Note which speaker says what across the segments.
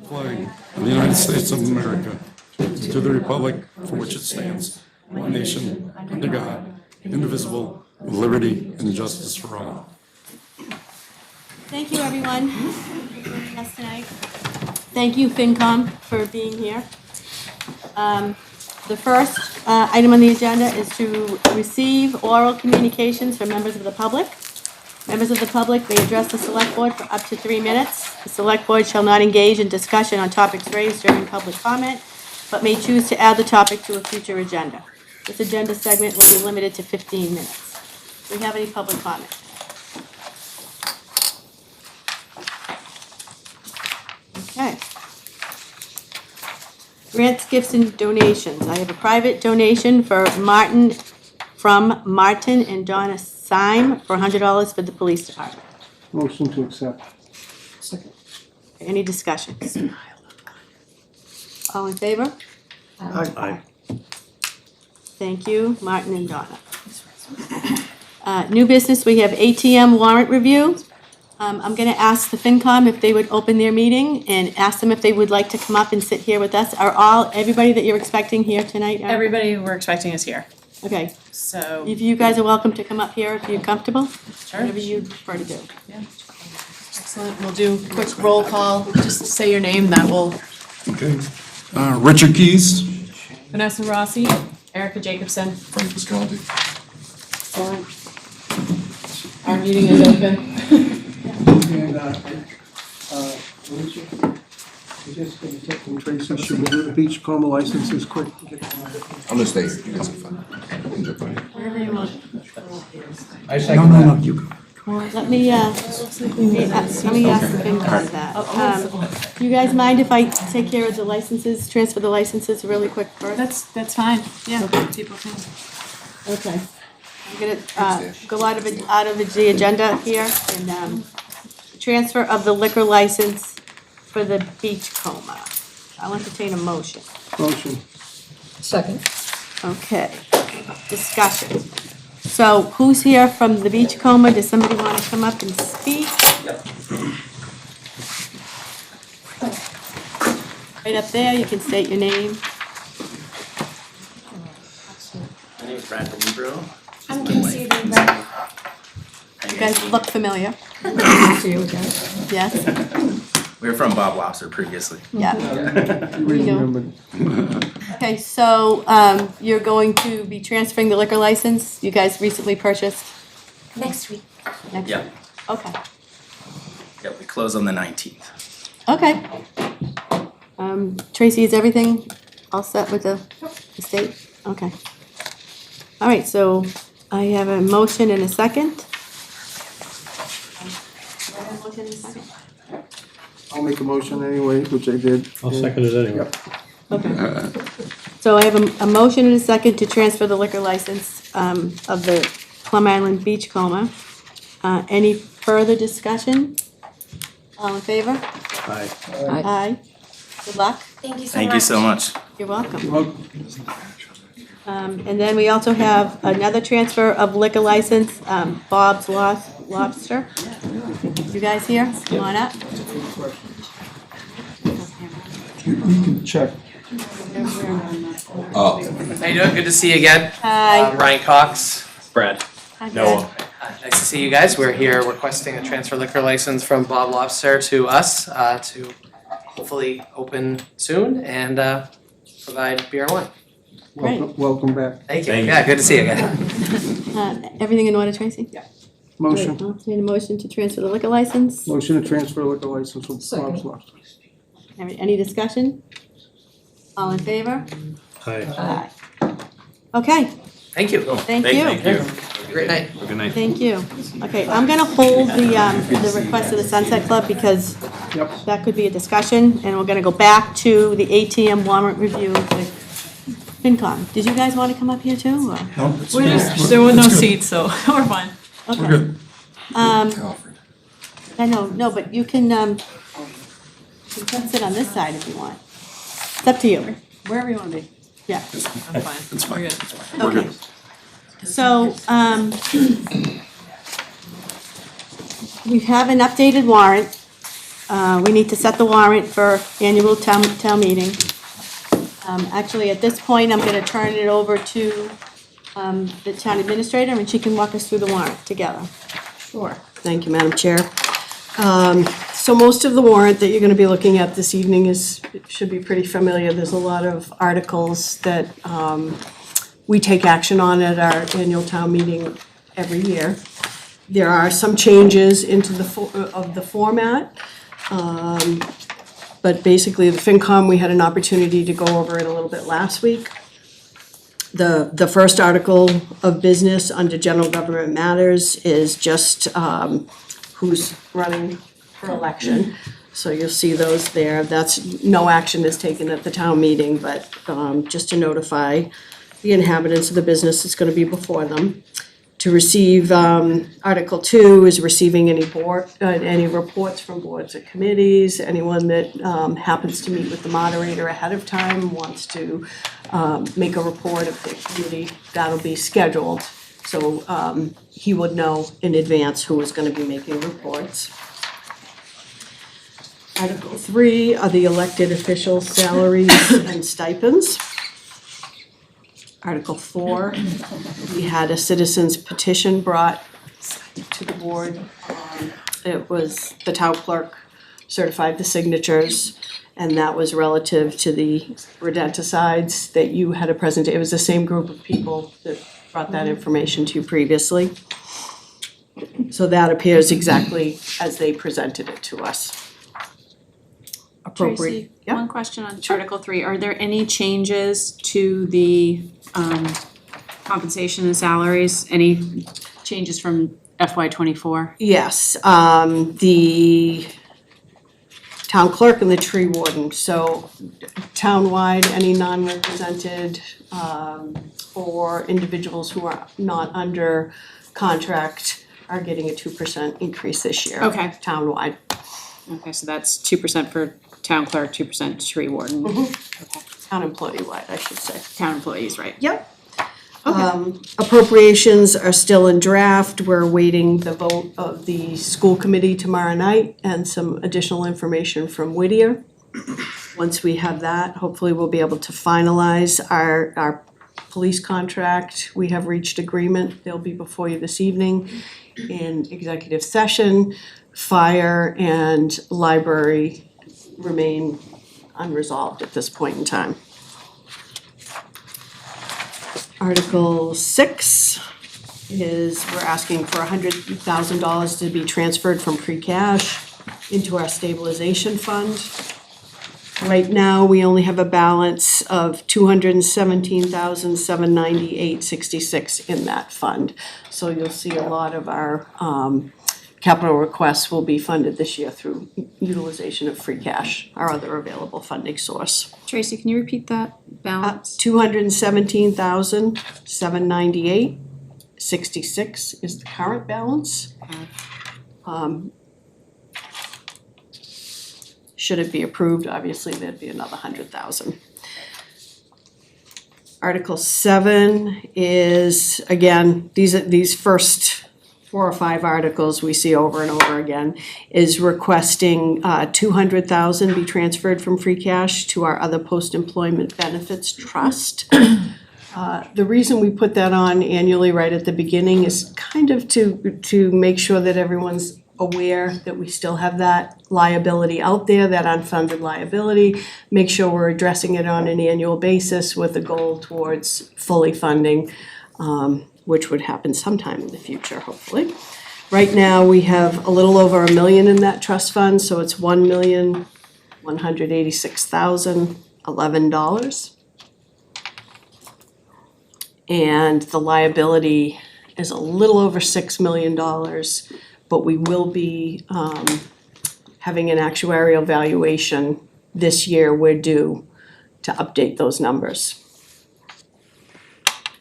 Speaker 1: flag of the United States of America, to the republic for which it stands, one nation, under God, indivisible, with liberty and justice for all.
Speaker 2: Thank you, everyone, for joining us tonight. Thank you, FinCom, for being here. The first item on the agenda is to receive oral communications from members of the public. Members of the public may address the Select Board for up to 3 minutes. The Select Board shall not engage in discussion on topics raised during public comment, but may choose to add the topic to a future agenda. This agenda segment will be limited to 15 minutes. Do we have any public comment? Okay. Grants, gifts, and donations. I have a private donation from Martin and Donna Syme for $100 for the police department.
Speaker 3: Motion to accept.
Speaker 4: Second.
Speaker 2: Any discussions? All in favor?
Speaker 3: Aye.
Speaker 2: Thank you, Martin and Donna. New business, we have ATM warrant review. I'm gonna ask the FinCom if they would open their meeting and ask them if they would like to come up and sit here with us. Are everybody that you're expecting here tonight?
Speaker 4: Everybody we're expecting is here,
Speaker 2: Okay,
Speaker 4: so.
Speaker 2: if you guys are welcome to come up here if you're comfortable,
Speaker 4: Sure.
Speaker 2: whatever you prefer to do.
Speaker 4: Excellent, we'll do a quick roll call, just say your name, that will.
Speaker 1: Okay. Richard Keys.
Speaker 4: Vanessa Rossi, Erica Jacobson.
Speaker 1: Frank Visconti.
Speaker 4: Excellent. Our meeting is open.
Speaker 3: And, Alicia, we're just gonna take from Tracy, should we do the Beachcomber licenses quick?
Speaker 5: I'm gonna stay here, you guys are fine. Things are fine.
Speaker 2: Wherever you want.
Speaker 1: No, you go.
Speaker 2: Let me ask the FinCom that. Do you guys mind if I take care of the licenses, transfer the licenses really quick first?
Speaker 4: That's fine, yeah, people can.
Speaker 2: Okay. I'm gonna go out of the agenda here and transfer of the liquor license for the Beachcomber. I'll entertain a motion.
Speaker 3: Motion.
Speaker 4: Second.
Speaker 2: Okay, discussion. So who's here from the Beachcomber? Does somebody want to come up and speak? Right up there, you can state your name.
Speaker 6: My name is Brad Libro.
Speaker 7: I'm Casey Greenberg.
Speaker 2: You guys look familiar. Yes?
Speaker 6: We were from Bob Lobster previously.
Speaker 2: Yeah. We know.
Speaker 3: Remember.
Speaker 2: Okay, so you're going to be transferring the liquor license you guys recently purchased?
Speaker 7: Next week.
Speaker 2: Next
Speaker 6: Yep.
Speaker 2: week? Okay,
Speaker 6: Yep, we close on the 19th.
Speaker 2: okay. Tracy, is everything all set with the state? Okay. All right, so I have a motion and a second.
Speaker 3: I'll make a motion anyway, which I did.
Speaker 8: I'll second it anyway.
Speaker 2: Okay. So I have a motion and a second to transfer the liquor license of the Plum Island Beachcomber. Any further discussion? All in favor?
Speaker 8: Aye.
Speaker 2: Aye. Good luck.
Speaker 7: Thank you so much.
Speaker 6: Thank you so much.
Speaker 2: You're welcome.
Speaker 3: Well,
Speaker 2: And then we also have another transfer of liquor license, Bob's Lobster. You guys here? Come on up.
Speaker 3: you can check.
Speaker 5: Oh,
Speaker 9: How you doing? Good to see you again.
Speaker 2: Hi.
Speaker 9: Ryan Cox. Brad.
Speaker 2: Hi,
Speaker 9: Noah.
Speaker 2: Brad.
Speaker 9: Nice to see you guys. We're here requesting a transfer liquor license from Bob Lobster to us to hopefully open soon and provide beer and wine.
Speaker 3: Welcome back.
Speaker 9: Thank you. Yeah, good to see you again.
Speaker 2: Everything in order, Tracy?
Speaker 3: Motion.
Speaker 2: I'll entertain a motion to transfer the liquor license.
Speaker 3: Motion to transfer liquor license from
Speaker 4: Second.
Speaker 3: Bob's Lobster.
Speaker 2: Any discussion? All in favor?
Speaker 8: Aye.
Speaker 2: Aye. Okay,
Speaker 9: Thank you.
Speaker 2: thank you.
Speaker 6: Thank you.
Speaker 9: Great night.
Speaker 6: Good night.
Speaker 2: Thank you. Okay, I'm gonna hold the request of the Sunset Club because
Speaker 3: Yep.
Speaker 2: that could be a discussion, and we're gonna go back to the ATM warrant review with FinCom. Did you guys wanna come up here too, or?
Speaker 1: No, it's
Speaker 4: We're
Speaker 1: good.
Speaker 4: just, there were no seats, so we're fine.
Speaker 2: Okay.
Speaker 1: We're good.
Speaker 5: Alfred.
Speaker 2: I know, no, but you can sit on this side if you want. It's up to you.
Speaker 4: Wherever you wanna be.
Speaker 2: Yeah.
Speaker 4: I'm fine.
Speaker 1: It's fine.
Speaker 4: We're good.
Speaker 1: We're
Speaker 2: Okay.
Speaker 1: good.
Speaker 2: So, we have an updated warrant we need to set the warrant for annual town meeting. Actually, at this point, I'm gonna turn it over to the town administrator, and she can walk us through the warrant together.
Speaker 10: Sure. Thank you, Madam Chair. So most of the warrant that you're gonna be looking at this evening should be pretty familiar. There's a lot of articles that we take action on at our annual town meeting every year. There are some changes into the format. But basically, the FinCom, we had an opportunity to go over it a little bit last week. The first article of business under general government matters is just who's running for election. So you'll see those there. That's, no action is taken at the town meeting, but just to notify the inhabitants of the business that's gonna be before them. To receive, Article 2 is receiving any reports from boards or committees. Anyone that happens to meet with the moderator ahead of time wants to make a report of the committee, that'll be scheduled. So he would know in advance who is gonna be making reports. Article 3 are the elected officials' salaries and stipends. Article 4, we had a citizen's petition brought to the board. It was, the town clerk certified the signatures, and that was relative to the rodenticides that you had a presentation. It was the same group of people that brought that information to you previously. So that appears exactly as they presented it to us. Appropriate.
Speaker 11: Tracy,
Speaker 10: Yeah.
Speaker 11: one question on Article 3. Are there any changes to the compensation and salaries? Any changes from FY24?
Speaker 10: Yes, the town clerk and the tree warden, so townwide, any non-represented, or individuals who are not under contract are getting a 2% increase this year.
Speaker 11: Okay.
Speaker 10: Townwide.
Speaker 11: Okay, so that's 2% for town clerk, 2% tree warden. Okay.
Speaker 10: Town employee-wide, I should say.
Speaker 11: Town employees, right?
Speaker 10: Yep. Appropriations are still in draft. We're awaiting the vote of the school committee tomorrow night and some additional information from Whittier. Once we have that, hopefully we'll be able to finalize our police contract. We have reached agreement. They'll be before you this evening in executive session. Fire and library remain unresolved at this point in time. Article 6 is we're asking for $100,000 to be transferred from free cash into our stabilization fund. Right now, we only have a balance of $217,798.66 in that fund. So you'll see a lot of our capital requests will be funded this year through utilization of free cash, our other available funding source.
Speaker 11: Tracy, can you repeat that balance?
Speaker 10: $217,798.66 is the current balance. Should it be approved, obviously there'd be another $100,000. Article 7 is, again, these first 4 or 5 articles we see over and over again, is requesting $200,000 be transferred from free cash to our other post-employment benefits trust. The reason we put that on annually right at the beginning is kind of to make sure that everyone's aware that we still have that liability out there, that unfunded liability. Make sure we're addressing it on an annual basis with a goal towards fully funding, which would happen sometime in the future, hopefully. Right now, we have a little over $1 million in that trust fund, so it's $1,186,011. And the liability is a little over $6 million, but we will be having an actuarial valuation this year. We're due to update those numbers.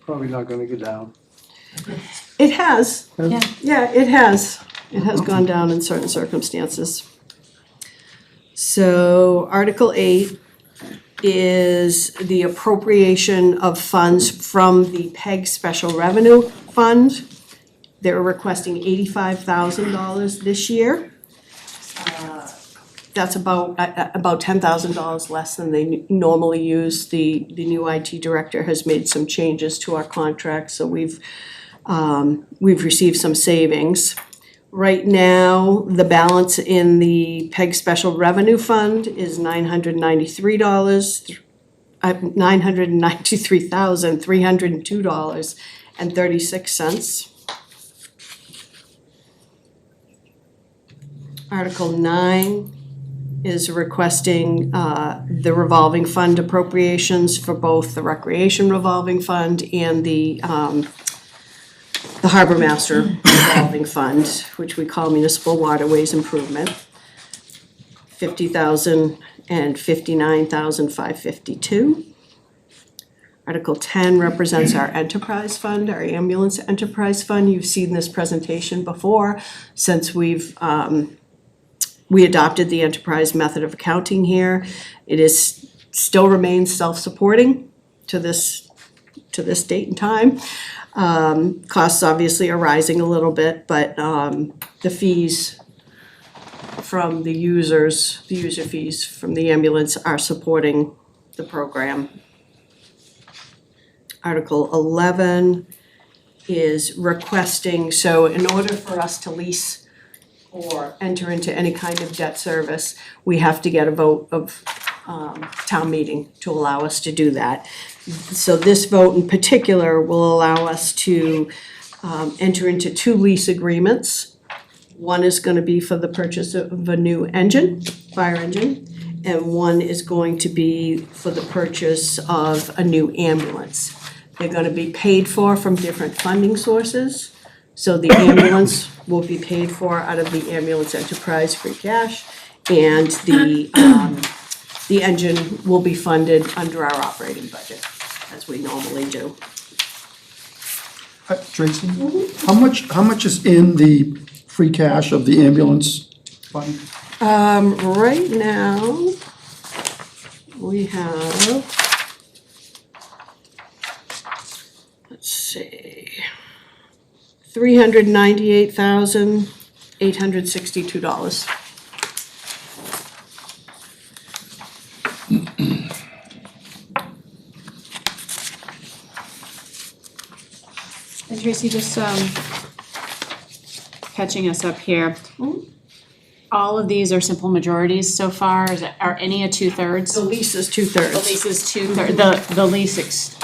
Speaker 3: Probably not gonna get down.
Speaker 10: It has.
Speaker 11: Yeah.
Speaker 10: Yeah, it has. It has gone down in certain circumstances. So Article 8 is the appropriation of funds from the PEG Special Revenue Fund. They're requesting $85,000 this year. that's about $10,000 less than they normally use. The new IT director has made some changes to our contract, so we've received some savings. Right now, the balance in the PEG Special Revenue Fund is $993,302.36. Article 9 is requesting the revolving fund appropriations for both the Recreation Revolving Fund and the Harbor Master Revolving Fund, which we call Municipal Waterways Improvement. $50,000 and $59,552. Article 10 represents our enterprise fund, our ambulance enterprise fund. You've seen this presentation before since we adopted the enterprise method of accounting here. It is still remains self-supporting to this date and time. Costs obviously are rising a little bit, but the fees from the user fees from the ambulance are supporting the program. Article 11 is requesting, so in order for us to lease or enter into any kind of debt service, we have to get a vote of town meeting to allow us to do that. So this vote in particular will allow us to enter into 2 lease agreements. One is gonna be for the purchase of a new engine, fire engine, and one is going to be for the purchase of a new ambulance. They're gonna be paid for from different funding sources. So the ambulance will be paid for out of the ambulance enterprise free cash, and the engine will be funded under our operating budget, as we normally do.
Speaker 3: Tracy, how much is in the free cash of the ambulance fund?
Speaker 10: Right now, we have, let's see, $398,862.
Speaker 11: And Tracy, just catching us up here. All of these are simple majorities so far, are any a 2/3?
Speaker 10: The lease is
Speaker 11: The
Speaker 10: 2/3.
Speaker 11: lease is 2/3, the lease,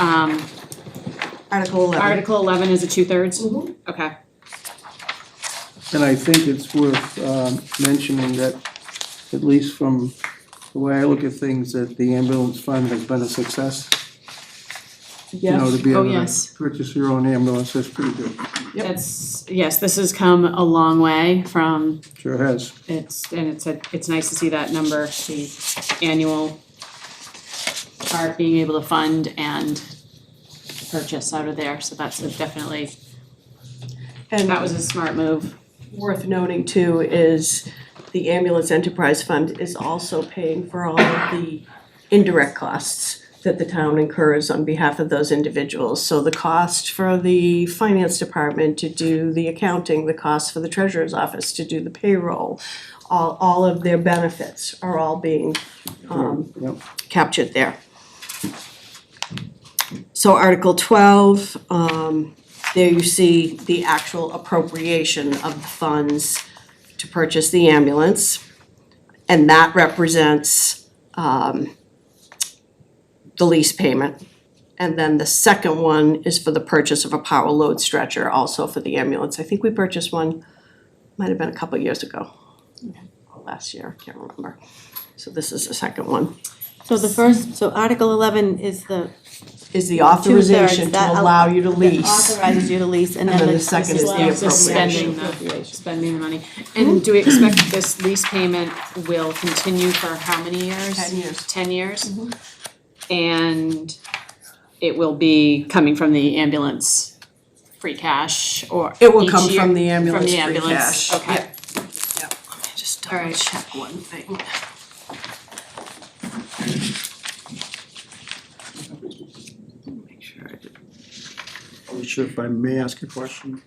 Speaker 10: Article 11.
Speaker 11: Article 11 is a 2/3? Okay.
Speaker 3: And I think it's worth mentioning that, at least from the way I look at things, that the ambulance fund has been a success. You know, to be
Speaker 11: Oh,
Speaker 3: able
Speaker 11: yes.
Speaker 3: to purchase your own ambulance, that's pretty good.
Speaker 11: That's, yes, this has come a long way from,
Speaker 3: Sure has.
Speaker 11: it's nice to see that number, the annual part being able to fund and purchase out of there, so that's definitely,
Speaker 10: And
Speaker 11: that was a smart move.
Speaker 10: worth noting too is the ambulance enterprise fund is also paying for all of the indirect costs that the town incurs on behalf of those individuals. So the cost for the finance department to do the accounting, the cost for the treasurer's office to do the payroll, all of their benefits are all being
Speaker 3: Yep.
Speaker 10: captured there. So Article 12, there you see the actual appropriation of the funds to purchase the ambulance. And that represents the lease payment. And then the second one is for the purchase of a power load stretcher, also for the ambulance. I think we purchased one, might have been a couple years ago. Or last year, I can't remember. So this is the second one.
Speaker 2: So Article 11 is the
Speaker 10: Is the authorization
Speaker 2: that
Speaker 10: to allow you to
Speaker 2: that
Speaker 10: lease.
Speaker 2: authorizes you to lease, and then
Speaker 10: the second is the
Speaker 11: Spending the money. And do we expect this lease payment will continue for how many years?
Speaker 10: 10 years.
Speaker 11: 10 years? And it will be coming from the ambulance free cash, or
Speaker 10: It will
Speaker 11: each
Speaker 10: come
Speaker 11: year?
Speaker 10: from the ambulance free
Speaker 11: ambulance,
Speaker 10: cash.
Speaker 11: okay.
Speaker 10: Yep. Let me just double
Speaker 11: Alright.
Speaker 10: check one thing. Make sure I did.
Speaker 3: Alicia, if I may ask a question?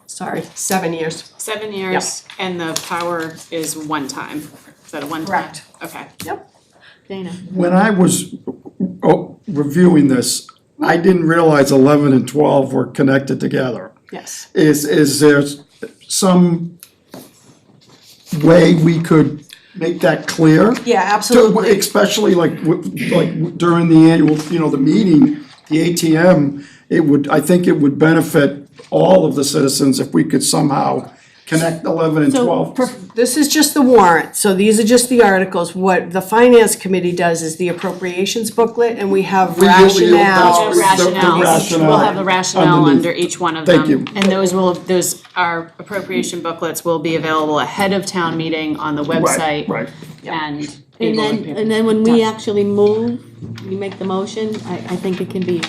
Speaker 10: Sorry, 7 years.
Speaker 11: 7 years, and the power is one time. Is that a one-time?
Speaker 10: Correct.
Speaker 11: Okay.
Speaker 2: Dana.
Speaker 1: When I was reviewing this, I didn't realize 11 and 12 were connected together.
Speaker 10: Yes.
Speaker 1: Is there some way we could make that clear?
Speaker 10: Yeah, absolutely.
Speaker 1: Especially like during the annual, the meeting, the ATM, I think it would benefit all of the citizens if we could somehow connect 11 and
Speaker 2: So,
Speaker 1: 12.
Speaker 10: This is just the warrant, so these are just the articles. What the finance committee does is the appropriations booklet, and we have
Speaker 1: that's
Speaker 10: rationale.
Speaker 1: the rationale.
Speaker 11: We'll have the rationale
Speaker 1: underneath.
Speaker 11: under each one of them.
Speaker 1: Thank you.
Speaker 11: And those, our appropriation booklets will be available ahead of town meeting on the website.
Speaker 1: Right.
Speaker 11: And
Speaker 2: And
Speaker 11: able in
Speaker 2: then,
Speaker 11: paper.
Speaker 2: and then when we actually move, we make the motion, I think it can be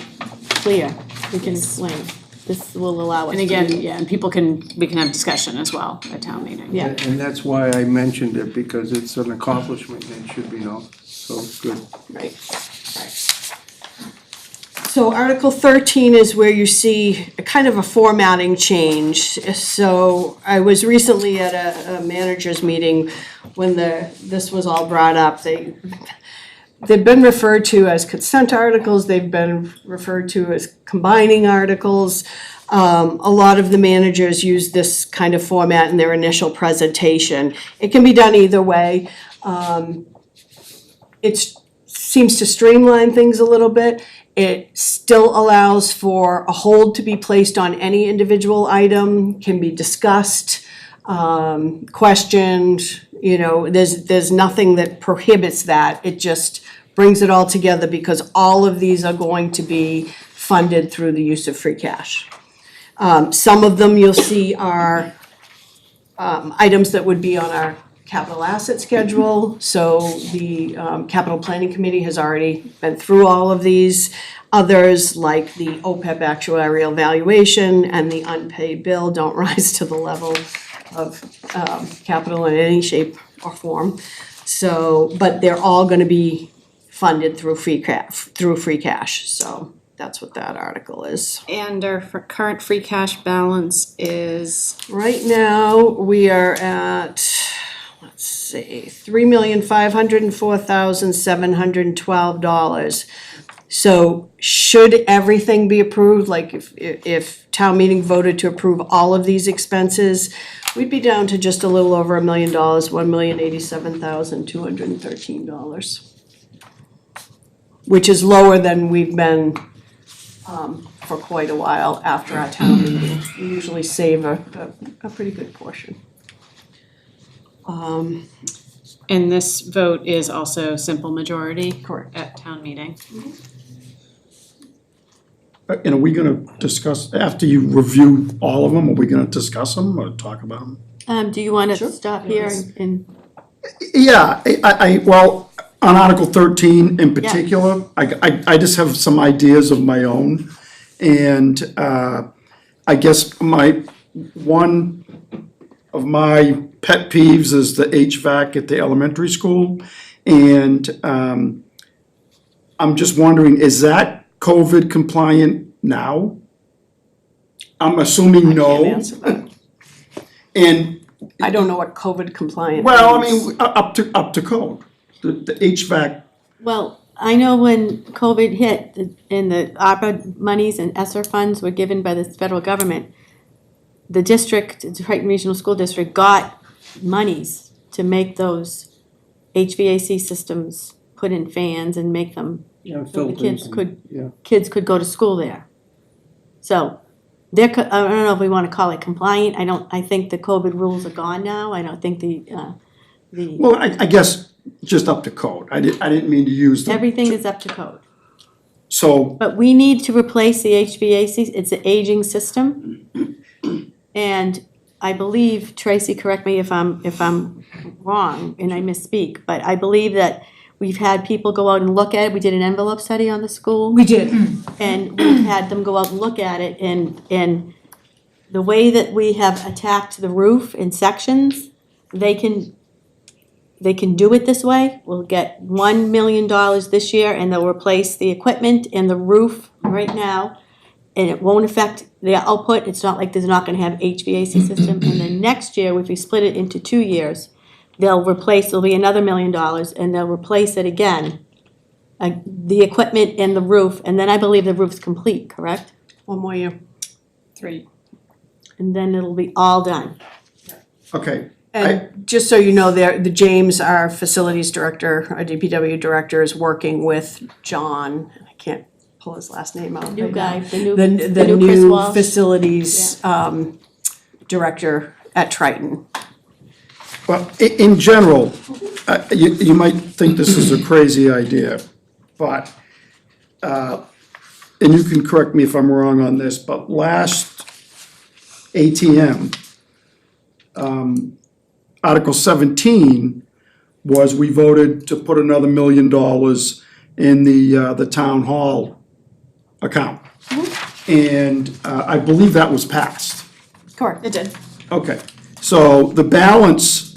Speaker 2: clear, we can explain. This will allow us
Speaker 11: And
Speaker 2: to
Speaker 11: again,
Speaker 2: do-
Speaker 11: yeah, and we can have discussion as well at town meeting.
Speaker 2: Yeah.
Speaker 3: And that's why I mentioned it, because it's an accomplishment and it should be known, so good.
Speaker 10: Right. So Article 13 is where you see a kind of a formatting change. So I was recently at a managers meeting when this was all brought up. They've been referred to as consent articles, they've been referred to as combining articles. A lot of the managers use this kind of format in their initial presentation. It can be done either way. It seems to streamline things a little bit. It still allows for a hold to be placed on any individual item, can be discussed, questioned, there's nothing that prohibits that. It just brings it all together because all of these are going to be funded through the use of free cash. Some of them you'll see are items that would be on our capital asset schedule. So the capital planning committee has already been through all of these. Others, like the OPEB actuarial valuation and the unpaid bill, don't rise to the level of capital in any shape or form. So, but they're all gonna be funded through free cash, so that's what that article is.
Speaker 11: And our current free cash balance is,
Speaker 10: Right now, we are at, let's see, $3,504,712. So should everything be approved, like if town meeting voted to approve all of these expenses, we'd be down to just a little over $1 million, $1,087,213. Which is lower than we've been for quite a while after our town meeting. We usually save a pretty good portion.
Speaker 11: and this vote is also simple majority.
Speaker 10: Correct.
Speaker 11: At town meeting.
Speaker 1: And are we gonna discuss, after you review all of them, are we gonna discuss them or talk about them?
Speaker 2: Do you wanna stop here and,
Speaker 1: Yeah, well, on Article 13 in particular, I just have some ideas of my own. And I guess one of my pet peeves is the HVAC at the elementary school. And I'm just wondering, is that COVID compliant now? I'm assuming no.
Speaker 10: Can't answer that.
Speaker 1: And,
Speaker 10: I don't know what COVID compliant
Speaker 1: well, I
Speaker 10: means.
Speaker 1: mean, up to code, the HVAC.
Speaker 2: well, I know when COVID hit and the ARPA monies and ESSER funds were given by the federal government, the district, the Triton Regional School District, got monies to make those HVAC systems, put in fans and make them,
Speaker 3: Yeah,
Speaker 2: so the kids
Speaker 3: filters and-
Speaker 2: kids could go to school there. So, I don't know if we wanna call it compliant, I think the COVID rules are gone now, I don't think the
Speaker 1: Well, I guess just up to code. I didn't mean to use the.
Speaker 2: everything is up to code.
Speaker 1: So,
Speaker 2: But we need to replace the HVAC, it's an aging system. And I believe, Tracy, correct me if I'm wrong and I misspeak, but I believe that we've had people go out and look at it, we did an envelope study on the school.
Speaker 10: We did.
Speaker 2: And we've had them go out and look at it, and the way that we have attacked the roof in sections, they can do it this way. We'll get $1 million this year, and they'll replace the equipment and the roof right now, and it won't affect the output. It's not like there's not gonna have HVAC system, and then next year, if we split it into 2 years, there'll be another $1 million, and they'll replace it again. The equipment and the roof, and then I believe the roof's complete, correct?
Speaker 10: One more year.
Speaker 11: 3.
Speaker 2: And then it'll be all done.
Speaker 1: Okay,
Speaker 10: And just so you know, the James, our facilities director, our DPW director, is working with John, I can't pull his last name out
Speaker 2: New
Speaker 10: right
Speaker 2: guy,
Speaker 10: now.
Speaker 2: the new Chris
Speaker 10: new
Speaker 2: Walsh.
Speaker 10: facilities director at Triton.
Speaker 1: well, in general, you might think this is a crazy idea, but, and you can correct me if I'm wrong on this, but last ATM, Article 17 was we voted to put another $1 million in the town hall account. And I believe that was passed.
Speaker 2: Correct.
Speaker 11: It did.
Speaker 1: Okay, so the balance,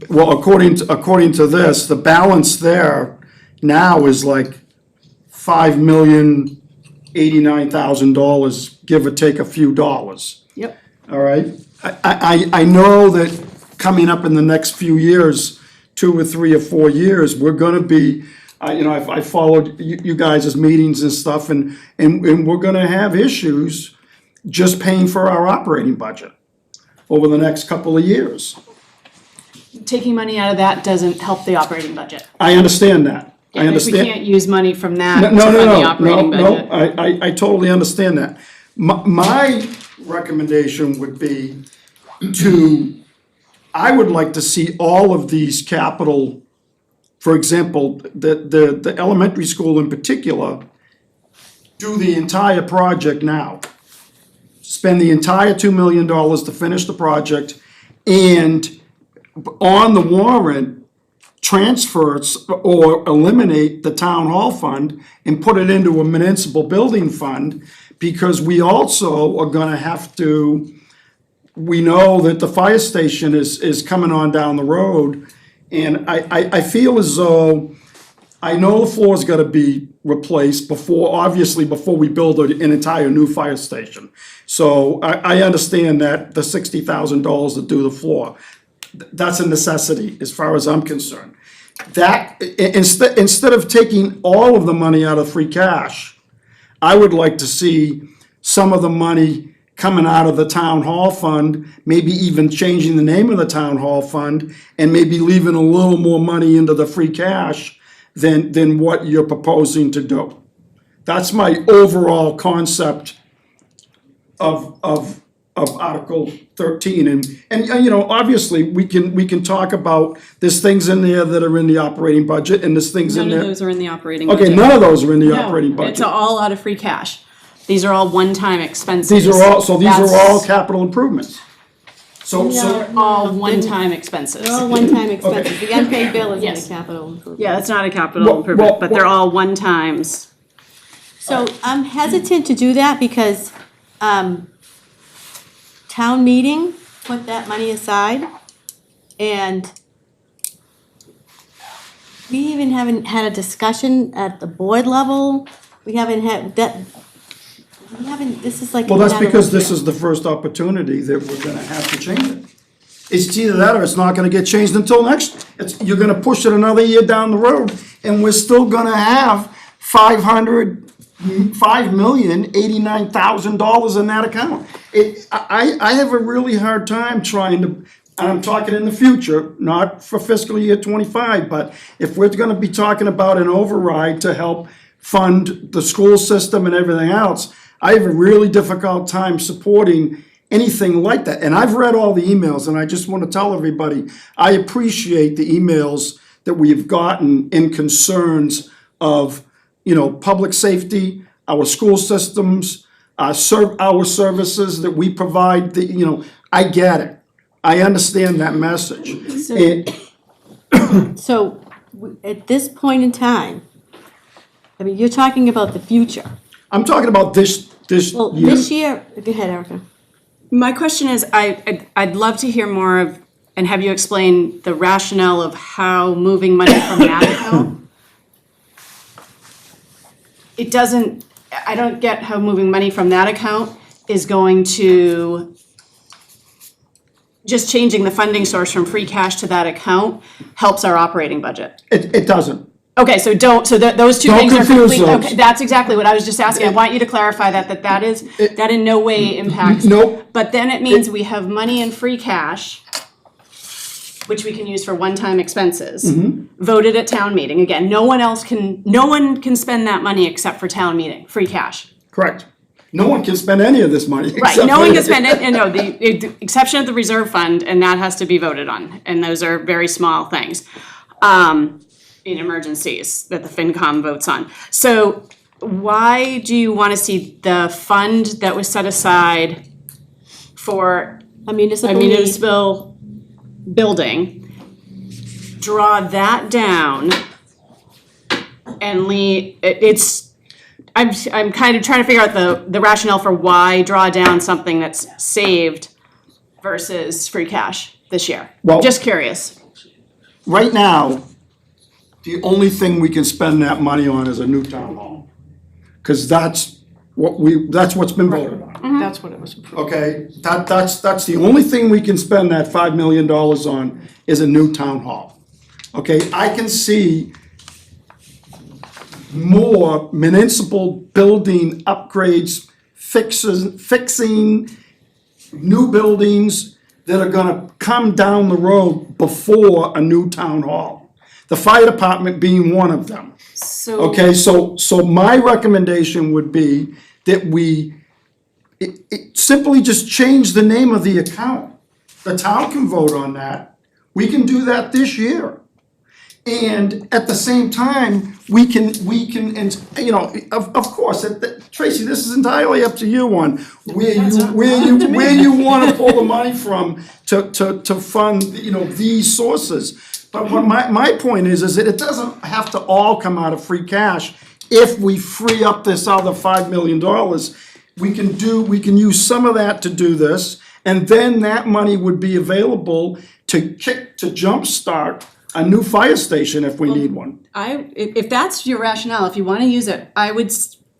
Speaker 1: well, according to this, the balance there now is like $5,089,000, give or take a few dollars.
Speaker 10: Yep.
Speaker 1: All right, I know that coming up in the next few years, 2 or 3 or 4 years, we're gonna be, I followed you guys' meetings and stuff, and we're gonna have issues just paying for our operating budget over the next couple of years.
Speaker 11: Taking money out of that doesn't help the operating budget.
Speaker 1: I understand that, I
Speaker 11: We
Speaker 1: understand.
Speaker 11: can't use money from that to
Speaker 1: No,
Speaker 11: fund
Speaker 1: no,
Speaker 11: the
Speaker 1: no,
Speaker 11: operating
Speaker 1: no,
Speaker 11: budget.
Speaker 1: no, I totally understand that. My recommendation would be I would like to see all of these capital, for example, the elementary school in particular, do the entire project now. Spend the entire $2 million to finish the project, and on the warrant, transfer or eliminate the town hall fund and put it into a municipal building fund, because we also are gonna have to, we know that the fire station is coming on down the road, and I feel as though, I know the floor's gotta be replaced obviously before we build an entire new fire station. So I understand that the $60,000 to do the floor, that's a necessity as far as I'm concerned. That, instead of taking all of the money out of free cash, I would like to see some of the money coming out of the town hall fund, maybe even changing the name of the town hall fund, and maybe leaving a little more money into the free cash than what you're proposing to do. That's my overall concept of Article 13, and obviously, we can talk about, there's things in there that are in the operating budget, and there's things in
Speaker 11: None
Speaker 1: there.
Speaker 11: of those are in the operating budget.
Speaker 1: Okay, none of those are in the
Speaker 11: No,
Speaker 1: operating budget.
Speaker 11: it's all out of free cash. These are all one-time expenses.
Speaker 1: These are all
Speaker 11: That's-
Speaker 1: capital improvements. So,
Speaker 11: They're all one-time expenses.
Speaker 2: They're all one-time expenses. The unpaid bill is in the
Speaker 11: Yes.
Speaker 2: capital improvement.
Speaker 11: Yeah, it's not a capital
Speaker 1: Well,
Speaker 11: improvement, but they're
Speaker 1: well-
Speaker 11: all one-times.
Speaker 2: So I'm hesitant to do that because, town meeting put that money aside, and we even haven't had a discussion at the board level. We haven't had that, this is like.
Speaker 1: well, that's
Speaker 2: another
Speaker 1: because this
Speaker 2: year.
Speaker 1: is the first opportunity that we're gonna have to change it. It's either that or it's not gonna get changed until you're gonna push it another year down the road, and we're still gonna have $5,089,000 in that account. I have a really hard time trying to, and I'm talking in the future, not for fiscal year '25, but if we're gonna be talking about an override to help fund the school system and everything else, I have a really difficult time supporting anything like that. And I've read all the emails, and I just want to tell everybody, I appreciate the emails that we've gotten in concerns of, public safety, our school systems, our services that we provide, I get it. I understand that message.
Speaker 2: So, at this point in time, I mean, you're talking about the future.
Speaker 1: I'm talking about this
Speaker 2: Well,
Speaker 1: year.
Speaker 2: this year, go ahead, Erica.
Speaker 11: My question is, I'd love to hear more of, and have you explain the rationale of how moving money from that account. I don't get how moving money from that account is going to just changing the funding source from free cash to that account helps our operating budget.
Speaker 1: It doesn't.
Speaker 11: Okay, so those two
Speaker 1: Don't
Speaker 11: things are
Speaker 1: confuse
Speaker 11: complete,
Speaker 1: those.
Speaker 11: okay, that's exactly what I was just asking. I want you to clarify that in no way impacts.
Speaker 1: Nope.
Speaker 11: But then it means we have money in free cash, which we can use for one-time expenses, voted at town meeting. Again, no one can spend that money except for town meeting, free cash.
Speaker 1: Correct. No one can spend any of this money.
Speaker 11: Right,
Speaker 1: except
Speaker 11: no
Speaker 1: for-
Speaker 11: one can spend it, and no, the exception of the reserve fund, and that has to be voted on, and those are very small things. In emergencies that the FinCom votes on. So why do you wanna see the fund that was set aside for
Speaker 2: A municipal
Speaker 11: a
Speaker 2: need.
Speaker 11: municipal building, draw that down and I'm kind of trying to figure out the rationale for why draw down something that's saved versus free cash this year.
Speaker 1: Well-
Speaker 11: Just curious.
Speaker 1: Right now, the only thing we can spend that money on is a new town hall. Cause that's what's been voted on.
Speaker 10: That's what it was approved.
Speaker 1: Okay, that's the only thing we can spend that $5 million on is a new town hall. Okay, I can see more municipal building upgrades, fixing new buildings that are gonna come down the road before a new town hall. The fire department being one of them.
Speaker 11: So.
Speaker 1: Okay, so my recommendation would be that we simply just change the name of the account. The town can vote on that. We can do that this year. And at the same time, we can, and, you know, of course, Tracy, this is entirely up to you on where you wanna pull the money from to fund, you know, these sources. But what my point is that it doesn't have to all come out of free cash. If we free up this other $5 million, we can use some of that to do this, and then that money would be available to jumpstart a new fire station if we need one.
Speaker 11: If that's your rationale, if you wanna use it, I would,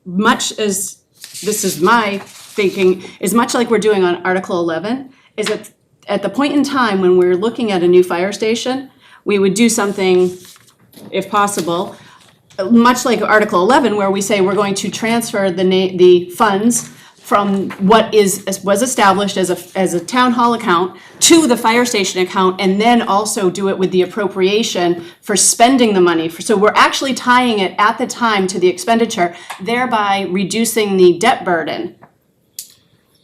Speaker 11: much as, this is my thinking, is much like we're doing on Article 11, is that at the point in time when we're looking at a new fire station, we would do something, if possible, much like Article 11, where we say we're going to transfer the funds from what was established as a town hall account to the fire station account, and then also do it with the appropriation for spending the money. So we're actually tying it at the time to the expenditure, thereby reducing the debt burden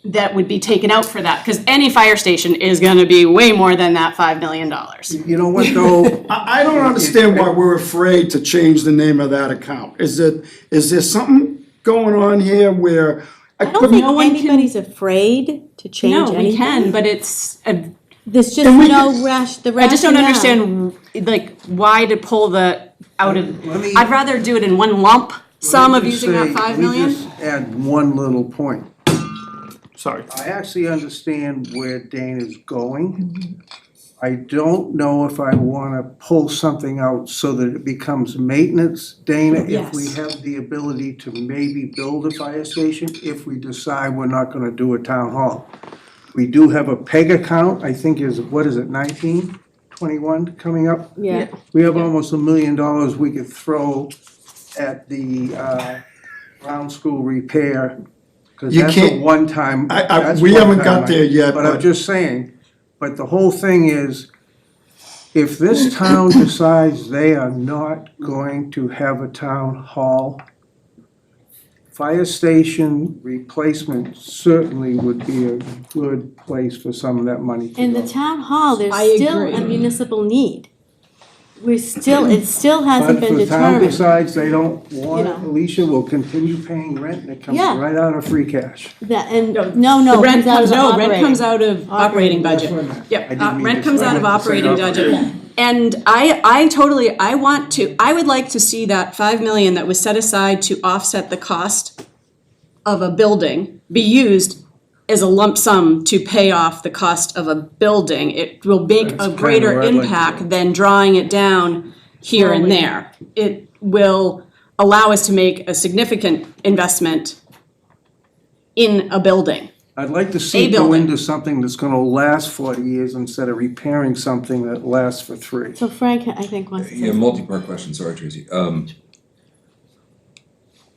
Speaker 11: that would be taken out for that, because any fire station is gonna be way more than that $5 million.
Speaker 3: You know what, though?
Speaker 1: I don't understand why we're afraid to change the name of that account. Is there something going on here where?
Speaker 2: I don't think anybody's afraid to change
Speaker 11: No,
Speaker 2: anything.
Speaker 11: we can, but it's,
Speaker 2: There's just
Speaker 1: And we
Speaker 2: no
Speaker 1: can-
Speaker 2: the rationale.
Speaker 11: I just don't understand, like, why to pull the out of,
Speaker 3: Let me-
Speaker 11: I'd rather do it in one lump sum of
Speaker 3: Let me just
Speaker 11: using that
Speaker 3: say-
Speaker 11: 5 million.
Speaker 3: Let me just add one little point.
Speaker 1: Sorry.
Speaker 3: I actually understand where Dana's going. I don't know if I wanna pull something out so that it becomes maintenance, Dana, if we
Speaker 11: Yes.
Speaker 3: have the ability to maybe build a fire station, if we decide we're not gonna do a town hall. We do have a PEG account, I think is, what is it, 1921 coming up?
Speaker 2: Yeah.
Speaker 3: We have almost $1 million we could throw at the Brown School repair. Cause
Speaker 1: You
Speaker 3: that's a
Speaker 1: can't-
Speaker 3: one-time. that's
Speaker 1: we haven't
Speaker 3: one-time,
Speaker 1: got there yet,
Speaker 3: But I'm
Speaker 1: but-
Speaker 3: just saying, but the whole thing is, if this town decides they are not going to have a town hall, fire station replacement certainly would be a good place for some of that money to
Speaker 2: In the
Speaker 3: go.
Speaker 2: town hall, there's
Speaker 11: I
Speaker 2: still a
Speaker 11: agree.
Speaker 2: municipal need. It still hasn't
Speaker 3: But
Speaker 2: been
Speaker 3: if the town
Speaker 2: determined.
Speaker 3: decides they don't want
Speaker 2: know.
Speaker 3: it, Alicia will continue paying rent and it comes
Speaker 2: Yeah.
Speaker 3: right out of free cash.
Speaker 2: That, and, no,
Speaker 11: The
Speaker 2: it
Speaker 11: rent
Speaker 2: comes out of the
Speaker 11: rent comes
Speaker 2: operating.
Speaker 11: out of operating budget.
Speaker 3: That's what I meant. I
Speaker 11: Yep,
Speaker 3: didn't mean
Speaker 11: rent
Speaker 3: to-
Speaker 11: comes
Speaker 3: I
Speaker 11: out of
Speaker 3: meant to say
Speaker 11: operating budget. And I would like to see that 5 million that was set aside to offset the cost of a building be used as a lump sum to pay off the cost of a building. It will make
Speaker 3: That's
Speaker 11: a
Speaker 3: kinda
Speaker 11: greater
Speaker 3: where I'd like to
Speaker 11: impact
Speaker 3: go.
Speaker 11: than drawing it down here and there. It will allow us to make a significant investment in a building.
Speaker 3: I'd like to see
Speaker 11: A
Speaker 3: it go
Speaker 11: building.
Speaker 3: into something that's gonna last 40 years instead of repairing something that lasts for 3.
Speaker 2: So Frank, I think wants to say.
Speaker 5: Yeah, multi-part question, sorry Tracy.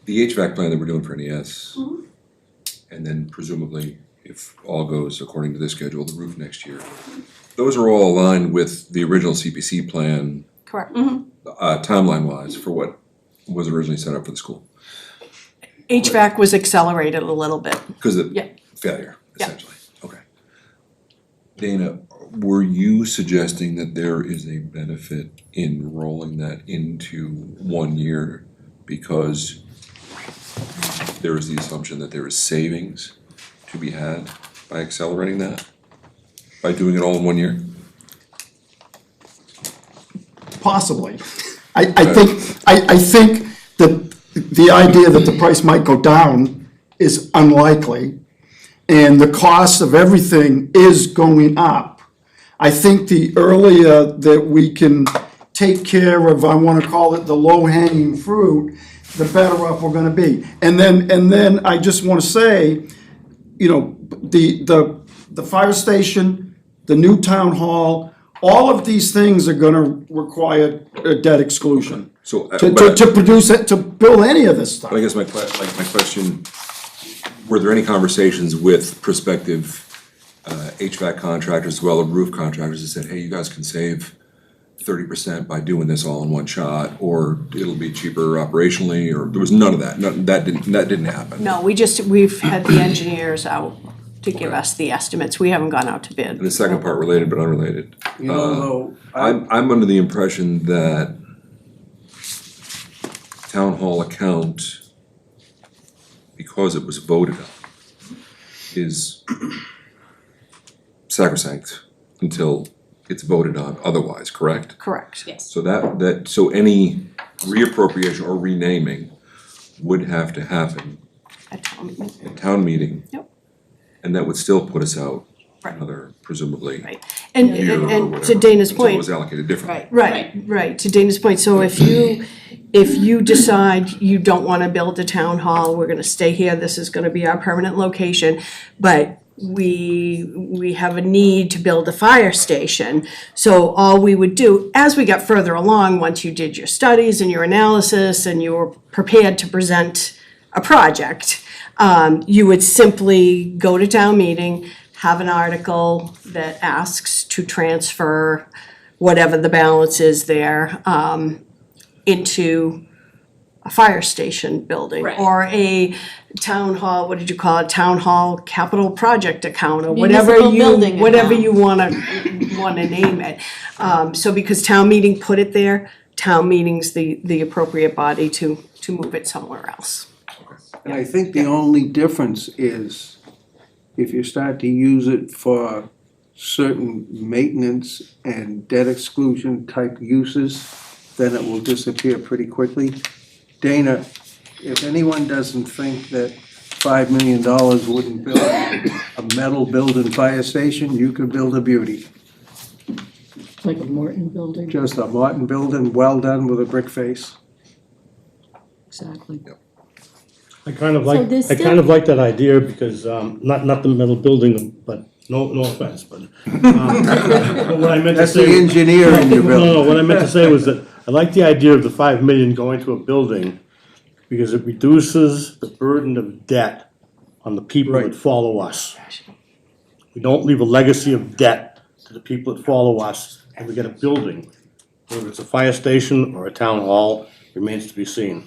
Speaker 5: The HVAC plan that we're doing for NES, and then presumably, if all goes according to this schedule, the roof next year. Those are all aligned with the original CPC plan,
Speaker 10: Correct.
Speaker 5: timeline-wise, for what was originally set up for the school.
Speaker 10: HVAC was accelerated a little bit.
Speaker 5: Because of
Speaker 10: Yeah.
Speaker 5: failure,
Speaker 10: Yeah.
Speaker 5: essentially. Okay. Dana, were you suggesting that there is a benefit in rolling that into 1 year because there is the assumption that there is savings to be had by accelerating that? By doing it all in 1 year?
Speaker 1: Possibly. I think that the idea that the price might go down is unlikely, and the cost of everything is going up. I think the earlier that we can take care of, I wanna call it the low-hanging fruit, the better off we're gonna be. And then I just wanna say, you know, the fire station, the new town hall, all of these things are gonna require a debt exclusion.
Speaker 5: So,
Speaker 1: To produce it, to build any of this stuff.
Speaker 5: I guess my question, were there any conversations with prospective HVAC contractors as well as roof contractors that said, hey, you guys can save 30% by doing this all in one shot, or it'll be cheaper operationally, or there was none of that? That didn't happen.
Speaker 10: No, we've had the engineers out to give us the estimates. We haven't gone out to bid.
Speaker 5: And the second part, related but unrelated.
Speaker 3: You know, though,
Speaker 5: I'm under the impression that town hall account, because it was voted on, is sacrosanct until it's voted on otherwise, correct?
Speaker 10: Correct.
Speaker 11: Yes.
Speaker 5: So so any reappropriation or renaming would have to happen
Speaker 10: At town meeting.
Speaker 5: at town meeting.
Speaker 10: Yep.
Speaker 5: And that would still put us out
Speaker 10: Right.
Speaker 5: another, presumably,
Speaker 10: Right. And,
Speaker 5: year or
Speaker 10: and
Speaker 5: whatever,
Speaker 10: to Dana's
Speaker 5: until it
Speaker 10: point.
Speaker 5: was allocated differently.
Speaker 10: Right, to Dana's point, so if you decide you don't wanna build a town hall, we're gonna stay here, this is gonna be our permanent location, but we have a need to build a fire station, so all we would do, as we got further along, once you did your studies and your analysis and you were prepared to present a project, you would simply go to town meeting, have an article that asks to transfer whatever the balance is there, into a fire station building.
Speaker 11: Right.
Speaker 10: Or a town hall, what did you call it, town hall capital project account, or whatever
Speaker 2: Municipal building
Speaker 10: whatever
Speaker 2: account.
Speaker 10: you wanna name it. So because town meeting put it there, town meeting's the appropriate body to move it somewhere else.
Speaker 3: And I think the only difference is if you start to use it for certain maintenance and debt exclusion type uses, then it will disappear pretty quickly. Dana, if anyone doesn't think that $5 million wouldn't build a metal building fire station, you could build a beauty.
Speaker 12: Like a Morton building,
Speaker 3: Just a Martin building, well done with a brick face.
Speaker 12: exactly.
Speaker 8: I kind of
Speaker 2: So
Speaker 8: like,
Speaker 2: there's
Speaker 8: I
Speaker 2: still-
Speaker 8: kind of like that idea because, not the metal building, but no offense, but, but what I meant to
Speaker 3: That's
Speaker 8: say.
Speaker 3: the engineer in your building.
Speaker 8: No, what I meant to say was that I like the idea of the 5 million going to a building because it reduces the burden of debt on the people that
Speaker 3: Right.
Speaker 8: follow us. We don't leave a legacy of debt to the people that follow us, and we get a building, whether it's a fire station or a town hall, remains to be seen.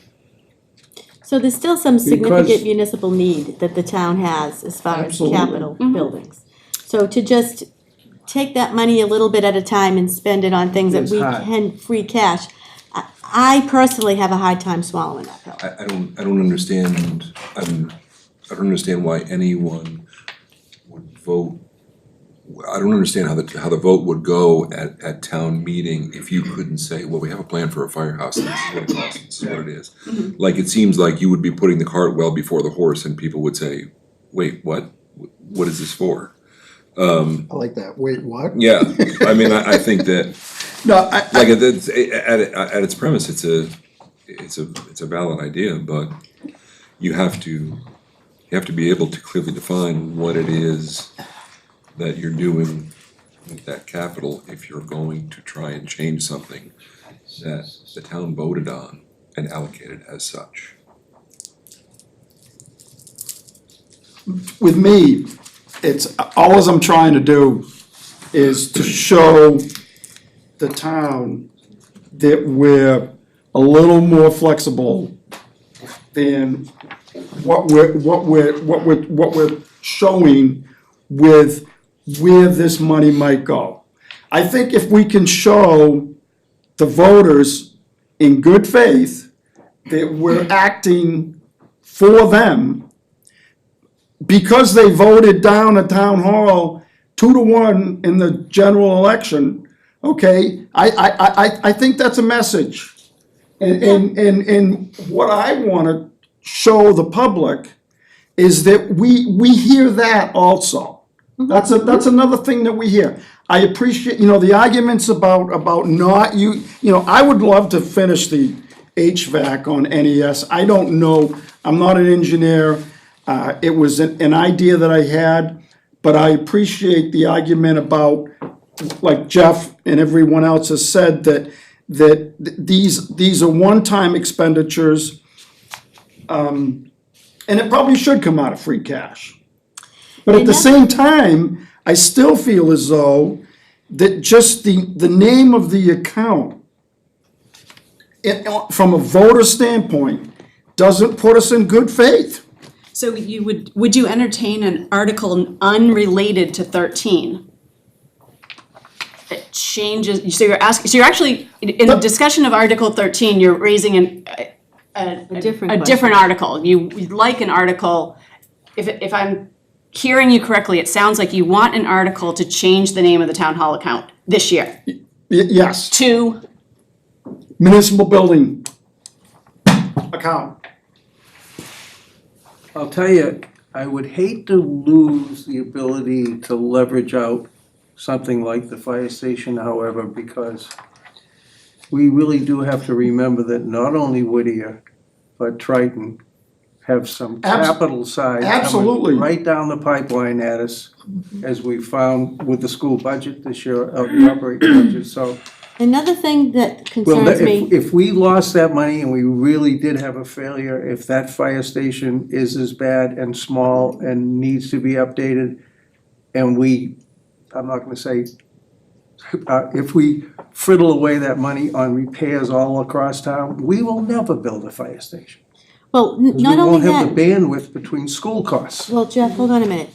Speaker 2: So there's still some significant
Speaker 3: Because-
Speaker 2: municipal need that the town has as far as
Speaker 1: Absolutely.
Speaker 2: capital buildings. So to just take that money a little bit at a time and spend it on things that
Speaker 3: It's
Speaker 2: we
Speaker 3: hard.
Speaker 2: can free cash, I personally have a hard time swallowing that pill.
Speaker 5: I don't understand, I don't understand why anyone would vote. I don't understand how the vote would go at town meeting if you couldn't say, well, we have a plan for a firehouse, and this is what it costs, this is what it is. Like, it seems like you would be putting the cart well before the horse, and people would say, wait, what? What is this for?
Speaker 1: I like that, wait, what?
Speaker 5: Yeah, I mean, I think that,
Speaker 1: No,
Speaker 5: like, at its premise, it's a valid idea, but you have to, you have to be able to clearly define what it is that you're doing with that capital if you're going to try and change something that the town voted on and allocated as such.
Speaker 1: With me, it's, all I'm trying to do is to show the town that we're a little more flexible than what we're showing with where this money might go. I think if we can show the voters in good faith that we're acting for them, because they voted down a town hall 2-1 in the general election, okay, I think that's a message. And what I wanna show the public is that we hear that also. That's another thing that we hear. I appreciate, the arguments about not, I would love to finish the HVAC on NES. I don't know, I'm not an engineer. It was an idea that I had, but I appreciate the argument about, like Jeff and everyone else has said, that these are one-time expenditures, and it probably should come out of free cash. But at the same time, I still feel as though that just the name of the account, from a voter standpoint, doesn't put us in good faith.
Speaker 11: So would you entertain an article unrelated to 13? That changes, so you're actually, in the discussion of Article 13, you're raising a different article. You'd like an article, if I'm hearing you correctly, it sounds like you want an article to change the name of the town hall account this year.
Speaker 1: Yes,
Speaker 11: To,
Speaker 1: municipal building account.
Speaker 3: I'll tell you, I would hate to lose the ability to leverage out something like the fire station, however, because we really do have to remember that not only Whittier, but Triton have some capital side
Speaker 1: Absolutely.
Speaker 3: coming right down the pipeline at us, as we found with the school budget this year, of the operating budget, so.
Speaker 2: Another thing that
Speaker 3: Well,
Speaker 2: concerns me,
Speaker 3: if we lost that money and we really did have a failure, if that fire station is as bad and small and needs to be updated, and I'm not gonna say, if we friddle away that money on repairs all across town, we will never build a fire station.
Speaker 2: well,
Speaker 3: 'Cause
Speaker 2: not only
Speaker 3: We won't have
Speaker 2: that,
Speaker 3: the bandwidth between school costs.
Speaker 2: well, Jeff, hold on a minute.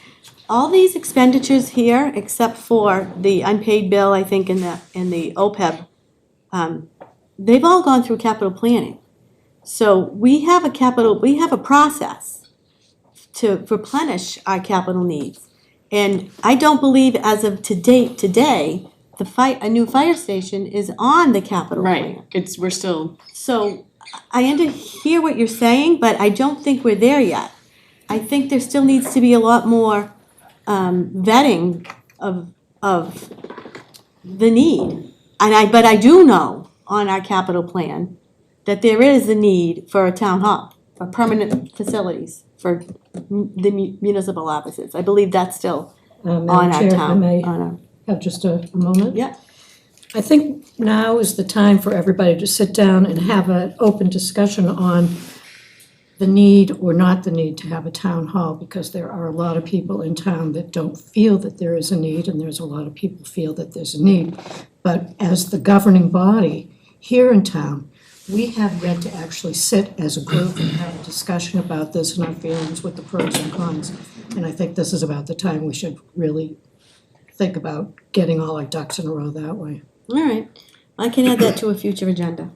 Speaker 2: All these expenditures here, except for the unpaid bill, I think, in the OPEB, they've all gone through capital planning. So we have a process to replenish our capital needs. And I don't believe as of today, a new fire station is on the capital plan.
Speaker 11: right, we're still,
Speaker 2: So I hear what you're saying, but I don't think we're there yet. I think there still needs to be a lot more vetting of the need. But I do know on our capital plan that there is a need for a town hall, for permanent facilities, for the municipal offices. I believe that's still on our
Speaker 12: Madam Chair, if I
Speaker 2: town,
Speaker 12: may
Speaker 2: on our,
Speaker 12: have just a moment?
Speaker 2: yeah.
Speaker 12: I think now is the time for everybody to sit down and have an open discussion on the need or not the need to have a town hall, because there are a lot of people in town that don't feel that there is a need, and there's a lot of people feel that there's a need. But as the governing body here in town, we have yet to actually sit as a group and have a discussion about this and our feelings with the pros and cons. And I think this is about the time we should really think about getting all our ducks in a row that way.
Speaker 2: All right, I can add that to a future agenda.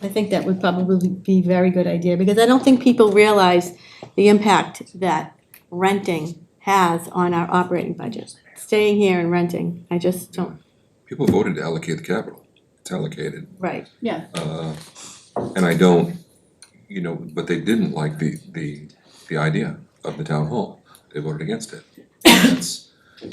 Speaker 2: I think that would probably be a very good idea, because I don't think people realize the impact that renting has on our operating budget. Staying here and renting, I just don't,
Speaker 5: People voted to allocate the capital, it's allocated.
Speaker 2: right.
Speaker 11: yeah.
Speaker 5: And I don't, but they didn't like the idea of the town hall, they voted against it.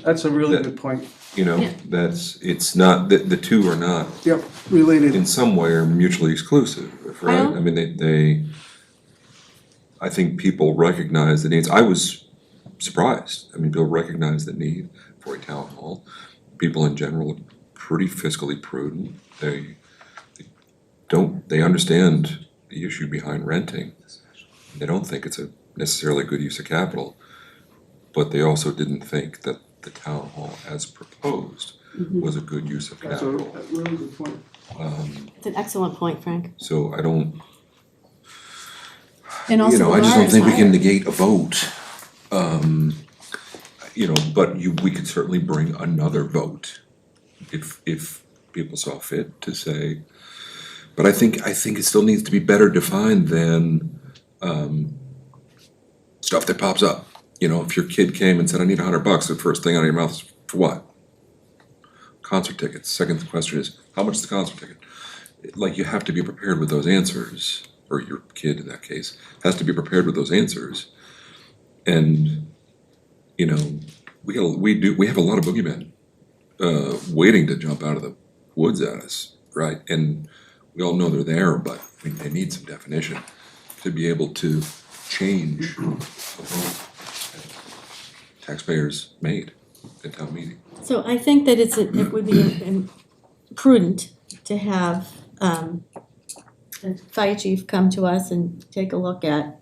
Speaker 3: That's a really good point.
Speaker 5: It's not, the two are not
Speaker 3: Yep, related.
Speaker 5: in some way are mutually exclusive, right? I mean, I think people recognize the needs. I was surprised. I mean, people recognize the need for a town hall. People in general are pretty fiscally prudent. They understand the issue behind renting. They don't think it's a necessarily good use of capital, but they also didn't think that the town hall as proposed was a good use of
Speaker 3: That's a
Speaker 5: capital.
Speaker 3: really good point.
Speaker 2: It's an excellent point, Frank.
Speaker 5: So I don't,
Speaker 11: And also
Speaker 5: you know,
Speaker 11: the
Speaker 5: I just
Speaker 11: bar
Speaker 5: don't
Speaker 11: is
Speaker 5: think we can
Speaker 11: higher.
Speaker 5: negate a vote. You know, but we could certainly bring another vote if people saw fit to say, but I think it still needs to be better defined than stuff that pops up. You know, if your kid came and said, I need $100, the first thing out of your mouth is, for what? Concert tickets. Second question is, how much is the concert ticket? Like, you have to be prepared with those answers, or your kid in that case, has to be prepared with those answers. And, you know, we have a lot of boogeymen waiting to jump out of the woods at us, right? And we all know they're there, but they need some definition to be able to change the vote that taxpayers made at town meeting.
Speaker 2: So I think that it would be prudent to have the fire chief come to us and take a look at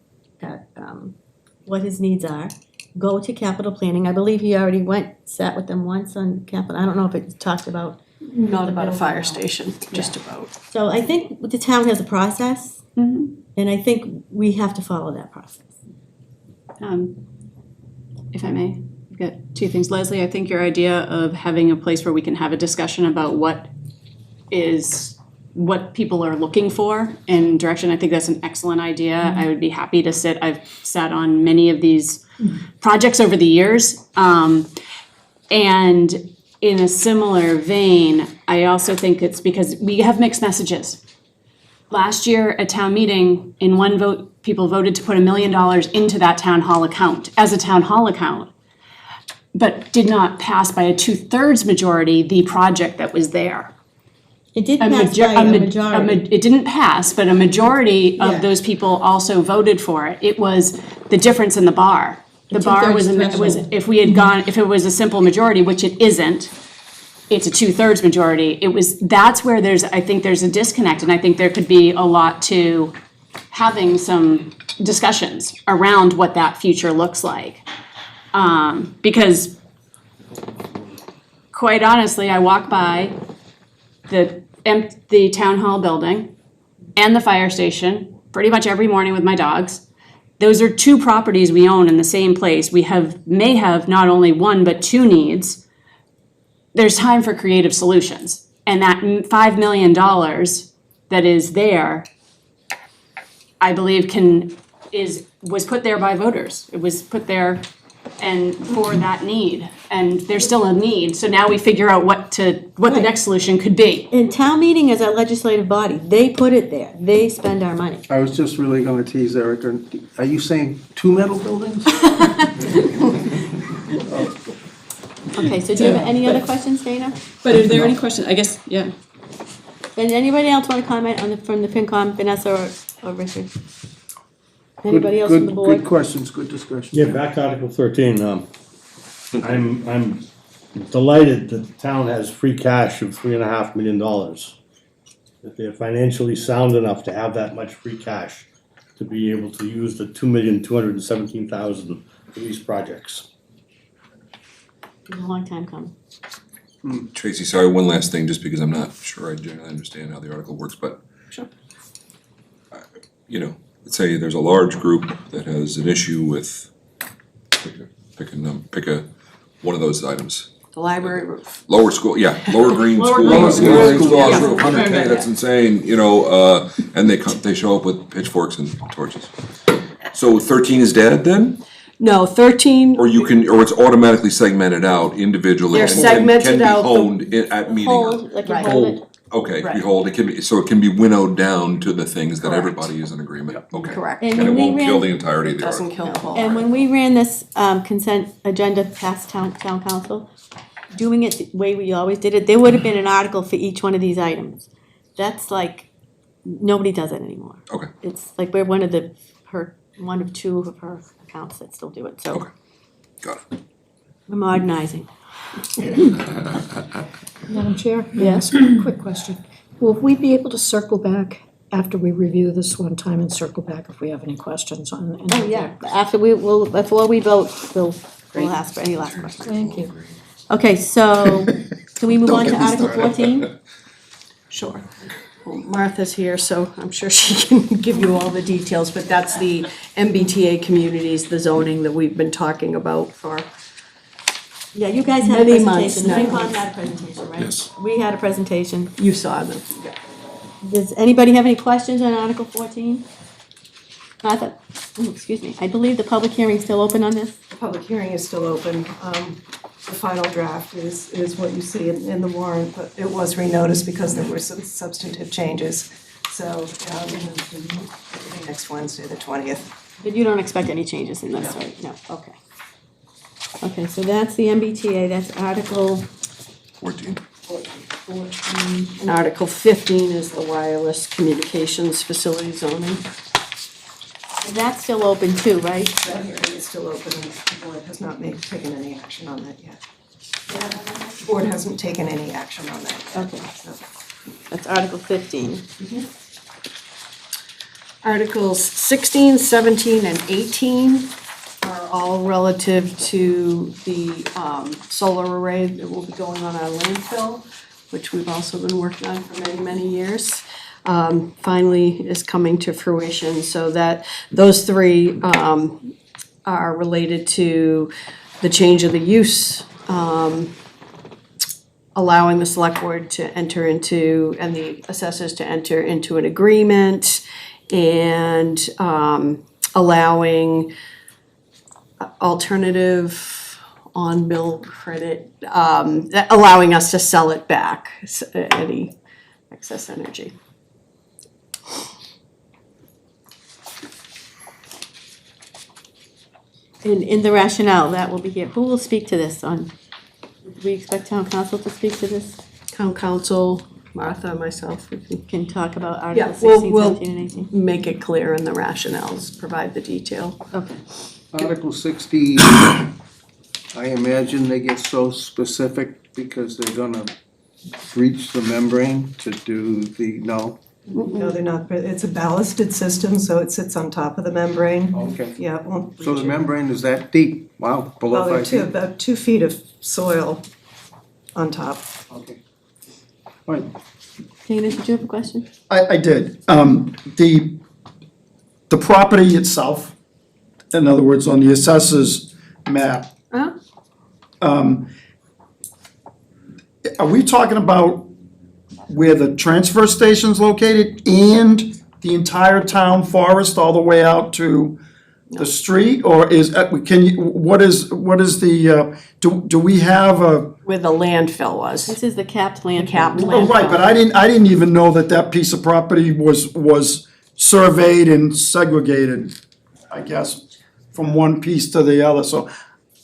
Speaker 2: what his needs are. Go to capital planning. I believe he already sat with them once on capital. I don't know if it talked about.
Speaker 10: Not about a fire station, just about.
Speaker 2: So I think the town has a process, and I think we have to follow that process.
Speaker 11: If I may, I've got two things. Leslie, I think your idea of having a place where we can have a discussion about what people are looking for in direction, I think that's an excellent idea. I would be happy to sit. I've sat on many of these projects over the years. And in a similar vein, I also think it's because we have mixed messages. Last year at town meeting, in one vote, people voted to put $1 million into that town hall account, as a town hall account, but did not pass by a 2/3 majority the project that was there.
Speaker 2: It did pass by a majority.
Speaker 11: It didn't pass, but a majority
Speaker 2: Yeah.
Speaker 11: of those people also voted for it. It was the difference in the bar. The bar was, if we had gone, if it was a simple majority, which it isn't, it's a 2/3 majority, that's where I think there's a disconnect, and I think there could be a lot to having some discussions around what that future looks like. Because quite honestly, I walk by the town hall building and the fire station pretty much every morning with my dogs. Those are two properties we own in the same place. We may have not only one, but two needs. There's time for creative solutions. And that $5 million that is there, I believe was put there by voters. It was put there and for that need. And there's still a need. So now we figure out what the next solution could be.
Speaker 2: And town meeting is our legislative body. They put it there. They spend our money.
Speaker 3: I was just really gonna tease Eric, are you saying 2 metal buildings?
Speaker 2: Okay, so do you have any other questions, Dana?
Speaker 11: But are there any questions? I guess, yeah.
Speaker 2: And anybody else want to comment from the FinCom, Vanessa or Richard? Anybody else from the board?
Speaker 3: Good questions, good discussion.
Speaker 8: Yeah, back to Article 13, I'm delighted that the town has free cash of $3.5 million. That they're financially sound enough to have that much free cash to be able to use the $2,217,000 for these projects.
Speaker 2: It's a long time coming.
Speaker 5: Tracy, sorry, one last thing, just because I'm not sure I generally understand how the article works, but.
Speaker 11: Sure.
Speaker 5: You know, let's say there's a large group that has an issue with, pick one of those items.
Speaker 10: The library roof.
Speaker 5: Lower school, yeah, Lower Green
Speaker 11: Lower
Speaker 5: School,
Speaker 11: Green
Speaker 5: Lower
Speaker 11: School.
Speaker 5: Schoolhouse
Speaker 11: Yeah.
Speaker 5: Roof, 100K, that's insane, you know, and they show up with pitchforks and torches. So 13 is dead then?
Speaker 10: No, 13,
Speaker 5: Or it's automatically segmented out individually
Speaker 10: They're
Speaker 5: and
Speaker 10: segmented out the-
Speaker 5: can be honed at meeting?
Speaker 2: Hold, like you
Speaker 10: Right.
Speaker 2: hold it.
Speaker 5: Okay,
Speaker 10: Right.
Speaker 5: we hold, it can be winnowed down to the things that everybody is in agreement, okay.
Speaker 10: correct.
Speaker 2: And
Speaker 5: And it
Speaker 2: when we
Speaker 5: won't kill
Speaker 2: ran-
Speaker 5: the entirety of the
Speaker 10: Doesn't
Speaker 5: article.
Speaker 10: kill the whole
Speaker 2: And when
Speaker 10: article.
Speaker 2: we ran this consent agenda past town council, doing it the way we always did it, there would have been an article for each one of these items. That's like, nobody does it anymore.
Speaker 5: Okay.
Speaker 2: It's like we're one of the one of two of her accounts that still do it, so
Speaker 5: Okay. Got it.
Speaker 2: we're modernizing.
Speaker 12: Madam Chair?
Speaker 2: Yes.
Speaker 12: Quick question. Will we be able to circle back after we review this one time and circle back if we have any questions on any of
Speaker 2: Oh, yeah, after before we vote, we'll ask for any last questions.
Speaker 12: Thank you.
Speaker 2: Okay, so can we move
Speaker 1: Don't
Speaker 2: on to
Speaker 1: get me
Speaker 2: Article
Speaker 1: started.
Speaker 2: 14?
Speaker 10: Sure. Well, Martha's here, so I'm sure she can give you all the details, but that's the MBTA communities, the zoning that we've been talking about for,
Speaker 2: Yeah, you guys had a
Speaker 10: Many months
Speaker 2: presentation, the
Speaker 10: now.
Speaker 2: FinCom had a presentation, right?
Speaker 5: Yes.
Speaker 2: We had a presentation.
Speaker 10: you saw them.
Speaker 2: Does anybody have any questions on Article 14? Martha, excuse me, I believe the public hearing is still open on this?
Speaker 13: The public hearing is still open. The final draft is what you see in the warrant, but it was renoticed because there were some substantive changes. So, next Wednesday, the 20th.
Speaker 2: But you don't expect any changes in this, right? No, okay. Okay, so that's the MBTA, that's Article
Speaker 5: 14.
Speaker 2: 14.
Speaker 10: And Article 15 is the wireless communications facility zoning.
Speaker 2: That's still open too, right?
Speaker 13: That hearing is still open and the board has not taken any action on that yet. The board hasn't taken any action on that yet.
Speaker 2: Okay, that's Article 15.
Speaker 10: Articles 16, 17, and 18 are all relative to the solar array that will be going on our landfill, which we've also been working on for many, many years. Finally is coming to fruition, so that those three are related to the change of the use, allowing the select board to enter into, and the assessors to enter into an agreement, and allowing alternative on-bill credit, allowing us to sell it back, any excess energy.
Speaker 2: In the rationale, that will be here. Who will speak to this on, do we expect town council to speak to this?
Speaker 10: Town council, Martha, myself, we
Speaker 2: Can talk about
Speaker 10: Yeah,
Speaker 2: Articles
Speaker 10: we'll-
Speaker 2: 16,
Speaker 10: we'll-
Speaker 2: 17, and 18?
Speaker 10: can make it clear in the rationales, provide the detail.
Speaker 2: Okay.
Speaker 3: Article 16, I imagine they get so specific because they're gonna breach the membrane to do the, no?
Speaker 13: No, they're not, but it's a ballasted system, so it sits on top of the membrane.
Speaker 3: Okay.
Speaker 13: Yeah, it won't breach
Speaker 3: So the
Speaker 13: it.
Speaker 3: membrane is that deep? Wow, below
Speaker 13: Well, there are
Speaker 3: 5 feet?
Speaker 13: about 2 feet of soil on top.
Speaker 3: Okay. Right.
Speaker 2: Dana, did you have a question?
Speaker 1: I did. The property itself, in other words, on the assessor's map.
Speaker 10: Huh?
Speaker 1: Are we talking about where the transfer station's located and the entire town forest all the way out to the street? Or is, can you, what is the, do we have a?
Speaker 10: Where the landfill was.
Speaker 2: This is the capped land.
Speaker 10: capped
Speaker 1: Oh,
Speaker 10: land.
Speaker 1: right, but I didn't even know that piece of property was surveyed and segregated, I guess, from one piece to the other, so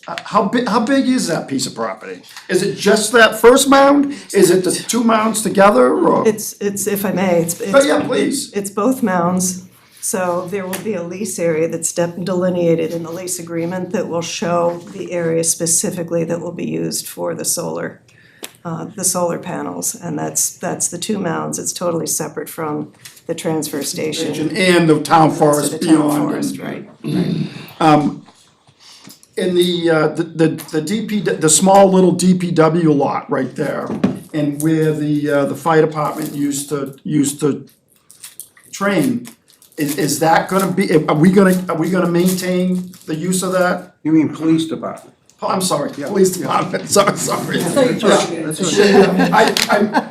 Speaker 1: how big is that piece of property? Is it just that first mound? Is it the two mounds together, or?
Speaker 13: It's, if I may, it's.
Speaker 1: Oh, yeah, please.
Speaker 13: It's both mounds, so there will be a lease area that's delineated in the lease agreement that will show the area specifically that will be used for the solar panels, and that's the two mounds. It's totally separate from the transfer station.
Speaker 1: And the town forest
Speaker 13: The town
Speaker 1: beyond.
Speaker 13: forest, right.
Speaker 1: In the DP, the small little DPW lot right there, and where the fire department used to train, is that gonna be, are we gonna maintain the use of that?
Speaker 3: You mean police department?
Speaker 1: Oh, I'm sorry, police department, sorry.
Speaker 3: That's okay.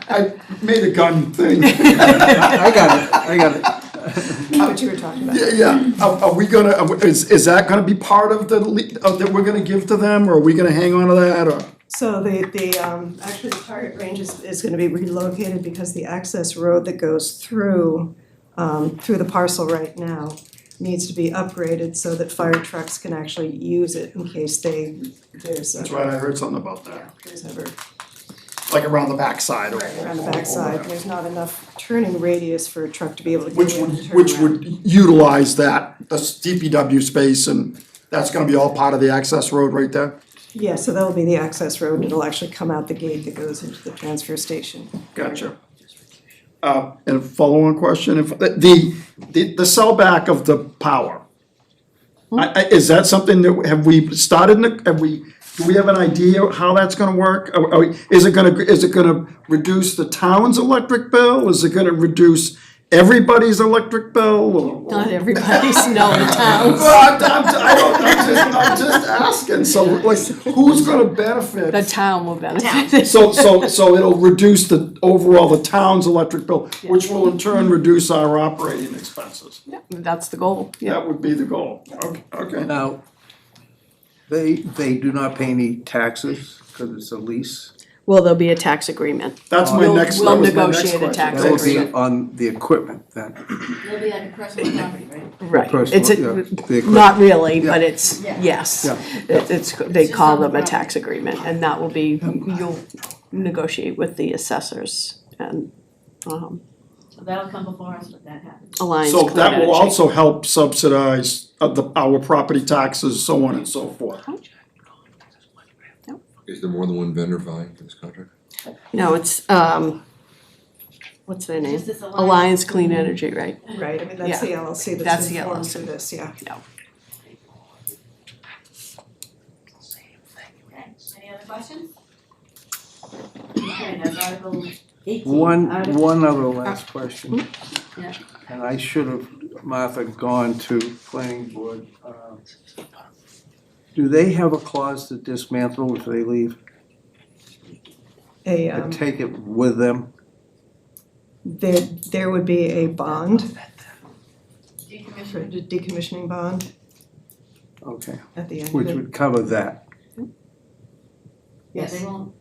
Speaker 1: I made a gun thing.
Speaker 3: I got it.
Speaker 13: I know what you were talking about.
Speaker 1: Yeah, are we gonna, is that gonna be part of that we're gonna give to them, or are we gonna hang on to that, or?
Speaker 13: So actually the target range is gonna be relocated because the access road that goes through the parcel right now needs to be upgraded so that fire trucks can actually use it in case there's
Speaker 1: That's right, I heard something about that.
Speaker 13: there's ever
Speaker 1: like around the backside or.
Speaker 13: Around the backside, there's not enough turning radius for a truck to be able to
Speaker 1: Which
Speaker 13: get in
Speaker 1: would,
Speaker 13: and turn
Speaker 1: which
Speaker 13: around.
Speaker 1: would utilize that, the DPW space, and that's gonna be all part of the access road right there?
Speaker 13: Yeah, so that'll be the access road, it'll actually come out the gate that goes into the transfer station.
Speaker 1: Gotcha. And a follow-on question, if, the sellback of the power, is that something that, have we started, do we have an idea how that's gonna work? Is it gonna reduce the town's electric bill? Is it gonna reduce everybody's electric bill? Or-
Speaker 2: Not everybody's, no, the towns.
Speaker 1: Well, I'm just asking, so like, who's gonna benefit?
Speaker 2: The town will benefit.
Speaker 1: So it'll reduce the the town's electric bill, which will in turn reduce our operating expenses.
Speaker 2: That's the goal, yeah.
Speaker 1: That would be the goal, okay.
Speaker 3: Now, they do not pay any taxes because it's a lease.
Speaker 10: Well, there'll be a tax agreement.
Speaker 1: That's my
Speaker 10: We'll-
Speaker 1: next,
Speaker 10: we'll
Speaker 1: that was my next
Speaker 10: negotiate a
Speaker 1: question.
Speaker 10: tax
Speaker 3: That would be
Speaker 10: agreement.
Speaker 3: on the equipment then.
Speaker 11: It'll be like a personal property, right?
Speaker 10: Right,
Speaker 3: Personal,
Speaker 10: it's,
Speaker 3: yeah, the equipment.
Speaker 10: not really, but
Speaker 3: Yeah.
Speaker 10: it's,
Speaker 11: Yeah.
Speaker 10: yes.
Speaker 3: Yeah.
Speaker 10: It's, they call them a tax agreement, and that will be, you'll negotiate with the assessors and,
Speaker 11: So that'll come before us when that happens.
Speaker 10: Alliance
Speaker 1: So
Speaker 10: Clean
Speaker 1: that will
Speaker 10: Energy.
Speaker 1: also help subsidize our property taxes, so on and so forth.
Speaker 5: Is there more than one vendor vying for this contract?
Speaker 10: No, it's, what's their name?
Speaker 11: Just this
Speaker 10: Alliance Clean Energy, right?
Speaker 13: Right, I mean, that's the
Speaker 10: Yeah.
Speaker 13: LLC
Speaker 10: That's
Speaker 13: that's
Speaker 10: the
Speaker 13: informed
Speaker 10: LLC.
Speaker 13: for this, yeah.
Speaker 11: Okay, any other questions? Okay, that's Article 18.
Speaker 3: One
Speaker 11: Article-
Speaker 3: other last question.
Speaker 11: Yeah.
Speaker 3: And I should have, Martha, gone to planning board. Do they have a clause to dismantle if they leave? I take it with them?
Speaker 13: There would be a bond, for
Speaker 11: Decommission.
Speaker 13: a decommissioning bond
Speaker 3: Okay,
Speaker 13: at the end of
Speaker 3: which
Speaker 13: it.
Speaker 3: would cover that.
Speaker 11: Yeah,
Speaker 13: Yes.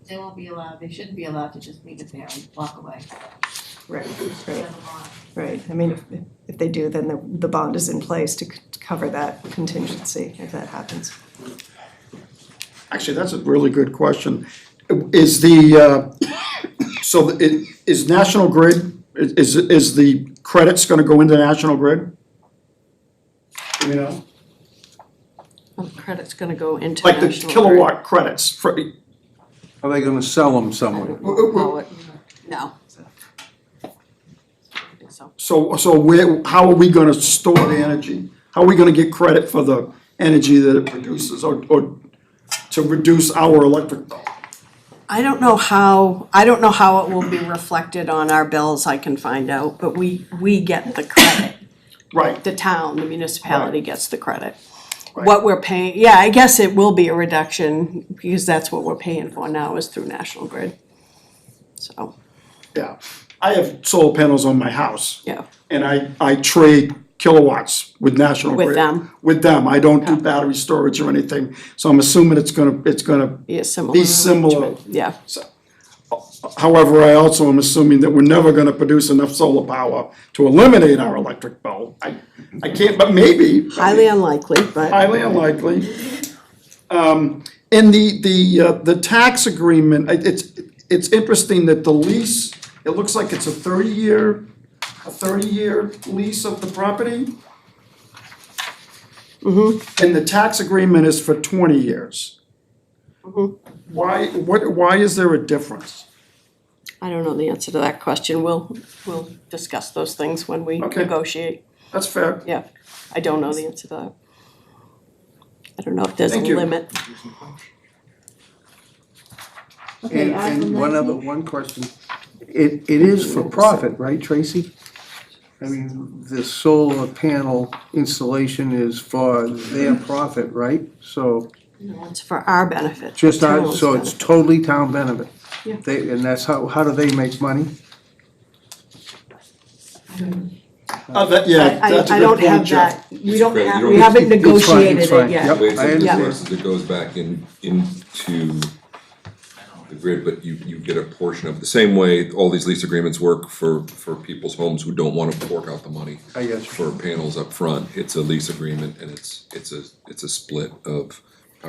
Speaker 11: they won't be allowed, they shouldn't be allowed to just leave it there and walk away.
Speaker 13: Right,
Speaker 11: They
Speaker 13: right,
Speaker 11: have a bond.
Speaker 13: right. I mean, if they do, then the bond is in place to cover that contingency if that happens.
Speaker 1: Actually, that's a really good question. Is is National Grid, is the credits gonna go into National Grid? You know,
Speaker 10: Well, the credit's gonna go into
Speaker 1: like the
Speaker 10: National Grid.
Speaker 1: kilowatt credits for,
Speaker 3: Are they gonna sell them somewhere?
Speaker 10: No.
Speaker 1: so how are we gonna store the energy? How are we gonna get credit for the energy that it produces or to reduce our electric bill?
Speaker 10: I don't know how it will be reflected on our bills, I can find out, but we get the credit.
Speaker 1: Right,
Speaker 10: The town, the municipality gets the credit.
Speaker 1: Right.
Speaker 10: What we're paying, yeah, I guess it will be a reduction, because that's what we're paying for now is through National Grid. So,
Speaker 1: yeah. I have solar panels on my house.
Speaker 10: yeah,
Speaker 1: And I trade kilowatts with National Grid.
Speaker 10: With them.
Speaker 1: With them, I don't do battery storage or anything, so I'm assuming it's gonna
Speaker 10: be a similar.
Speaker 1: be similar.
Speaker 10: arrangement. Yeah,
Speaker 1: However, I also am assuming that we're never gonna produce enough solar power to eliminate our electric bill. I can't, but maybe.
Speaker 10: highly unlikely, but.
Speaker 1: Highly unlikely. And the tax agreement, it's interesting that the lease, it looks like it's a 30-year lease of the property.
Speaker 10: Mm-hmm.
Speaker 1: And the tax agreement is for 20 years.
Speaker 10: Mhm.
Speaker 1: Why is there a difference?
Speaker 10: I don't know the answer to that question. We'll discuss those things when we
Speaker 1: Okay.
Speaker 10: negotiate.
Speaker 1: That's fair.
Speaker 10: Yeah, I don't know the answer to that. I don't know if there's a
Speaker 1: Thank you.
Speaker 10: limit.
Speaker 11: Okay, Article
Speaker 3: And
Speaker 11: 19.
Speaker 3: one question. It is for profit, right, Tracy? I mean, the solar panel installation is for their profit, right? So
Speaker 10: No, it's for our benefit.
Speaker 3: just
Speaker 10: the
Speaker 3: our,
Speaker 10: town's
Speaker 3: so it's
Speaker 10: benefit.
Speaker 3: totally town benefit.
Speaker 10: Yeah.
Speaker 3: And that's how do they make money?
Speaker 1: Yeah, that's a
Speaker 10: I
Speaker 1: good
Speaker 10: don't have
Speaker 1: point, Jeff.
Speaker 10: that, we don't
Speaker 5: Great, you
Speaker 10: have,
Speaker 5: don't
Speaker 10: we
Speaker 5: need to-
Speaker 10: haven't
Speaker 3: It's fine,
Speaker 10: negotiated
Speaker 3: it's
Speaker 10: it
Speaker 3: fine.
Speaker 10: yet.
Speaker 3: Yep.
Speaker 5: The way it's
Speaker 3: I
Speaker 5: enforced
Speaker 3: understand.
Speaker 5: is it goes back into the grid, but you get a portion of, the same way all these lease agreements work for people's homes who don't wanna fork out the money
Speaker 3: I guess.
Speaker 5: for panels up front. It's a lease agreement and it's a split of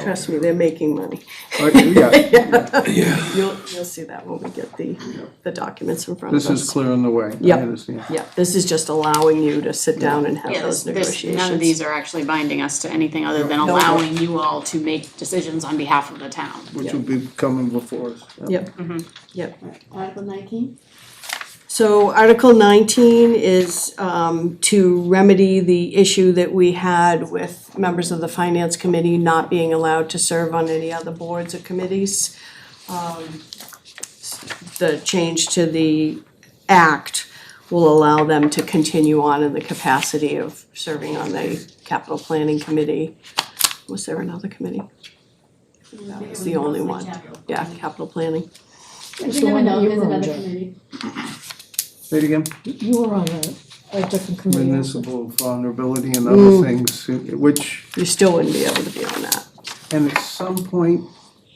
Speaker 10: Trust me, they're making money.
Speaker 5: Yeah.
Speaker 10: You'll see that when we get the documents in front of us.
Speaker 3: This is clearing the way, I
Speaker 10: Yep.
Speaker 3: understand.
Speaker 10: Yeah, this is just allowing you to sit down and have
Speaker 11: Yeah,
Speaker 10: those negotiations.
Speaker 11: none of these are actually binding us to anything other than
Speaker 10: No.
Speaker 11: allowing you all to make decisions on behalf of the town.
Speaker 3: Which will be coming before us.
Speaker 10: Yep, yep.
Speaker 2: Article 19?
Speaker 10: So Article 19 is to remedy the issue that we had with members of the Finance Committee not being allowed to serve on any other boards or committees. The change to the act will allow them to continue on in the capacity of serving on the Capital Planning Committee. Was there another committee? That was the only one. Yeah, Capital Planning.
Speaker 12: It's
Speaker 2: You
Speaker 12: the
Speaker 2: never
Speaker 12: one that
Speaker 2: know,
Speaker 12: you
Speaker 2: there's
Speaker 12: were on,
Speaker 2: another
Speaker 12: Joe.
Speaker 2: committee.
Speaker 3: Say it again,
Speaker 12: You were on a different committee.
Speaker 3: municipal vulnerability and other things, which,
Speaker 10: You still wouldn't be able to be on that.
Speaker 3: and at some point,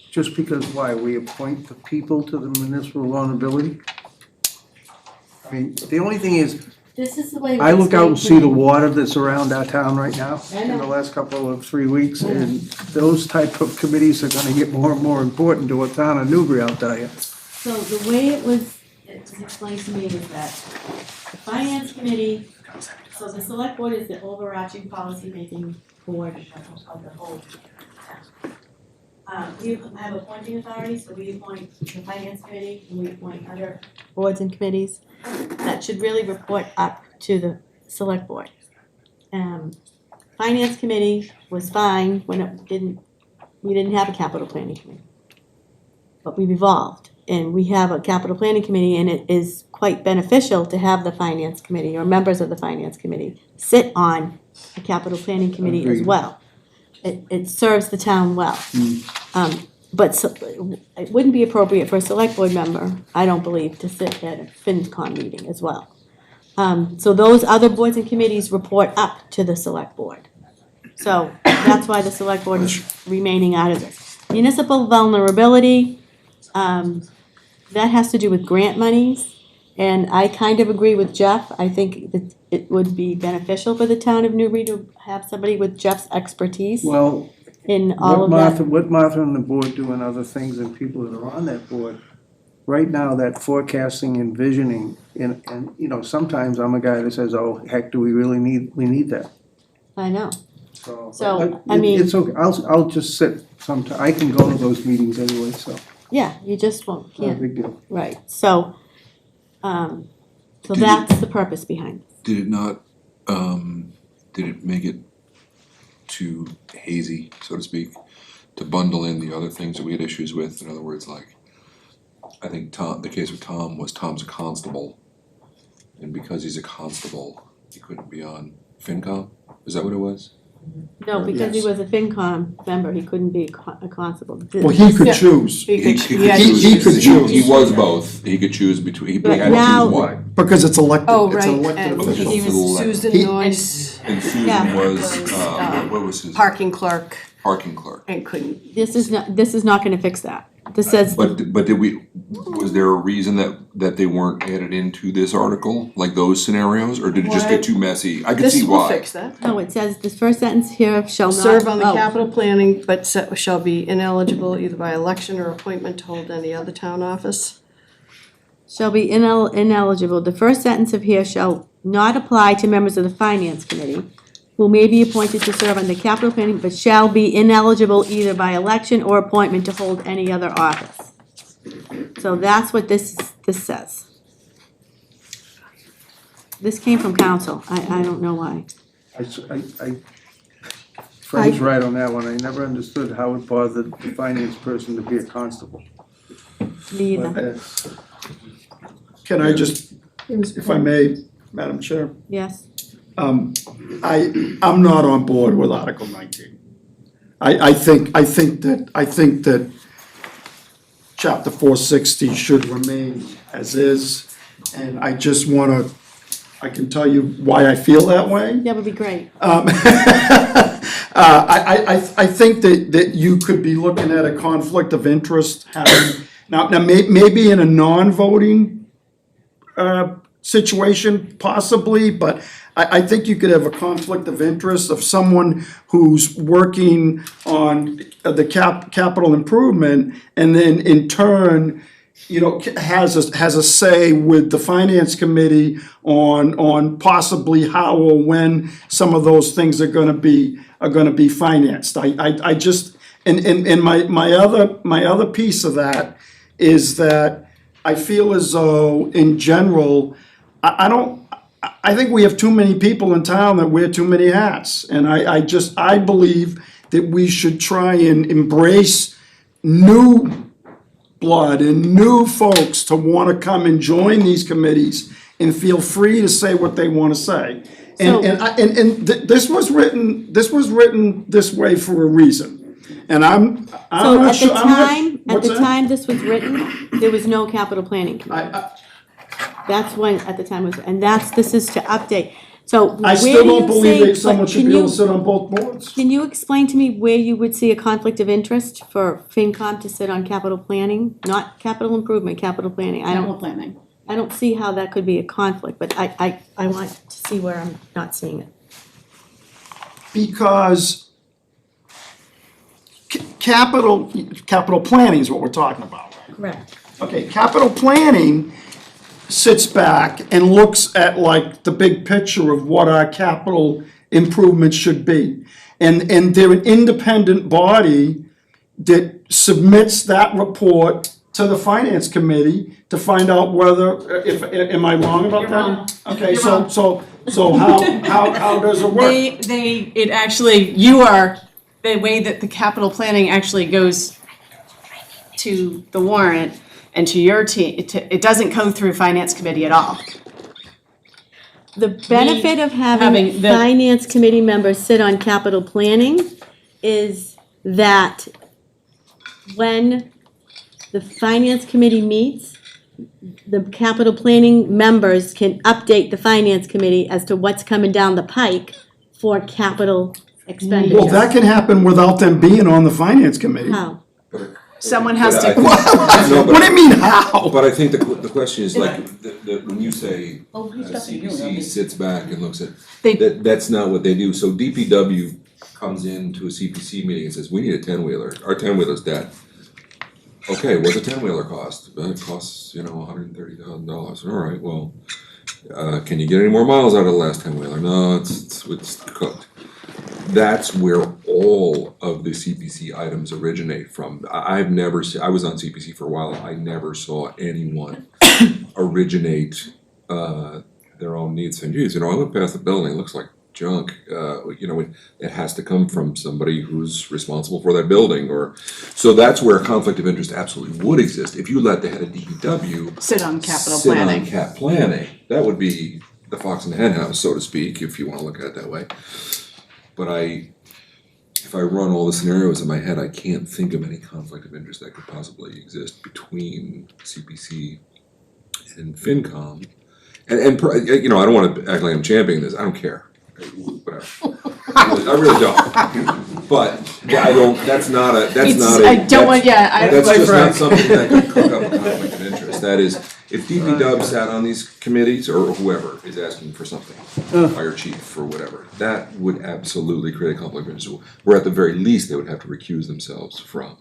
Speaker 3: just because why, we appoint the people to the municipal vulnerability? I mean, the only thing is,
Speaker 2: This is the way.
Speaker 3: I
Speaker 2: it's
Speaker 3: look out and
Speaker 2: being
Speaker 3: see the
Speaker 2: planned.
Speaker 3: water that's around our town right now
Speaker 2: I
Speaker 3: in the
Speaker 2: know.
Speaker 3: last couple of 3 weeks, and those type of committees are gonna get more and more important to a town of Newbury, I'll tell you.
Speaker 2: So the way it was explained to me was that the finance committee, so the select board is the overarching policy-making board of the whole town. We have appointing authority, so we appoint the finance committee, and we appoint other boards and committees that should really report up to the select board. Finance committee was fine when we didn't have a capital planning committee. But we've evolved, and we have a capital planning committee, and it is quite beneficial to have the finance committee or members of the finance committee sit on a capital planning committee as
Speaker 3: Agreed.
Speaker 2: well. It serves the town well. But it wouldn't be appropriate for a select board member, I don't believe, to sit at a FinCom meeting as well. So those other boards and committees report up to the select board. So that's why the select board is remaining out of this. Municipal vulnerability, that has to do with grant monies. And I kind of agree with Jeff. I think that it would be beneficial for the town of Newbury to have somebody with Jeff's expertise
Speaker 3: Well,
Speaker 2: in all of that.
Speaker 3: what Martha and the board do and other things and people that are on that board, right now, that forecasting and visioning, and, you know, sometimes I'm a guy that says, oh, heck, do we really need that?
Speaker 2: I know.
Speaker 3: So,
Speaker 2: So,
Speaker 3: but
Speaker 2: I mean-
Speaker 3: it's okay, I'll just sit sometime, I can go to those meetings anyway, so,
Speaker 2: Yeah, you just won't,
Speaker 3: not a
Speaker 2: can't,
Speaker 3: big deal.
Speaker 2: right, so, so that's the purpose behind it.
Speaker 5: Did it not, did it make it too hazy, so to speak, to bundle in the other things that we had issues with? In other words, like, I think the case with Tom was Tom's a constable, and because he's a constable, he couldn't be on FinCom? Is that what it was?
Speaker 2: No, because he
Speaker 1: Yes.
Speaker 2: was a FinCom member, he couldn't be a constable.
Speaker 1: Well, he could choose,
Speaker 10: He could,
Speaker 5: He
Speaker 10: yeah,
Speaker 5: choose.
Speaker 1: he could choose.
Speaker 5: He was both, he could choose between, he
Speaker 2: But
Speaker 5: had to
Speaker 2: now-
Speaker 5: choose one.
Speaker 1: because it's elected,
Speaker 10: Oh,
Speaker 1: it's
Speaker 10: right,
Speaker 1: an elected
Speaker 10: and
Speaker 1: official.
Speaker 10: he
Speaker 5: For the
Speaker 10: was
Speaker 5: elect-
Speaker 10: Susan
Speaker 1: He-
Speaker 10: Noyce,
Speaker 5: And Susan
Speaker 2: Yeah.
Speaker 5: was, what was his?
Speaker 10: parking clerk,
Speaker 5: Parking clerk.
Speaker 10: and couldn't.
Speaker 2: This is not gonna fix that. This says,
Speaker 5: But did we, was there a reason that they weren't added into this article, like those scenarios, or did it just get too messy? I could see
Speaker 10: This will
Speaker 5: why.
Speaker 10: fix that.
Speaker 2: no, it says, the first sentence here shall not.
Speaker 10: Serve on the
Speaker 2: oh,
Speaker 10: capital planning, but shall be ineligible either by election or appointment to hold any other town office.
Speaker 2: Shall be ineligible. The first sentence of here shall not apply to members of the finance committee who may be appointed to serve on the capital planning, but shall be ineligible either by election or appointment to hold any other office. So that's what this says. This came from council. I don't know why.
Speaker 3: Frank's right on that one, I never understood how it bothered the finance person to be a constable.
Speaker 2: Me
Speaker 3: But
Speaker 2: either.
Speaker 3: that's,
Speaker 1: Can I just, if I may, Madam Chair?
Speaker 2: Yes.
Speaker 1: I'm not on board with Article 19. I think that Chapter 460 should remain as is, and I just wanna, I can tell you why I feel that way.
Speaker 2: That would be great.
Speaker 1: I think that you could be looking at a conflict of interest having, now maybe in a non-voting situation, possibly, but I think you could have a conflict of interest of someone who's working on the capital improvement and then in turn, you know, has a say with the finance committee on possibly how or when some of those things are gonna be financed. I just, and my other piece of that is that I feel as though in general, I think we have too many people in town that wear too many hats. And I believe that we should try and embrace new blood and new folks to want to come and join these committees and feel free to say what they want to say. This was written this way for a reason. And I'm
Speaker 2: So
Speaker 1: not
Speaker 2: at the
Speaker 1: sure.
Speaker 2: time, at
Speaker 1: What's
Speaker 2: the
Speaker 1: that?
Speaker 2: time this was written, there was no capital planning committee. That's when, at the time it was, and this is to update. So
Speaker 1: I
Speaker 2: where
Speaker 1: still
Speaker 2: do
Speaker 1: don't
Speaker 2: you
Speaker 1: believe
Speaker 2: say-
Speaker 1: that someone
Speaker 2: but
Speaker 1: should
Speaker 2: can
Speaker 1: be able
Speaker 2: you-
Speaker 1: to sit on both boards.
Speaker 2: Can you explain to me where you would see a conflict of interest for FinCom to sit on capital planning, not capital improvement, capital planning?
Speaker 11: Capital planning.
Speaker 2: I don't see how that could be a conflict, but I want to see where I'm not seeing it.
Speaker 1: Because capital planning is what we're talking about.
Speaker 2: Correct.
Speaker 1: Okay, capital planning sits back and looks at like the big picture of what our capital improvements should be. And they're an independent body that submits that report to the finance committee to find out whether, am I wrong about that?
Speaker 11: wrong.
Speaker 1: Okay,
Speaker 11: You're
Speaker 1: so how does it work?
Speaker 11: It actually, you are, the way that the capital planning actually goes to the warrant and to your team, it doesn't go through finance committee at all.
Speaker 2: The benefit of having
Speaker 11: having the-
Speaker 2: finance committee members sit on capital planning is that when the finance committee meets, the capital planning members can update the finance committee as to what's coming down the pike for capital expenditures.
Speaker 1: Well, that can happen without them being on the finance committee.
Speaker 2: How?
Speaker 11: Someone has
Speaker 5: But I
Speaker 11: to,
Speaker 5: think- no, but-
Speaker 1: What do you mean, how?
Speaker 5: But I think the question is like, when you say CPC sits back and looks at,
Speaker 11: They-
Speaker 5: that's not what they do. So DPW comes into a CPC meeting and says, we need a 10-wheeler, our 10-wheeler's dead. Okay, what's a 10-wheeler cost? It costs, $130,000. All right, well, can you get any more miles out of the last 10-wheeler? No, it's cooked. That's where all of the CPC items originate from. I've never seen, I was on CPC for a while, I never saw anyone originate their own needs and geez, I went past the building, it looks like junk. It has to come from somebody who's responsible for that building so that's where a conflict of interest absolutely would exist. If you let the head of DPW
Speaker 11: sit on capital
Speaker 5: sit
Speaker 11: planning.
Speaker 5: on cap planning, that would be the fox in the hen house, so to speak, if you wanna look at it that way. But if I run all the scenarios in my head, I can't think of any conflict of interest that could possibly exist between CPC and FinCom. And I don't wanna act like I'm championing this, I don't care, whatever. I really don't. But that's not a.
Speaker 11: I don't want,
Speaker 5: That's just not something that could cook up a conflict of interest. That is, if DPW sat on these committees, or whoever is asking for something, fire chief or whatever, that would absolutely create a conflict of interest. Where at the very least, they would have to recuse themselves from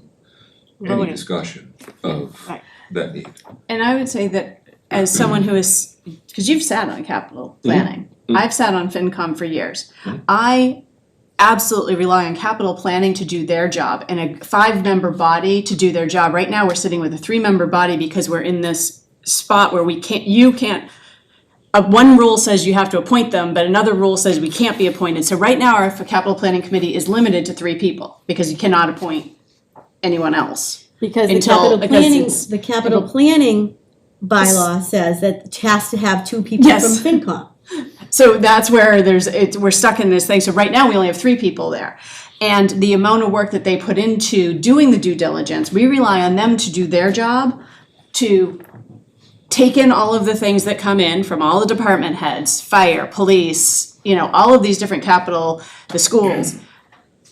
Speaker 5: any
Speaker 2: Voting.
Speaker 5: discussion of
Speaker 2: Right.
Speaker 5: that need.
Speaker 11: And I would say that as someone who is, because you've sat on capital planning, I've sat on FinCom for years. I absolutely rely on capital planning to do their job and a 5-member body to do their job. Right now, we're sitting with a 3-member body because we're in this spot where you can't, one rule says you have to appoint them, but another rule says we can't be appointed. So right now, our capital planning committee is limited to 3 people because you cannot appoint anyone else.
Speaker 2: Because
Speaker 11: Until- because
Speaker 2: the capital planning bylaw says that it has to have 2 people from
Speaker 11: Yes.
Speaker 2: FinCom.
Speaker 11: So that's where we're stuck in this thing. So right now, we only have 3 people there. And the amount of work that they put into doing the due diligence, we rely on them to do their job, to take in all of the things that come in from all the department heads, fire, police, all of these different capital, the schools.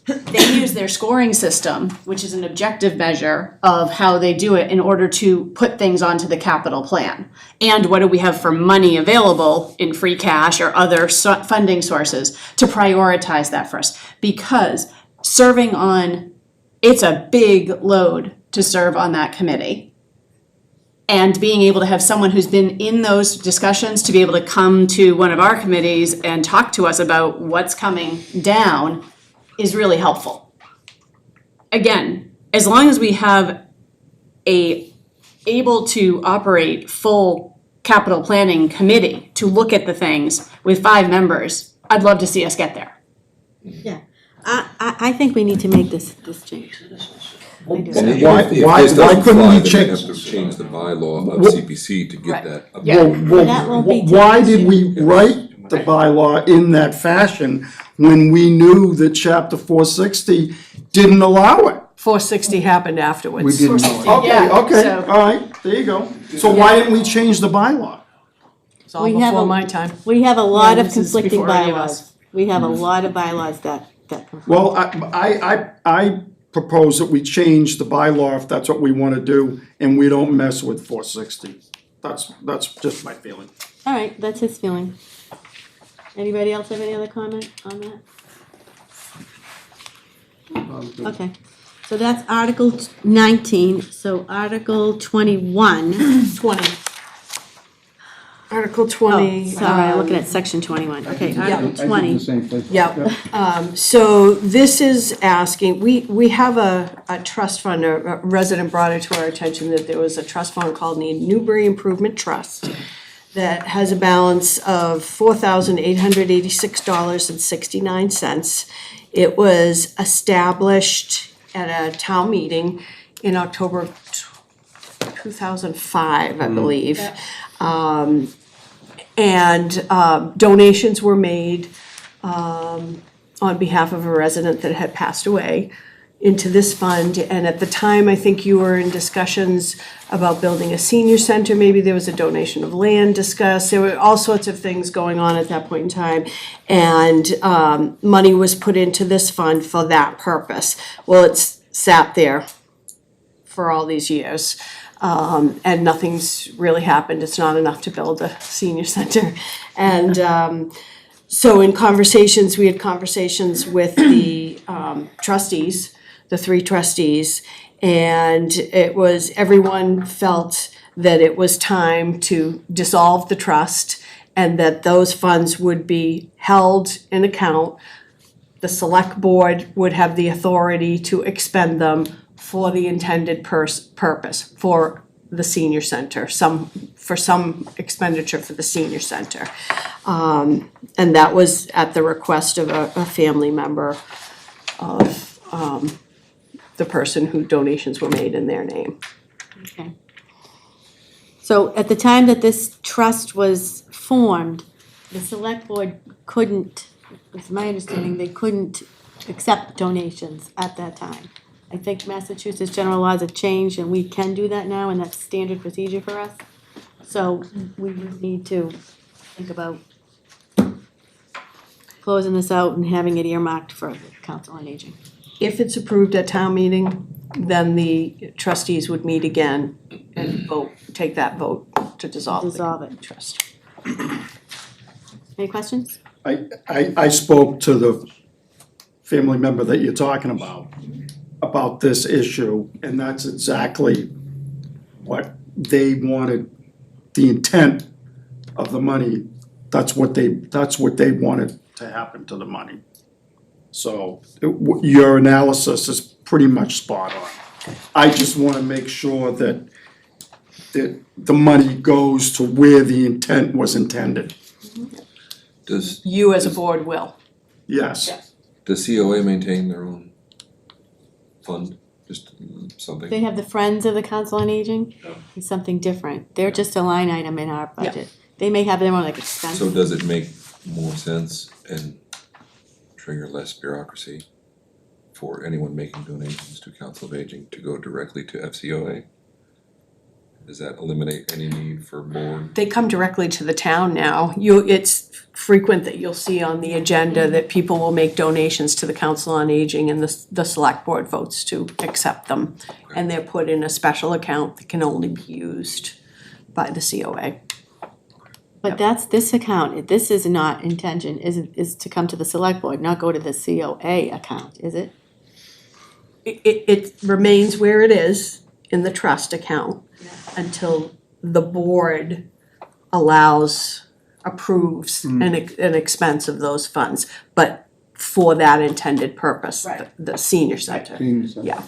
Speaker 11: they use their scoring system, which is an objective measure of how they do it in order to put things onto the capital plan. And what do we have for money available in free cash or other funding sources to prioritize that for us? Because serving on, it's a big load to serve on that committee. And being able to have someone who's been in those discussions to be able to come to one of our committees and talk to us about what's coming down is really helpful. Again, as long as we have able to operate full capital planning committee to look at the things with 5 members, I'd love to see us get there.
Speaker 2: Yeah, I think we need to make this change. I do.
Speaker 5: And
Speaker 1: Why-
Speaker 5: if this
Speaker 1: why
Speaker 5: doesn't
Speaker 1: couldn't
Speaker 5: fly,
Speaker 1: we
Speaker 5: then they
Speaker 1: change-
Speaker 5: have to change the bylaw of
Speaker 1: Well-
Speaker 5: CPC to get
Speaker 11: Right.
Speaker 5: that. up.
Speaker 11: Yeah.
Speaker 2: That won't be
Speaker 1: Why
Speaker 2: till
Speaker 1: did we write the bylaw in that fashion when we knew that chapter 460 didn't allow it?
Speaker 10: 460 happened afterwards.
Speaker 3: We didn't know it.
Speaker 1: Okay,
Speaker 11: Yeah,
Speaker 1: okay,
Speaker 11: so-
Speaker 1: all right, there you go. So why didn't we change the bylaw?
Speaker 10: It's all
Speaker 2: We have
Speaker 10: before
Speaker 2: a-
Speaker 10: my time.
Speaker 2: We have a lot
Speaker 11: Yeah,
Speaker 2: of
Speaker 11: this is
Speaker 2: conflicting
Speaker 11: before any of
Speaker 2: bylaws.
Speaker 11: us.
Speaker 2: We have a lot of bylaws that conflict.
Speaker 1: Well, I propose that we change the bylaw if that's what we wanna do, and we don't mess with 460. That's just my feeling.
Speaker 2: All right, that's his feeling. Anybody else have any other comment on that? Okay, so that's Article 19, so Article 21.
Speaker 10: 20. Article
Speaker 2: Oh,
Speaker 10: 20.
Speaker 2: sorry, I'm looking at section 21. Okay, Article
Speaker 3: I did the
Speaker 2: 20.
Speaker 3: same thing.
Speaker 10: Yeah, so this is asking, we have a trust fund, a resident brought it to our attention that there was a trust fund called the Newbury Improvement Trust that has a balance of $4,886.69. It was established at a town meeting in October of 2005, I believe. And donations were made on behalf of a resident that had passed away into this fund. And at the time, I think you were in discussions about building a senior center. Maybe there was a donation of land discussed. There were all sorts of things going on at that point in time. And money was put into this fund for that purpose. Well, it's sat there for all these years. And nothing's really happened. It's not enough to build a senior center. And so in conversations, we had conversations with the trustees, the 3 trustees, and everyone felt that it was time to dissolve the trust and that those funds would be held in account. The select board would have the authority to expend them for the intended purpose, for the senior center, for some expenditure for the senior center. And that was at the request of a family member of the person who donations were made in their name.
Speaker 2: Okay. So at the time that this trust was formed, the select board couldn't, it's my understanding, they couldn't accept donations at that time. I think Massachusetts general laws have changed and we can do that now and that's standard procedure for us. So we would need to think about closing this out and having it earmarked for the Council on Aging.
Speaker 10: If it's approved at town meeting, then the trustees would meet again and take that vote to dissolve
Speaker 2: Dissolve
Speaker 10: the
Speaker 2: it.
Speaker 10: trust.
Speaker 2: Any questions?
Speaker 1: I spoke to the family member that you're talking about this issue, and that's exactly what they wanted, the intent of the money, that's what they wanted to happen to the money. So your analysis is pretty much spot on. I just wanna make sure that the money goes to where the intent was intended,
Speaker 5: Does,
Speaker 10: You as a board will.
Speaker 1: yes.
Speaker 5: does COA maintain their own fund, just something?
Speaker 2: They have the Friends of the Council on Aging, it's something different, they're just a line item in our budget. They may have their own like expense.
Speaker 5: So does it make more sense and trigger less bureaucracy for anyone making donations to Council of Aging to go directly to FCOA? Does that eliminate any need for board?
Speaker 10: They come directly to the town now. It's frequent that you'll see on the agenda that people will make donations to the Council on Aging and the select board votes to accept them. And they're put in a special account that can only be used by the COA.
Speaker 2: But that's this account, this is not intention, is to come to the select board, not go to the COA account, is it?
Speaker 10: It remains where it is in the trust account until the board approves an expense of those funds, but for that intended purpose, the senior center. Yeah.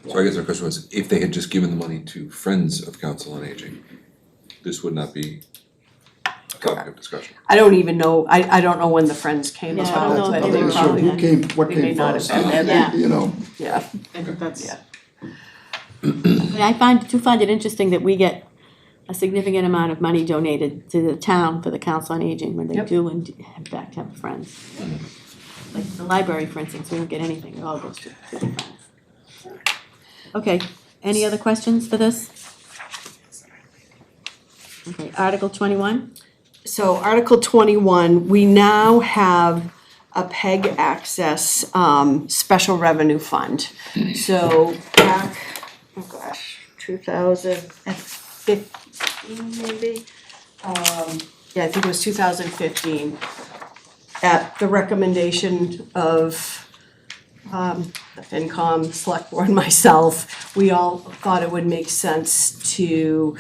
Speaker 5: So I guess my question was, if they had just given the money to Friends of Council on Aging, this would not be a topic of discussion.
Speaker 10: I don't even know, I don't know when the Friends came
Speaker 2: Yeah, I
Speaker 10: about,
Speaker 2: don't know
Speaker 10: but
Speaker 2: if
Speaker 10: they
Speaker 2: they were
Speaker 10: probably,
Speaker 1: Who came, what
Speaker 10: they may
Speaker 1: came
Speaker 10: not
Speaker 1: first,
Speaker 10: have been there.
Speaker 1: you know?
Speaker 10: Yeah.
Speaker 11: That's.
Speaker 10: Yeah.
Speaker 2: I find it interesting that we get a significant amount of money donated to the town for the Council on Aging when they do and in fact have friends. Like the library, for instance, we don't get anything, it all goes to the friends. Okay, any other questions for this? Okay, Article 21?
Speaker 10: So Article 21, we now have a PEG access special revenue fund. So back, 2015 maybe? Yeah, I think it was 2015. At the recommendation of the FinCom, Select Board, and myself, we all thought it would make sense to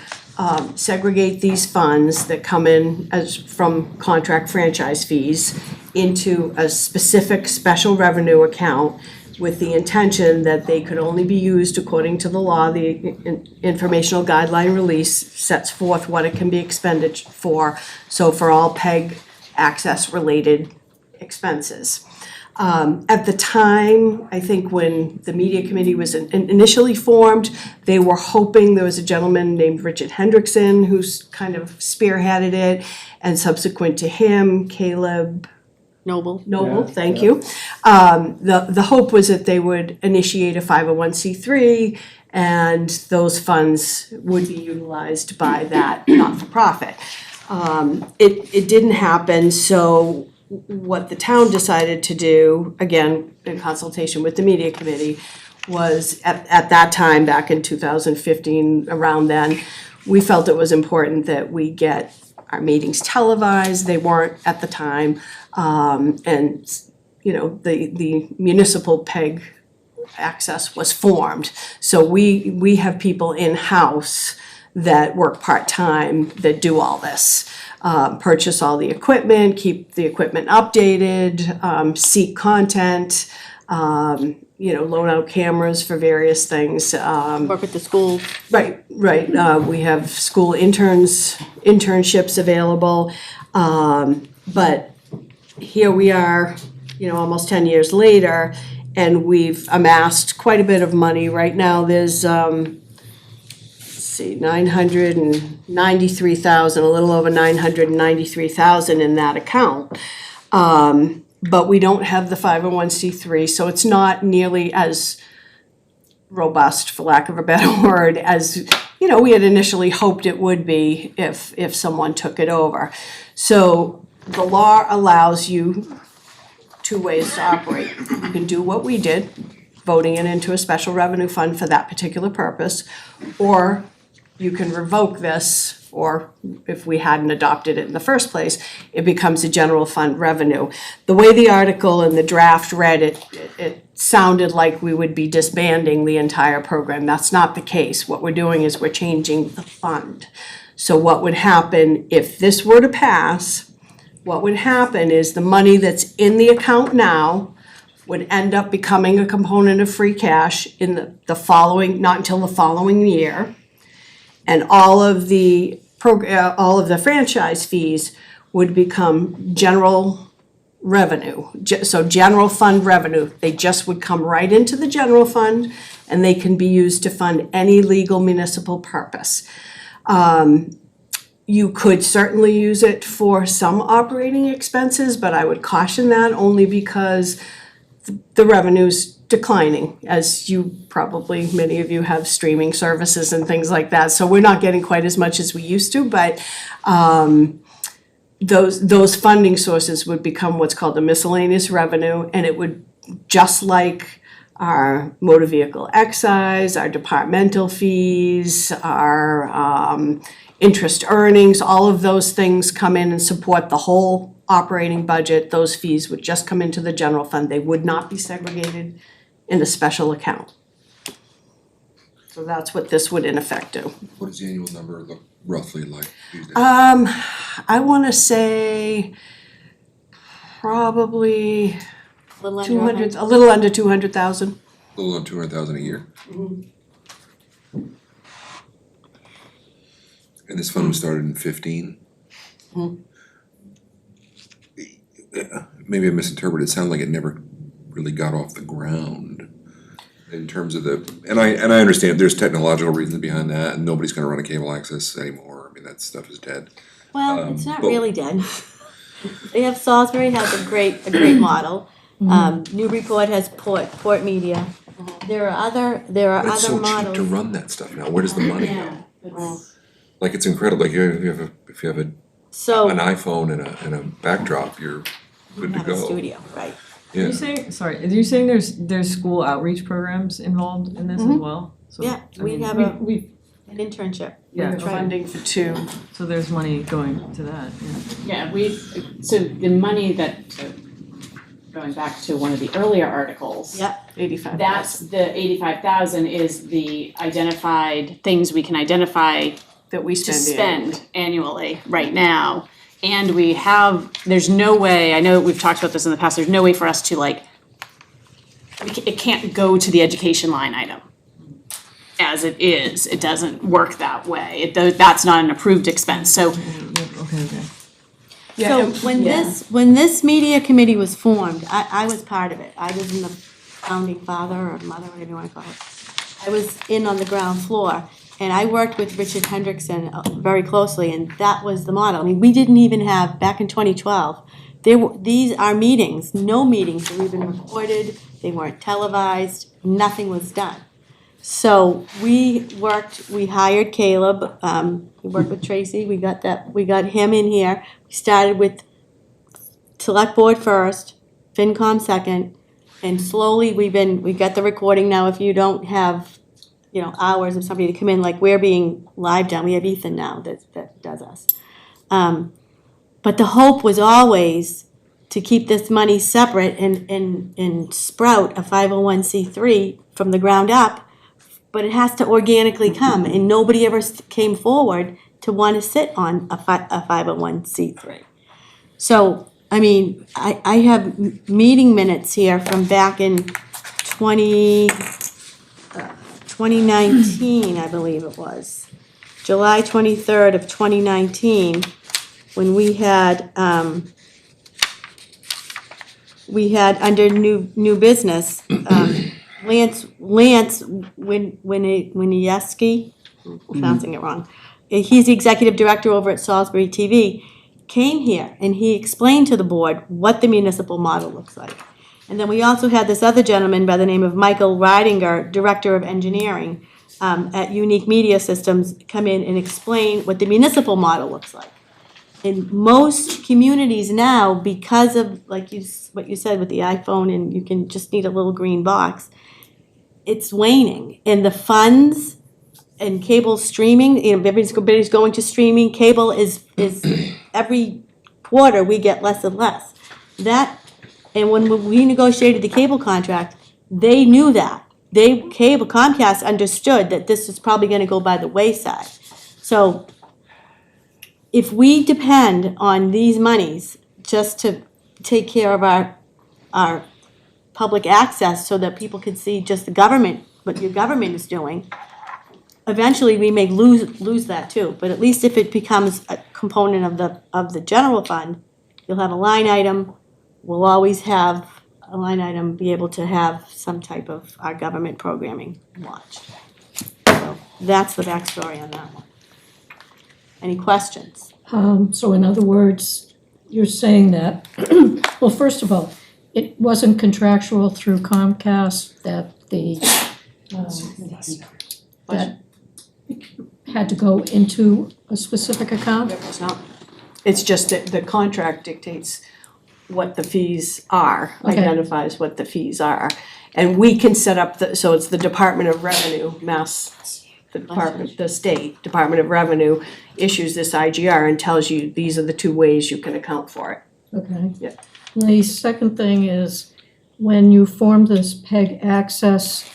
Speaker 10: segregate these funds that come in from contract franchise fees into a specific special revenue account with the intention that they could only be used according to the law. The informational guideline release sets forth what it can be expended for, so for all PEG access related expenses. At the time, I think when the media committee was initially formed, they were hoping, there was a gentleman named Richard Hendrickson who's kind of spearheaded it, and subsequent to him, Caleb
Speaker 2: Noble?
Speaker 10: Noble, thank you. The hope was that they would initiate a 501c3 and those funds would be utilized by that not-for-profit. It didn't happen, so what the town decided to do, again, in consultation with the media committee, was at that time, back in 2015, around then, we felt it was important that we get our meetings televised. They weren't at the time. And, you know, the municipal PEG access was formed. So we have people in-house that work part-time that do all this. Purchase all the equipment, keep the equipment updated, seek content, loan out cameras for various things.
Speaker 2: Work with the schools.
Speaker 10: Right. We have school internships available. But here we are, almost 10 years later, and we've amassed quite a bit of money. Right now, there's, 993,000, a little over 993,000 in that account. But we don't have the 501c3, so it's not nearly as robust, for lack of a better word, as, we had initially hoped it would be if someone took it over. So the law allows you two ways to operate. You can do what we did, voting it into a special revenue fund for that particular purpose, or you can revoke this, or if we hadn't adopted it in the first place, it becomes a general fund revenue. The way the article and the draft read, it sounded like we would be disbanding the entire program. That's not the case. What we're doing is we're changing the fund. So what would happen if this were to pass, what would happen is the money that's in the account now would end up becoming a component of free cash in the following, not until the following year. And all of the franchise fees would become general revenue. So general fund revenue, they just would come right into the general fund, and they can be used to fund any legal municipal purpose. You could certainly use it for some operating expenses, but I would caution that only because the revenues declining, as you probably, many of you have streaming services and things like that, so we're not getting quite as much as we used to, but those funding sources would become what's called the miscellaneous revenue, and it would, just like our motor vehicle excise, our departmental fees, our interest earnings, all of those things come in and support the whole operating budget. Those fees would just come into the general fund. They would not be segregated in a special account. So that's what this would in effect do.
Speaker 5: What does the annual number look roughly like these days?
Speaker 10: I wanna say probably
Speaker 2: Little under
Speaker 10: 200, a little under 200,000.
Speaker 5: A little on 200,000 a year. And this fund was started in 15? Maybe I misinterpreted, it sounded like it never really got off the ground in terms of the, and I understand there's technological reasons behind that, and nobody's gonna run a cable access anymore, I mean, that stuff is dead.
Speaker 2: Well, it's not
Speaker 5: but-
Speaker 2: really dead. They have, Salisbury has a great model. Newburyport has Port Media. There are other
Speaker 5: But it's
Speaker 2: other
Speaker 5: so cheap to
Speaker 2: models.
Speaker 5: run that stuff now, where does the money go? Like, it's incredible, like, if you have an
Speaker 2: So,
Speaker 5: iPhone and a backdrop, you're
Speaker 2: we
Speaker 5: good to
Speaker 2: have a
Speaker 5: go.
Speaker 2: studio, right?
Speaker 5: Yeah.
Speaker 14: Are you saying there's school outreach programs involved in this as well? So,
Speaker 2: Yeah,
Speaker 14: I
Speaker 2: we
Speaker 14: mean,
Speaker 2: have
Speaker 14: we
Speaker 2: an internship.
Speaker 14: Yeah,
Speaker 2: We're trying-
Speaker 10: Funding for two.
Speaker 14: so there's money going to that, yeah.
Speaker 11: Yeah, so the money that, going back to one of the earlier articles.
Speaker 2: Yep,
Speaker 10: 85,000.
Speaker 11: That's the 85,000 is the identified things we can identify
Speaker 10: That we
Speaker 11: to
Speaker 10: spend.
Speaker 11: spend annually right now. And we have, there's no way, I know we've talked about this in the past, there's no way for us to it can't go to the education line item. As it is, it doesn't work that way. That's not an approved expense, so
Speaker 14: Okay.
Speaker 2: So when this media committee was formed, I was part of it. I was in the founding father or mother, whatever you wanna call it. I was in on the ground floor, and I worked with Richard Hendrickson very closely, and that was the model. I mean, we didn't even have, back in 2012, our meetings, no meetings were even recorded, they weren't televised, nothing was done. So we hired Caleb, we worked with Tracy, we got him in here. We started with select board first, FinCom second, and slowly we got the recording now. If you don't have, hours of somebody to come in, like we're being live done, we have Ethan now that does us. But the hope was always to keep this money separate and sprout a 501c3 from the ground up. But it has to organically come, and nobody ever came forward to want to sit on a 501c3. So, I mean, I have meeting minutes here from back in 2019, I believe it was. July 23rd of 2019, when we had under new business, Lance Winieski, pronouncing it wrong. He's the executive director over at Salisbury TV, came here and he explained to the board what the municipal model looks like. And then we also had this other gentleman by the name of Michael Ridinger, director of engineering at Unique Media Systems, come in and explain what the municipal model looks like. In most communities now, because of what you said with the iPhone, and you can just need a little green box, it's waning, and the funds and cable streaming, everybody's going to streaming. Cable is every quarter we get less and less. And when we negotiated the cable contract, they knew that. Comcast understood that this was probably going to go by the wayside. So if we depend on these monies just to take care of our public access so that people can see just the government, what your government is doing, eventually we may lose that too. But at least if it becomes a component of the general fund, you'll have a line item. We'll always have a line item, be able to have some type of our government programming watched. So that's the backstory on that one. Any questions?
Speaker 12: So in other words, you're saying that, well, first of all, it wasn't contractual through Comcast that that had to go into a specific account?
Speaker 10: It's not. It's just that the contract dictates what the fees are,
Speaker 12: Okay.
Speaker 10: identifies what the fees are. And we can set up so it's the Department of Revenue, the state Department of Revenue issues this IGR and tells you these are the two ways you can account for it.
Speaker 12: Okay.
Speaker 10: Yeah.
Speaker 12: The second thing is, when you formed this PEG access,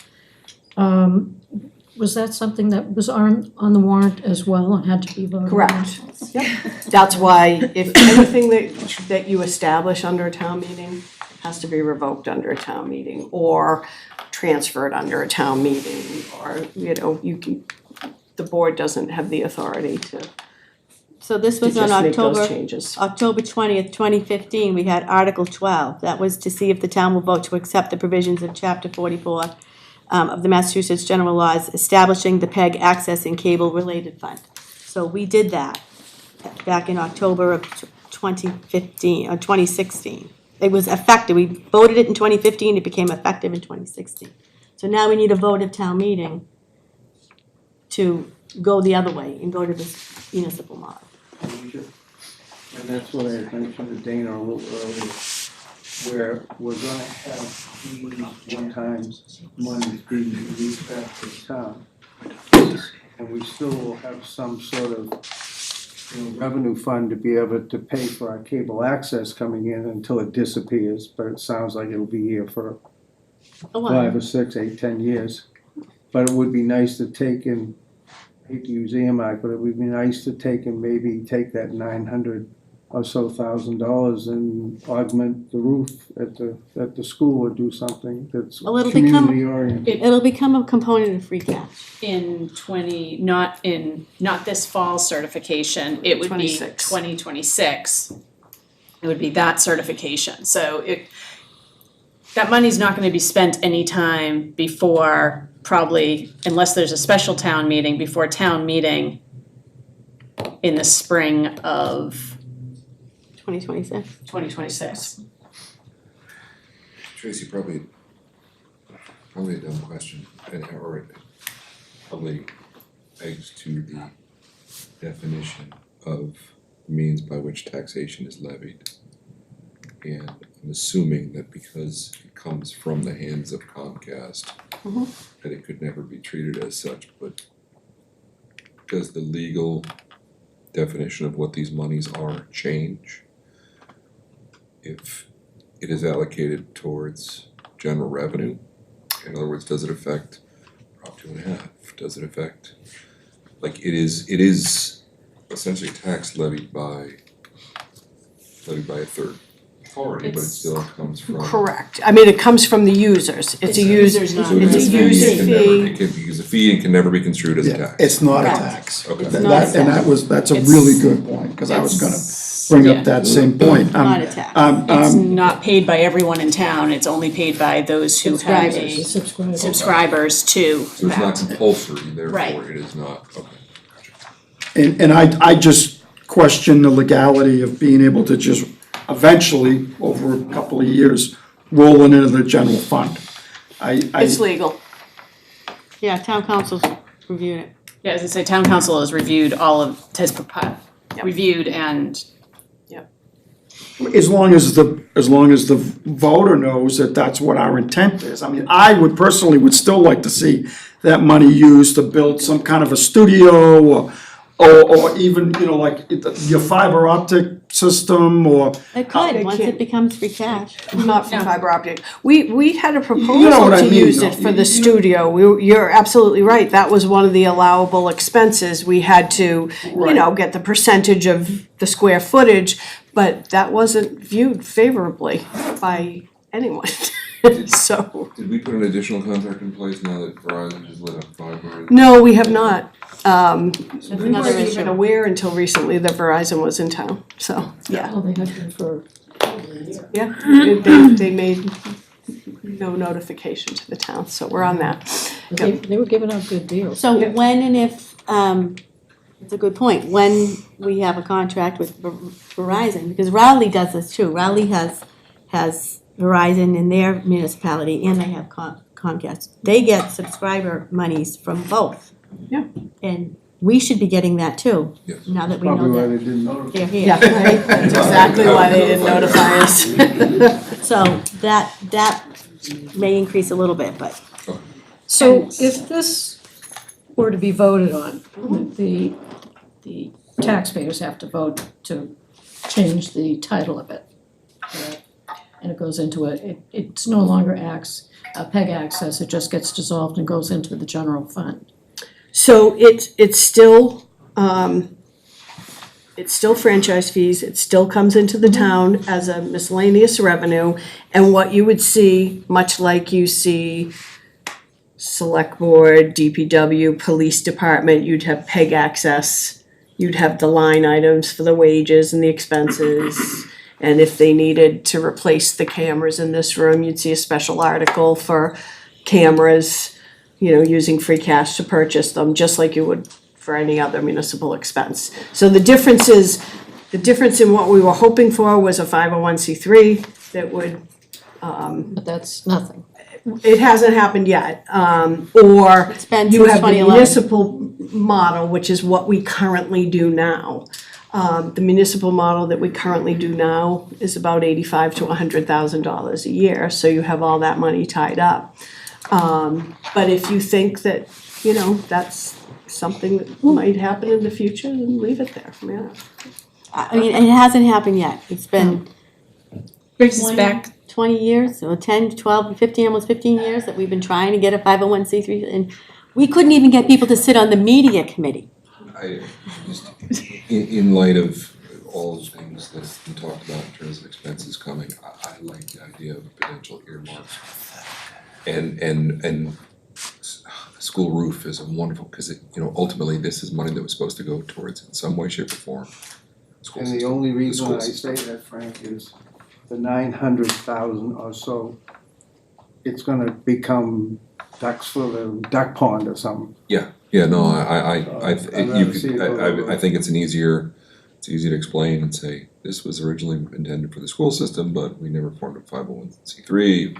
Speaker 12: was that something that was on the warrant as well and had to be voted on?
Speaker 10: Correct. Yep. That's why if anything that you establish under a town meeting has to be revoked under a town meeting or transferred under a town meeting, or, the board doesn't have the authority to
Speaker 2: So this was on
Speaker 10: just make those
Speaker 2: October
Speaker 10: changes.
Speaker 2: 20th, 2015, we had Article 12. That was to see if the town will vote to accept the provisions of Chapter 44 of the Massachusetts General Laws establishing the PEG Access and Cable Related Fund. So we did that back in October of 2015, or 2016. It was effective, we voted it in 2015, it became effective in 2016. So now we need a vote of town meeting to go the other way and go to this municipal model.
Speaker 3: And that's what I had mentioned to Dana a little earlier, where we're gonna have these one-time monies being released back to the town. And we still will have some sort of revenue fund to be able to pay for our cable access coming in until it disappears, but it sounds like it'll be here for
Speaker 2: A while.
Speaker 3: 5 or 6, 8, 10 years. But it would be nice to take in, I hate to use EMI, but it would be nice to take and maybe take that $900,000 or so and augment the roof at the school or do something that's
Speaker 2: Well, it'll become-
Speaker 3: community oriented.
Speaker 2: It'll become a component of free cash.
Speaker 11: not this fall certification, it would be
Speaker 10: 26.
Speaker 11: 2026. It would be that certification, so that money's not gonna be spent anytime before, probably, unless there's a special town meeting, before town meeting in the spring of
Speaker 2: 2026.
Speaker 11: 2026.
Speaker 5: Tracy, probably a dumb question, or it probably begs to the definition of means by which taxation is levied. And I'm assuming that because it comes from the hands of Comcast, that it could never be treated as such, but does the legal definition of what these monies are change if it is allocated towards general revenue? In other words, does it affect Prop 2.5? Does it affect, like, it is essentially tax levied by a third authority, but it still comes from.
Speaker 10: Correct. I mean, it comes from the users. It's a user,
Speaker 11: Users, not
Speaker 5: So it
Speaker 10: it's
Speaker 5: is
Speaker 10: a
Speaker 5: a fee,
Speaker 10: user
Speaker 5: it can never,
Speaker 10: fee.
Speaker 5: it can be a fee and can never be construed as a
Speaker 1: Yeah,
Speaker 5: tax.
Speaker 1: it's not a
Speaker 10: Correct.
Speaker 1: tax.
Speaker 5: Okay.
Speaker 2: It's not a tax.
Speaker 1: That's a
Speaker 11: It's-
Speaker 1: really good point, because I was gonna bring
Speaker 11: yeah.
Speaker 1: up that same point.
Speaker 2: Not a tax.
Speaker 11: It's not paid by everyone in town, it's only paid by those who have a
Speaker 12: Subscribers.
Speaker 11: subscribers to
Speaker 5: So it's not
Speaker 11: that.
Speaker 5: compulsory,
Speaker 11: Right.
Speaker 5: therefore it is not, okay, gotcha.
Speaker 1: And I just question the legality of being able to just eventually, over a couple of years, roll it into the general fund.
Speaker 10: It's legal.
Speaker 2: Yeah, town council's reviewed it.
Speaker 11: Yeah, as I say, town council has reviewed reviewed and
Speaker 1: As long as the voter knows that that's what our intent is. I mean, I would personally would still like to see that money used to build some kind of a studio or even, like your fiber optic system or.
Speaker 2: It could,
Speaker 10: It
Speaker 2: once
Speaker 10: can't-
Speaker 2: it becomes free cash.
Speaker 10: Not for fiber optic. We had a
Speaker 1: know
Speaker 10: proposal
Speaker 1: what I
Speaker 10: to
Speaker 1: mean,
Speaker 10: use
Speaker 1: though.
Speaker 10: it for the studio. You're absolutely right. That was one of the allowable expenses. We had to, get the percentage of the square footage, but that wasn't viewed favorably by anyone. So,
Speaker 5: Did we put an additional contract in place now that Verizon has lit up fiber?
Speaker 10: no, we have not.
Speaker 2: That's
Speaker 10: We
Speaker 2: another
Speaker 10: weren't even
Speaker 2: issue.
Speaker 10: aware until recently that Verizon was in town, so, yeah.
Speaker 12: Oh, they had been for,
Speaker 10: Yeah, they made no notification to the town, so we're on that.
Speaker 12: they were giving out good deals.
Speaker 2: So when and if, it's a good point, when we have a contract with Verizon, because Rowley does this too. Rowley has Verizon in their municipality, and they have Comcast. They get subscriber monies from both.
Speaker 11: Yeah.
Speaker 2: And we should be getting that too,
Speaker 5: Yes.
Speaker 2: now that we
Speaker 3: Probably
Speaker 2: know
Speaker 3: why
Speaker 2: that
Speaker 3: they didn't notify.
Speaker 2: they're here.
Speaker 10: Yeah, right, that's exactly why they didn't notify us.
Speaker 2: So that may increase a little bit, but
Speaker 12: So if this were to be voted on, the taxpayers have to vote to change the title of it. And it goes into it's no longer PEG access, it just gets dissolved and goes into the general fund.
Speaker 10: So it's still franchise fees, it still comes into the town as a miscellaneous revenue. And what you would see, much like you see select board, DPW, police department, you'd have PEG access. You'd have the line items for the wages and the expenses. And if they needed to replace the cameras in this room, you'd see a special article for cameras, using free cash to purchase them, just like you would for any other municipal expense. So the difference in what we were hoping for was a 501c3 that would,
Speaker 12: But that's nothing.
Speaker 10: it hasn't happened yet. Or
Speaker 2: it's been
Speaker 10: you
Speaker 2: since
Speaker 10: have the
Speaker 2: 2011.
Speaker 10: municipal model, which is what we currently do now. The municipal model that we currently do now is about $85,000 to $100,000 a year, so you have all that money tied up. But if you think that, that's something that might happen in the future, then leave it there, yeah.
Speaker 2: I mean, it hasn't happened yet. It's been
Speaker 4: Brings us back,
Speaker 2: 20 years, or 10, 12, 15, almost 15 years that we've been trying to get a 501c3, and we couldn't even get people to sit on the media committee.
Speaker 5: I just, in light of all those things that's been talked about in terms of expenses coming, I like the idea of potential earmarks. And school roof is a wonderful, because ultimately this is money that was supposed to go towards in some way, shape or form. School
Speaker 3: And the
Speaker 5: system,
Speaker 3: only
Speaker 5: the
Speaker 3: reason
Speaker 5: school
Speaker 3: I
Speaker 5: system.
Speaker 3: say that, Frank, is the 900,000 or so, it's gonna become ducks for the duck pond or something.
Speaker 5: Yeah, no, I
Speaker 3: rather see it go
Speaker 5: I think it's easier to explain and say, this was originally intended for the school system, but we never formed a 501c3.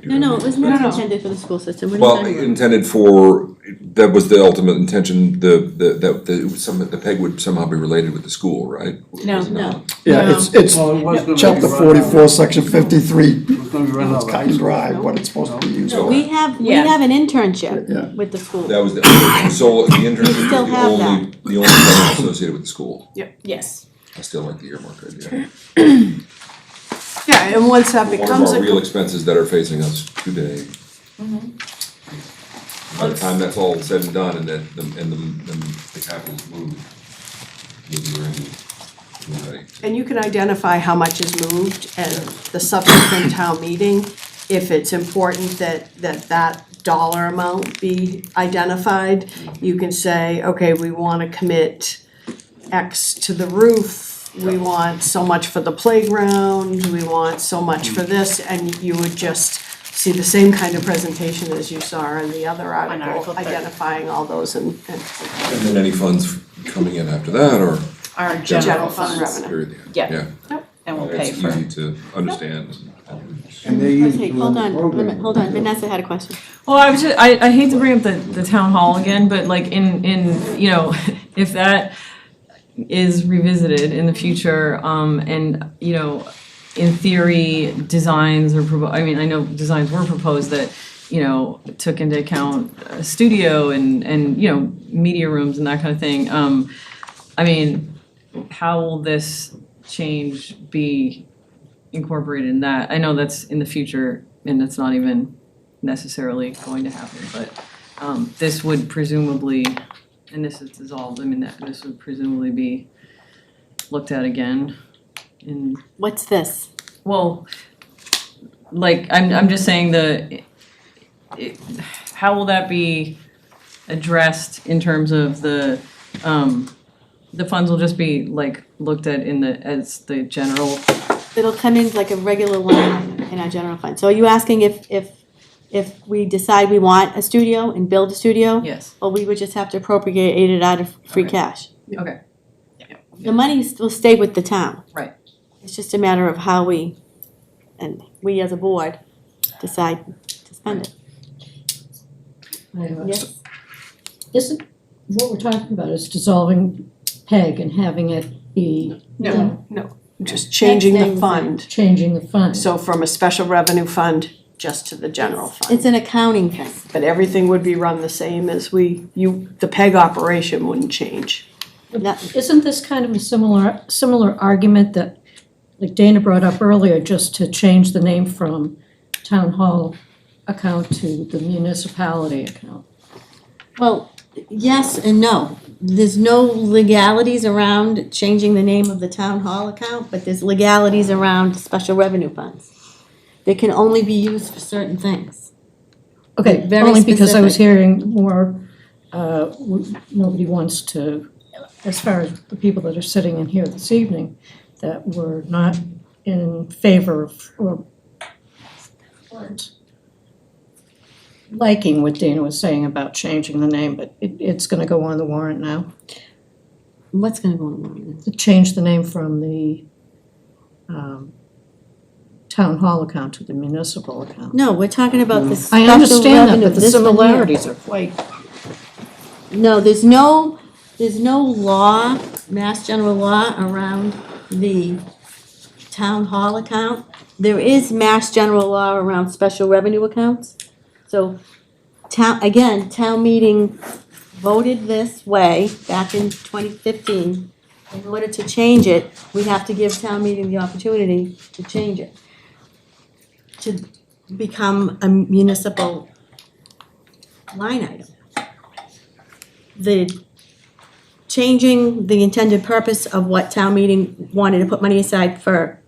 Speaker 2: No, it was never intended for the school system. What are you
Speaker 5: Well,
Speaker 2: talking about?
Speaker 5: intended for, that was the ultimate intention, the PEG would somehow be related with the school, right?
Speaker 4: No.
Speaker 5: Was it not?
Speaker 1: Yeah, it's
Speaker 3: Well, it was gonna be
Speaker 1: chapter
Speaker 3: run out.
Speaker 1: 44, section 53,
Speaker 3: It was gonna be run out
Speaker 1: it's
Speaker 3: of
Speaker 1: cut
Speaker 3: high
Speaker 1: and
Speaker 3: school.
Speaker 1: dry, what it's supposed to be used
Speaker 2: No,
Speaker 1: for.
Speaker 2: we have
Speaker 4: Yeah.
Speaker 2: an internship
Speaker 1: Yeah.
Speaker 2: with the school.
Speaker 5: That was the internship
Speaker 2: still
Speaker 5: was
Speaker 2: have
Speaker 5: the only thing associated with the school.
Speaker 4: yes.
Speaker 5: I still like the earmark idea.
Speaker 10: Yeah, and once that
Speaker 5: One
Speaker 10: becomes
Speaker 5: of our real
Speaker 10: a,
Speaker 5: expenses that are facing us today. By the time that's all said and done and that the capital's moved, we're ready.
Speaker 10: and you can identify how much is moved and the subsequent town meeting, if it's important that dollar amount be identified, you can say, okay, we wanna commit X to the roof, we want so much for the playground, we want so much for this, and you would just see the same kind of presentation as you saw in the other
Speaker 11: Article
Speaker 10: article,
Speaker 11: 30.
Speaker 10: identifying all those and
Speaker 5: And then any funds coming in after that or?
Speaker 11: Our
Speaker 10: general
Speaker 11: general
Speaker 10: fund
Speaker 11: funds,
Speaker 10: revenue.
Speaker 5: Period.
Speaker 11: Yeah. and we'll pay
Speaker 5: It's
Speaker 11: for.
Speaker 5: easy to understand.
Speaker 3: And they use
Speaker 2: Okay,
Speaker 3: it
Speaker 2: hold
Speaker 3: the
Speaker 2: on,
Speaker 3: program.
Speaker 2: hold on, Vanessa had a question.
Speaker 14: Well, I hate to bring up the town hall again, but like in if that is revisited in the future, and in theory, designs are I mean, I know designs were proposed that, took into account a studio and media rooms and that kind of thing. I mean, how will this change be incorporated in that? I know that's in the future and that's not even necessarily going to happen, but this would presumably, and this is dissolved, I mean, this would presumably be looked at again in,
Speaker 2: What's this?
Speaker 14: well, like, I'm just saying how will that be addressed in terms of the funds will just be like looked at as the general,
Speaker 2: It'll come in like a regular line in our general fund. So are you asking if we decide we want a studio and build a studio?
Speaker 14: yes,
Speaker 2: Or we would just have to appropriate it out of free cash?
Speaker 14: okay,
Speaker 2: The money will stay with the town.
Speaker 14: Right.
Speaker 2: It's just a matter of how we and we as a board decide to spend it. Yes?
Speaker 12: Isn't, what we're talking about is dissolving PEG and having it be.
Speaker 10: No, just changing the fund.
Speaker 12: Changing the fund.
Speaker 10: So from a special revenue fund just to the general fund.
Speaker 2: It's an accounting thing.
Speaker 10: But everything would be run the same as the PEG operation wouldn't change.
Speaker 12: Isn't this kind of a similar argument that, like Dana brought up earlier, just to change the name from town hall account to the municipality account?
Speaker 2: Well, yes and no. There's no legalities around changing the name of the town hall account, but there's legalities around special revenue funds. They can only be used for certain things.
Speaker 12: Okay,
Speaker 2: Very
Speaker 12: only because I was
Speaker 2: specific.
Speaker 12: hearing more, nobody wants to, as far as the people that are sitting in here this evening, that were not in favor of, or weren't liking what Dana was saying about changing the name, but it's gonna go on the warrant now.
Speaker 2: What's gonna go on?
Speaker 12: To change the name from the, town hall account to the municipal account.
Speaker 2: No, we're talking about the
Speaker 12: I
Speaker 2: special
Speaker 12: understand that,
Speaker 2: revenue,
Speaker 12: but the
Speaker 2: this one here.
Speaker 12: similarities are quite.
Speaker 2: No, there's no law, Mass General law around the town hall account. There is Mass General law around special revenue accounts. So town meeting voted this way back in 2015. In order to change it, we have to give town meeting the opportunity to change it, to become a municipal line item. The changing the intended purpose of what town meeting wanted to put money aside for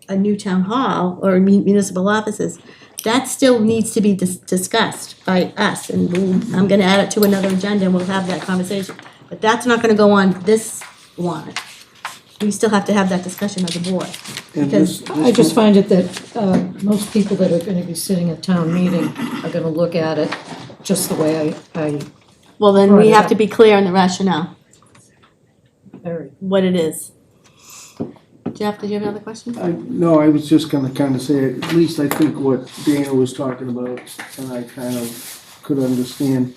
Speaker 2: a new town hall or municipal offices, that still needs to be discussed by us, and I'm gonna add it to another agenda and we'll have that conversation. But that's not gonna go on this warrant. We still have to have that discussion as a board.
Speaker 3: And
Speaker 2: Because
Speaker 3: this-
Speaker 12: I just find it that most people that are gonna be sitting at town meeting are gonna look at it just the way I
Speaker 2: well, then
Speaker 12: Brought
Speaker 2: we
Speaker 12: it
Speaker 2: have
Speaker 12: up.
Speaker 2: to be clear on the rationale,
Speaker 12: very.
Speaker 2: what it is. Jeff, did you have another question?
Speaker 3: No, I was just gonna kind of say, at least I think what Dana was talking about, and I kind of could understand,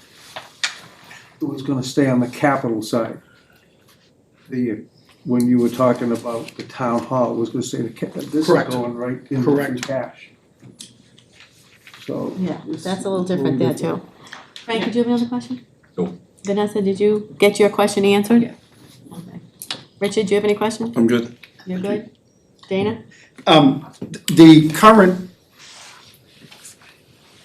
Speaker 3: it was gonna stay on the capital side. When you were talking about the town hall, it was gonna say this is
Speaker 1: Correct.
Speaker 3: going right into
Speaker 1: Correct.
Speaker 3: free cash. So.
Speaker 2: Yeah,
Speaker 3: it's
Speaker 2: that's a little
Speaker 3: a
Speaker 2: different there
Speaker 3: different.
Speaker 2: too. Frank, did you have another question?
Speaker 5: No.
Speaker 2: Vanessa, did you get your question answered? Yeah. Okay. Richard, do you have any questions?
Speaker 5: I'm good.
Speaker 2: You're good? Dana?
Speaker 1: The current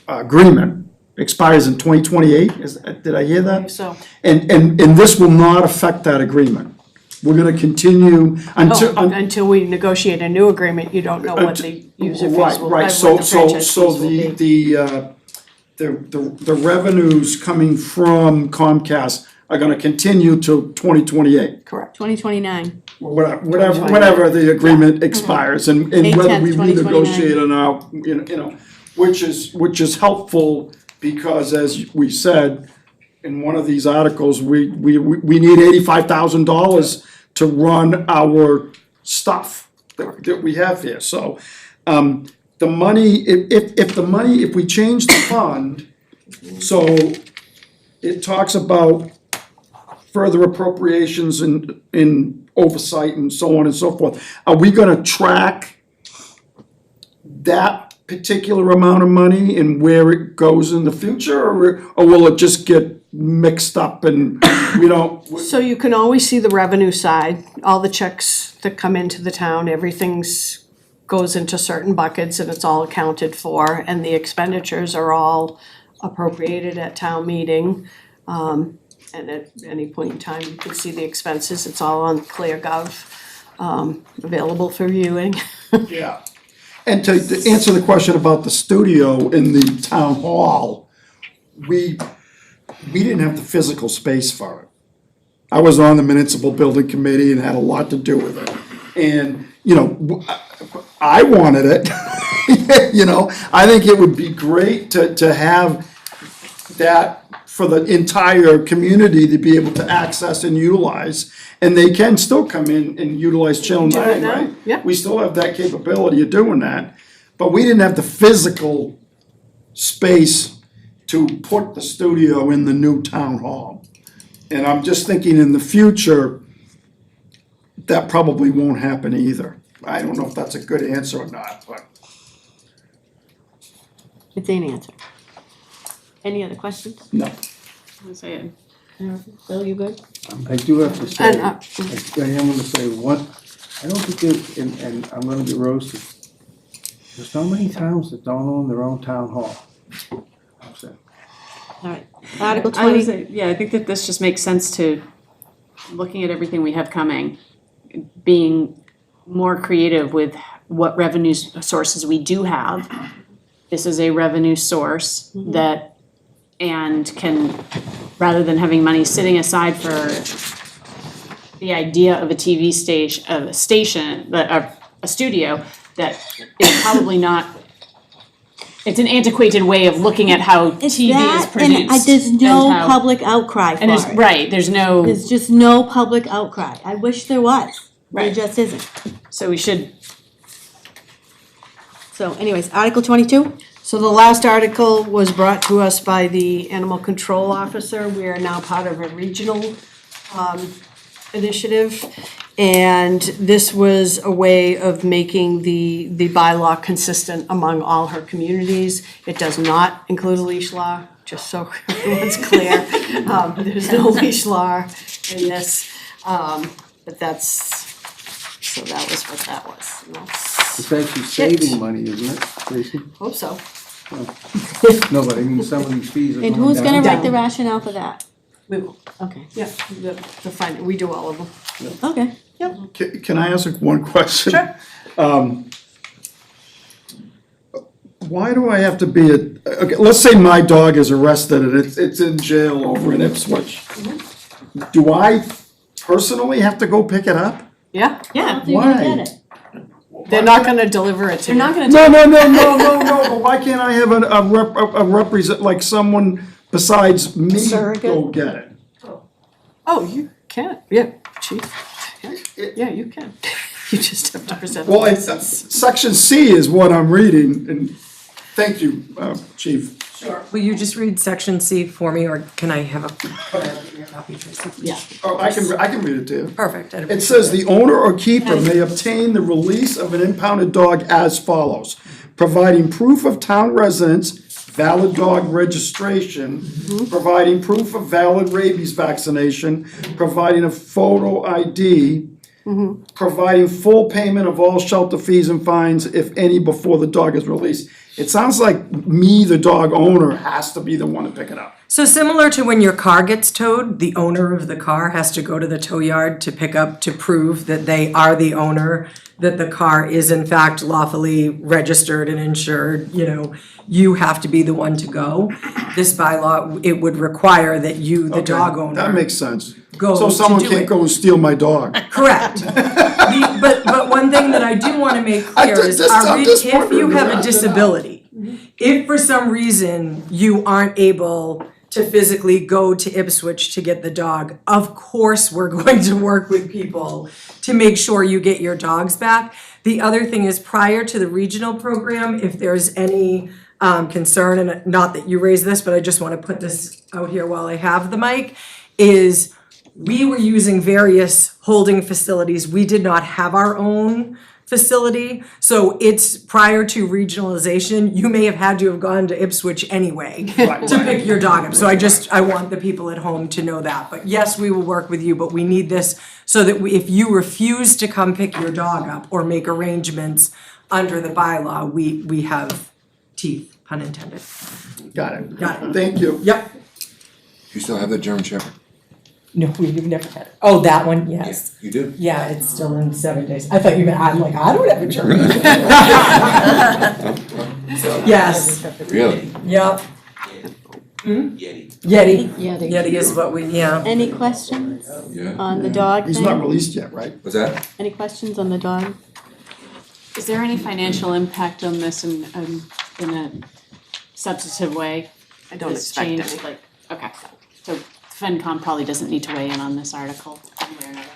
Speaker 1: agreement expires in 2028, did I hear that?
Speaker 10: So,
Speaker 1: And this will not affect that agreement. We're gonna continue
Speaker 10: until we negotiate a new agreement, you don't know what the user fees will,
Speaker 1: Right,
Speaker 10: what
Speaker 1: so,
Speaker 10: the franchise
Speaker 1: so
Speaker 10: fees will be.
Speaker 1: the revenues coming from Comcast are gonna continue till 2028.
Speaker 10: Correct.
Speaker 2: 2029.
Speaker 1: Whatever the agreement expires, and
Speaker 2: May
Speaker 1: whether
Speaker 2: 10th,
Speaker 1: we
Speaker 2: 2029.
Speaker 1: renegotiate or not, you know, which is helpful, because as we said in one of these articles, we need $85,000 to run our stuff that we have here, so, the money, if we change the fund, so it talks about further appropriations in oversight and so on and so forth. Are we gonna track that particular amount of money and where it goes in the future, or will it just get mixed up and we don't?
Speaker 10: So you can always see the revenue side, all the checks that come into the town, everything's goes into certain buckets and it's all accounted for, and the expenditures are all appropriated at town meeting. And at any point in time, you can see the expenses, it's all on ClearGov, available for viewing.
Speaker 1: Yeah. And to answer the question about the studio in the town hall, we didn't have the physical space for it. I was on the municipal building committee and had a lot to do with it. And, you know, I wanted it, you know, I think it would be great to have that for the entire community to be able to access and utilize. And they can still come in and utilize Channel
Speaker 10: Do it
Speaker 1: 9,
Speaker 10: now,
Speaker 1: right?
Speaker 10: yeah.
Speaker 1: We still have that capability of doing that, but we didn't have the physical space to put the studio in the new town hall. And I'm just thinking in the future, that probably won't happen either. I don't know if that's a good answer or not, but.
Speaker 2: It's an answer. Any other questions?
Speaker 1: No.
Speaker 2: Bill, you good?
Speaker 3: I do have to say,
Speaker 10: And,
Speaker 3: I am gonna say one, I don't think there's, and I'm gonna get roasted. There's not many towns that don't own their own town hall.
Speaker 2: All right, Article
Speaker 11: I would
Speaker 2: 20,
Speaker 11: say, yeah, I think that this just makes sense to, looking at everything we have coming, being more creative with what revenue sources we do have. This is a revenue source that, and can, rather than having money sitting aside for the idea of a TV station, a studio, that is probably not, it's an antiquated way of looking at how TV is
Speaker 2: that,
Speaker 11: produced.
Speaker 2: and there's no
Speaker 11: and how-
Speaker 2: public outcry for
Speaker 11: And there's,
Speaker 2: it.
Speaker 11: right, there's no,
Speaker 2: There's just no public outcry. I wish there was. There
Speaker 11: Right.
Speaker 2: just isn't.
Speaker 11: so we should,
Speaker 2: So anyways, Article 22?
Speaker 10: So the last article was brought to us by the animal control officer. We are now part of a regional initiative. And this was a way of making the bylaw consistent among all her communities. It does not include a leash law, just so everyone's clear. There's no leash law in this, but so that was what that was. And that's-
Speaker 3: It's actually saving money, isn't it, Tracy?
Speaker 10: Hope so.
Speaker 3: No, but I mean, some of these fees are going
Speaker 2: And
Speaker 3: down.
Speaker 2: who's gonna write the
Speaker 10: Down.
Speaker 2: rationale for that?
Speaker 10: We will,
Speaker 2: Okay,
Speaker 10: yeah, we do all of them.
Speaker 2: okay, yep.
Speaker 1: Can I ask one question?
Speaker 10: Sure.
Speaker 1: Why do I have to be okay, let's say my dog is arrested and it's in jail over in Ipswich. Do I personally have to go pick it up?
Speaker 10: Yeah,
Speaker 2: Yeah.
Speaker 1: Why?
Speaker 10: they're not gonna deliver it to you.
Speaker 11: they're not gonna.
Speaker 1: No, but why can't I have a represent, like someone besides me
Speaker 10: Surrogate?
Speaker 1: go get it?
Speaker 10: Oh, you can, yeah, chief, yeah, you can. You just have to present the
Speaker 1: Well,
Speaker 10: license.
Speaker 1: section C is what I'm reading, and thank you, chief.
Speaker 15: Will you just read section C for me, or can I have a copy, Tracy?
Speaker 10: Yeah.
Speaker 1: Oh, I can read it to you.
Speaker 15: Perfect. I'd
Speaker 1: It says the owner or keeper may obtain the release of an impounded dog as follows: providing proof of town residence, valid dog registration, providing proof of valid rabies vaccination, providing a photo ID, providing full payment of all shelter fees and fines, if any, before the dog is released. It sounds like me, the dog owner, has to be the one to pick it up.
Speaker 15: So similar to when your car gets towed, the owner of the car has to go to the tow yard to pick up, to prove that they are the owner, that the car is in fact lawfully registered and insured, you have to be the one to go. This bylaw, it would require that you, the dog owner.
Speaker 1: That makes sense.
Speaker 15: Go
Speaker 1: So
Speaker 15: to
Speaker 1: someone
Speaker 15: do
Speaker 1: can't
Speaker 15: it.
Speaker 1: go and steal my dog.
Speaker 15: Correct. But one thing that I do wanna make clear is,
Speaker 1: I'm just
Speaker 15: if you
Speaker 1: wondering
Speaker 15: have
Speaker 1: about
Speaker 15: a
Speaker 1: it.
Speaker 15: disability, if for some reason you aren't able to physically go to Ipswich to get the dog, of course, we're going to work with people to make sure you get your dogs back. The other thing is, prior to the regional program, if there's any concern, and not that you raised this, but I just wanna put this out here while I have the mic, is we were using various holding facilities. We did not have our own facility. So it's prior to regionalization, you may have had to have gone to Ipswich anyway to pick your dog up. So I want the people at home to know that. But yes, we will work with you, but we need this so that if you refuse to come pick your dog up or make arrangements under the bylaw, we have teeth, pun intended.
Speaker 1: Got it.
Speaker 15: Got it.
Speaker 1: Thank you.
Speaker 15: Yep.
Speaker 5: You still have the German Shepherd?
Speaker 15: No, we've never had it. Oh, that one, yes.
Speaker 5: You do?
Speaker 15: Yeah, it's still in 7 days. I thought you meant, I'm like, I don't have a German. Yes,
Speaker 5: Really?
Speaker 15: yep. Yeti. Yeti is what we, yeah.
Speaker 2: Any questions
Speaker 5: Yeah.
Speaker 2: on the dog
Speaker 1: He's not
Speaker 2: thing?
Speaker 1: released yet, right?
Speaker 5: What's that?
Speaker 2: Any questions on the dog?
Speaker 11: Is there any financial impact on this in a substantive way?
Speaker 10: I don't
Speaker 11: This
Speaker 10: expect
Speaker 11: change,
Speaker 10: any.
Speaker 11: like, Okay, so FinCom probably doesn't need to weigh in on this article one way or another.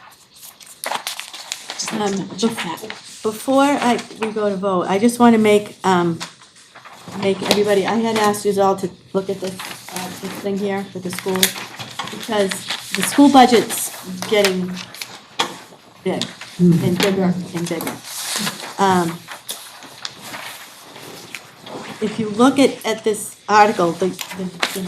Speaker 11: Just needs to check that.
Speaker 2: Before we go to vote, I just want to make everybody, I had asked you all to look at this thing here with the school, because the school budget's getting big and bigger and bigger. If you look at this article, the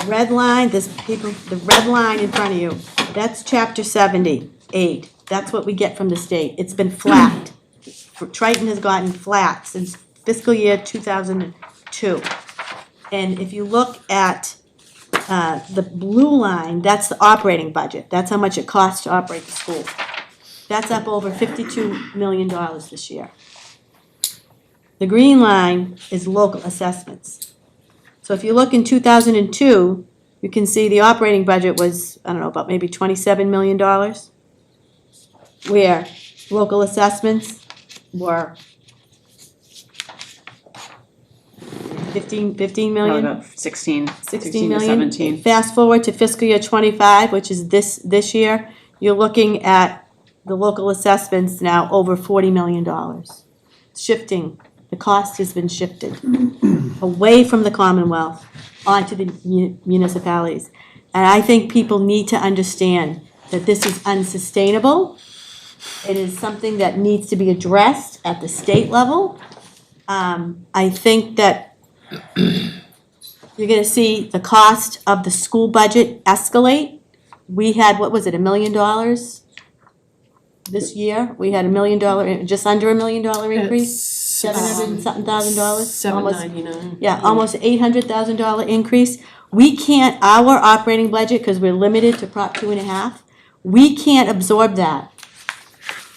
Speaker 2: red line, the red line in front of you, that's chapter 78. That's what we get from the state. It's been flat. Triton has gotten flat since fiscal year 2002. And if you look at the blue line, that's the operating budget. That's how much it costs to operate the school. That's up over $52 million this year. The green line is local assessments. So if you look in 2002, you can see the operating budget was, I don't know, about maybe $27 million, where local assessments were 15 million?
Speaker 11: About 16
Speaker 2: 16
Speaker 11: to
Speaker 2: million.
Speaker 11: 17.
Speaker 2: Fast forward to fiscal year 25, which is this year, you're looking at the local assessments now over $40 million. Shifting, the cost has been shifted away from the Commonwealth onto the municipalities. And I think people need to understand that this is unsustainable. It is something that needs to be addressed at the state level. I think that you're gonna see the cost of the school budget escalate. We had, what was it, $1 million this year? We had $1 million, just under $1 million increase, $700 and something thousand dollars.
Speaker 10: $799.
Speaker 2: Yeah, almost $800,000 increase. We can't, our operating budget, because we're limited to Prop 2.5, we can't absorb that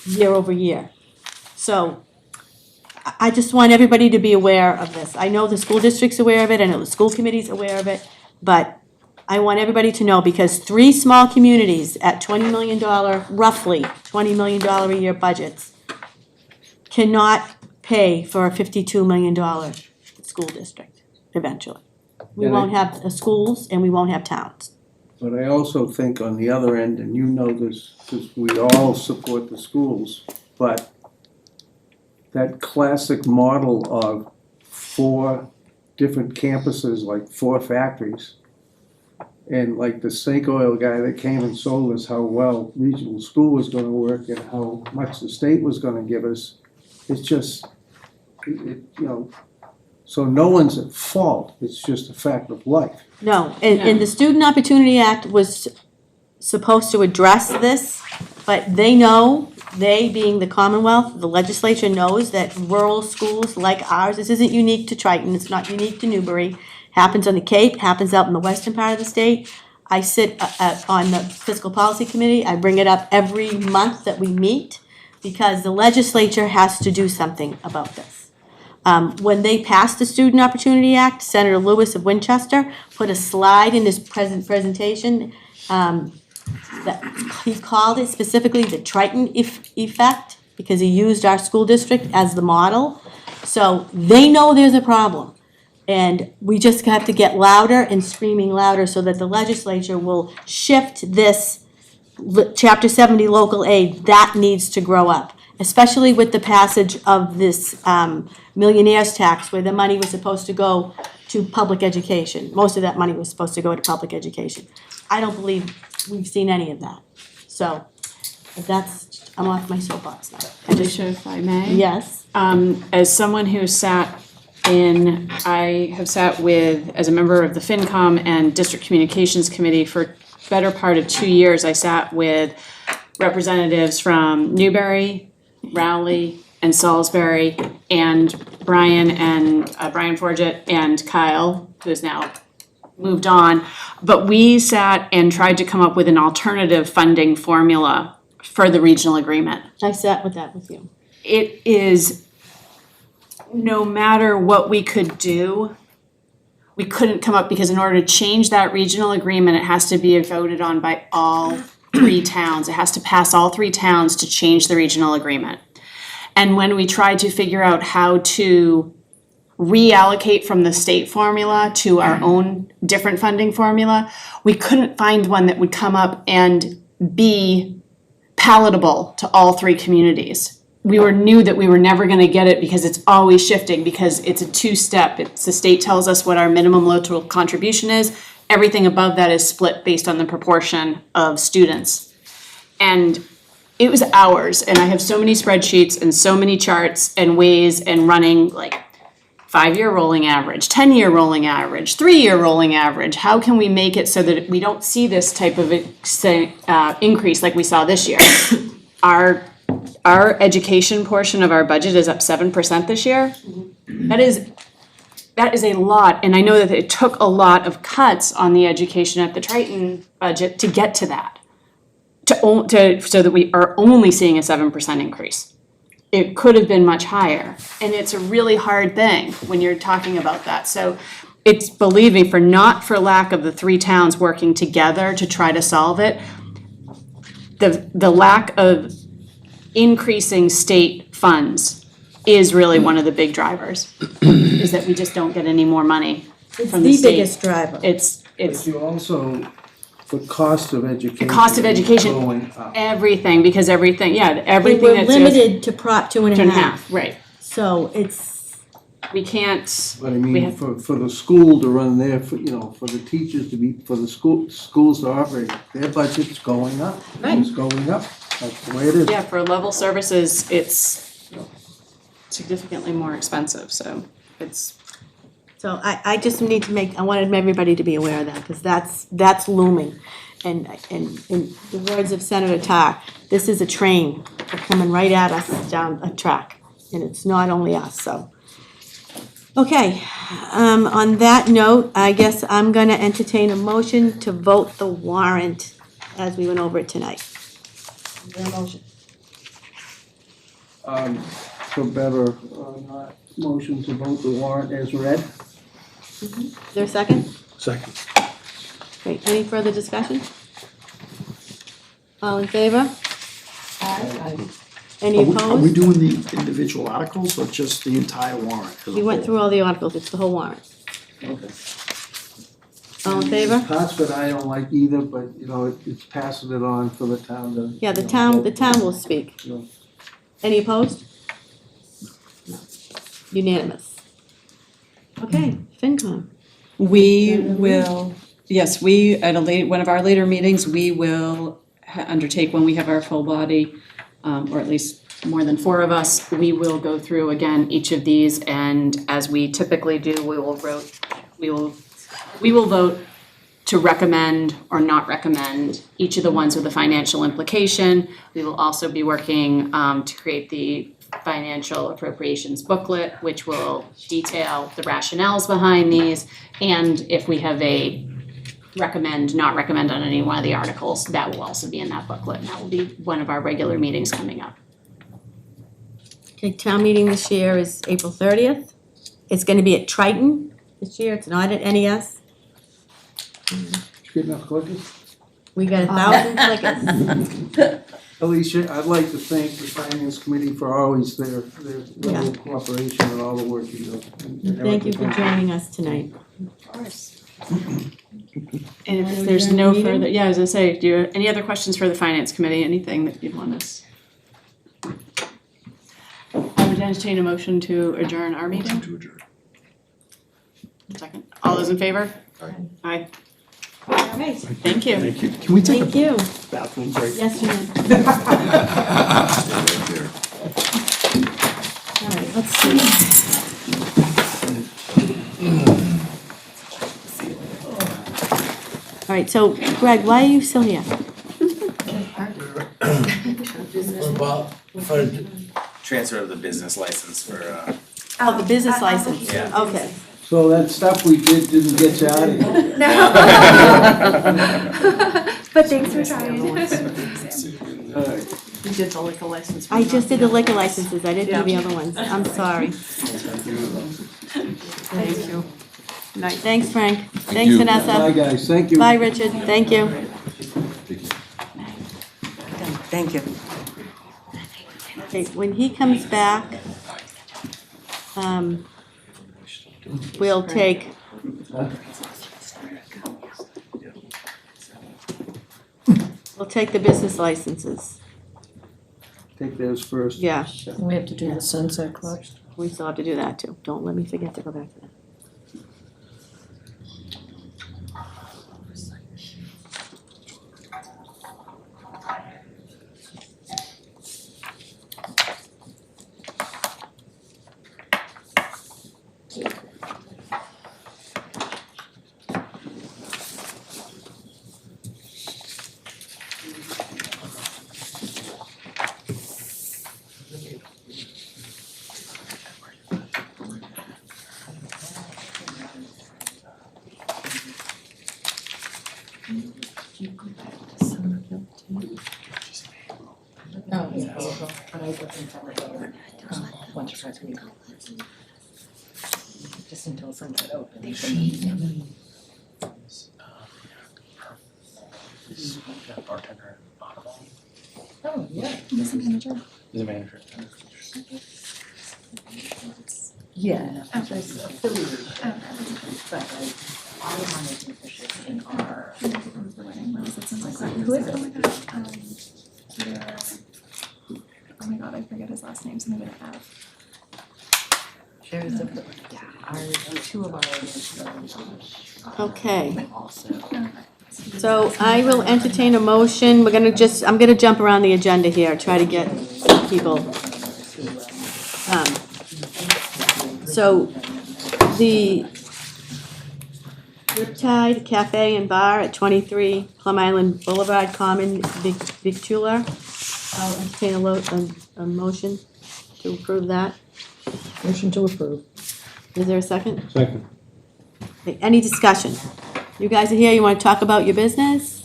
Speaker 2: year over year. So I just want everybody to be aware of this. I know the school district's aware of it, I know the school committee's aware of it, but I want everybody to know, because 3 small communities at $20 million, roughly $20 million a year budgets, cannot pay for a $52 million school district eventually. We
Speaker 3: And I-
Speaker 2: won't have schools and we won't have towns.
Speaker 3: But I also think on the other end, and you know this, because we all support the schools, but that classic model of 4 different campuses, like 4 factories, and like the snake oil guy that came and sold us how well regional school was gonna work and how much the state was gonna give us, it's just, so no one's at fault, it's just a fact of life.
Speaker 2: No, and the Student Opportunity Act was supposed to address this, but they know, they being the Commonwealth, the legislature knows that rural schools like ours, this isn't unique to Triton, it's not unique to Newbury, happens on the Cape, happens out in the western part of the state. I sit on the Fiscal Policy Committee, I bring it up every month that we meet, because the legislature has to do something about this. When they passed the Student Opportunity Act, Senator Lewis of Winchester put a slide in his presentation, that he called it specifically the Triton effect, because he used our school district as the model. So they know there's a problem. And we just have to get louder and screaming louder so that the legislature will shift this Chapter 70 local aid. That needs to grow up, especially with the passage of this millionaire's tax, where the money was supposed to go to public education. Most of that money was supposed to go to public education. I don't believe we've seen any of that. So that's, I'm off my soapbox now.
Speaker 11: Alicia, if I may?
Speaker 2: Yes.
Speaker 11: As someone who I have sat with, as a member of the FinCom and District Communications Committee for better part of 2 years, I sat with representatives from Newbury, Rowley, and Salisbury, and Brian Forget and Kyle, who has now moved on. But we sat and tried to come up with an alternative funding formula for the regional agreement.
Speaker 2: I sat with that with you.
Speaker 11: It is, no matter what we could do, we couldn't come up, because in order to change that regional agreement, it has to be voted on by all 3 towns. It has to pass all 3 towns to change the regional agreement. And when we tried to figure out how to reallocate from the state formula to our own different funding formula, we couldn't find one that would come up and be palatable to all three communities. We knew that we were never gonna get it because it's always shifting, because it's a two-step. It's the state tells us what our minimum local contribution is. Everything above that is split based on the proportion of students. And it was hours, and I have so many spreadsheets and so many charts and ways and running like 5-year rolling average, 10-year rolling average, 3-year rolling average. How can we make it so that we don't see this type of increase like we saw this year? Our education portion of our budget is up 7% this year. That is a lot, and I know that it took a lot of cuts on the education at the Triton budget to get to that. So that we are only seeing a 7% increase. It could have been much higher, and it's a really hard thing when you're talking about that. So it's, believe me, not for lack of the three towns working together to try to solve it, the lack of increasing state funds is really one of the big drivers, is that we just don't get any more money from the
Speaker 10: The
Speaker 11: state.
Speaker 10: biggest driver.
Speaker 11: It's
Speaker 3: But you also, the cost of education.
Speaker 11: the cost of education,
Speaker 3: Going up.
Speaker 11: everything, because everything
Speaker 10: We were
Speaker 11: that's
Speaker 10: limited to Prop 2.5.
Speaker 11: right.
Speaker 10: So it's,
Speaker 11: We can't,
Speaker 3: But I
Speaker 11: We
Speaker 3: mean,
Speaker 11: have-
Speaker 3: for the school to run their, for the teachers to be, for the schools to operate, their budget's going up. It's going up, that's the way it is.
Speaker 11: yeah, for level services, it's significantly more expensive, so it's.
Speaker 2: So I just need to I wanted everybody to be aware of that, because that's looming. And in the words of Senator Tar, this is a train coming right at us down a track, and it's not only us, so. Okay, on that note, I guess I'm gonna entertain a motion to vote the warrant as we went over it tonight. Is there a motion?
Speaker 3: For better, not motion to vote the warrant as read.
Speaker 2: Is there a second?
Speaker 8: Second.
Speaker 2: Great, any further discussion? All in favor? Any
Speaker 1: Are we
Speaker 2: opposed?
Speaker 1: doing the individual articles or just the entire warrant? as a
Speaker 2: We went
Speaker 1: whole?
Speaker 2: through all the articles, it's the whole warrant.
Speaker 3: Okay.
Speaker 2: All in favor?
Speaker 3: Parts that I don't like either, but, it's passing it on for the town to.
Speaker 2: Yeah, the
Speaker 3: you know,
Speaker 2: town
Speaker 3: vote.
Speaker 2: will speak.
Speaker 3: You know.
Speaker 2: Any opposed? No. Unanimous. Okay, FinCom.
Speaker 11: We will, yes, we, at one of our later meetings, we will undertake, when we have our full body, or at least more than 4 of us, we will go through again each of these, and as we typically do, we will vote to recommend or not recommend each of the ones with a financial implication. We will also be working to create the financial appropriations booklet, which will detail the rationales behind these, and if we have a recommend, not recommend on any one of the articles, that will also be in that booklet, and that will be one of our regular meetings coming up.
Speaker 2: Okay, town meeting this year is April 30th. It's gonna be at Triton this year, it's not at NES.
Speaker 3: Good enough, clickers?
Speaker 2: We got 1,000 clickers.
Speaker 3: Alicia, I'd like to thank the finance committee for always their level of cooperation and all the work you do.
Speaker 2: Thank you for joining us tonight.
Speaker 11: Of course. And if there's no further, I was gonna say, do you, any other questions for the finance committee, anything that you'd want us? I would entertain a motion to adjourn our meeting.
Speaker 5: To adjourn.
Speaker 11: Second, all those in favor? Aye.
Speaker 2: Okay,
Speaker 11: Thank you.
Speaker 8: Thank you.
Speaker 1: Can we take
Speaker 2: thank you.
Speaker 1: a bathroom break?
Speaker 2: Yes, you may.
Speaker 5: Stay right there.
Speaker 2: All right, let's see. All right, so Greg, why are you still here?
Speaker 6: Transfer of the business license for,
Speaker 2: Oh, the business license.
Speaker 6: Yeah.
Speaker 2: Okay.
Speaker 3: So that stuff we did didn't get you out of here.
Speaker 7: But thanks for trying.
Speaker 11: You did the liquor license.
Speaker 2: I just did the liquor licenses, I didn't do the other ones, I'm sorry.
Speaker 11: Thank you.
Speaker 2: Night, thanks Frank,
Speaker 5: you.
Speaker 2: thanks
Speaker 3: Bye,
Speaker 2: Vanessa,
Speaker 3: guys, thank you.
Speaker 2: bye Richard, thank you.
Speaker 15: Thank you.
Speaker 2: Okay, when he comes back, we'll take. We'll take the business licenses.
Speaker 3: Take those first.
Speaker 2: Yeah,
Speaker 12: We have to do the Sunset Club.
Speaker 2: we still have to do that too. Don't let me forget to go back to that.
Speaker 12: Oh, yeah, but I wasn't once or twice a week. Just until sunset opens.
Speaker 6: Bartender.
Speaker 12: Oh, yeah.
Speaker 6: Is a manager.
Speaker 12: Yeah. There's affiliated, but I wanted to push it in our. Who is it?
Speaker 7: Oh my god, I forget his last name, so I'm gonna have.
Speaker 12: There's two of our.
Speaker 2: Okay. So I will entertain a motion. I'm gonna jump around the agenda here, try to get people. So the Riptide Cafe and Bar at 23 Plum Island Boulevard, Common Victular. I'll entertain a motion to approve that.
Speaker 12: Motion to approve.
Speaker 2: Is there a second?
Speaker 8: Second.
Speaker 2: Okay, any discussion? You guys are here, you wanna talk about your business?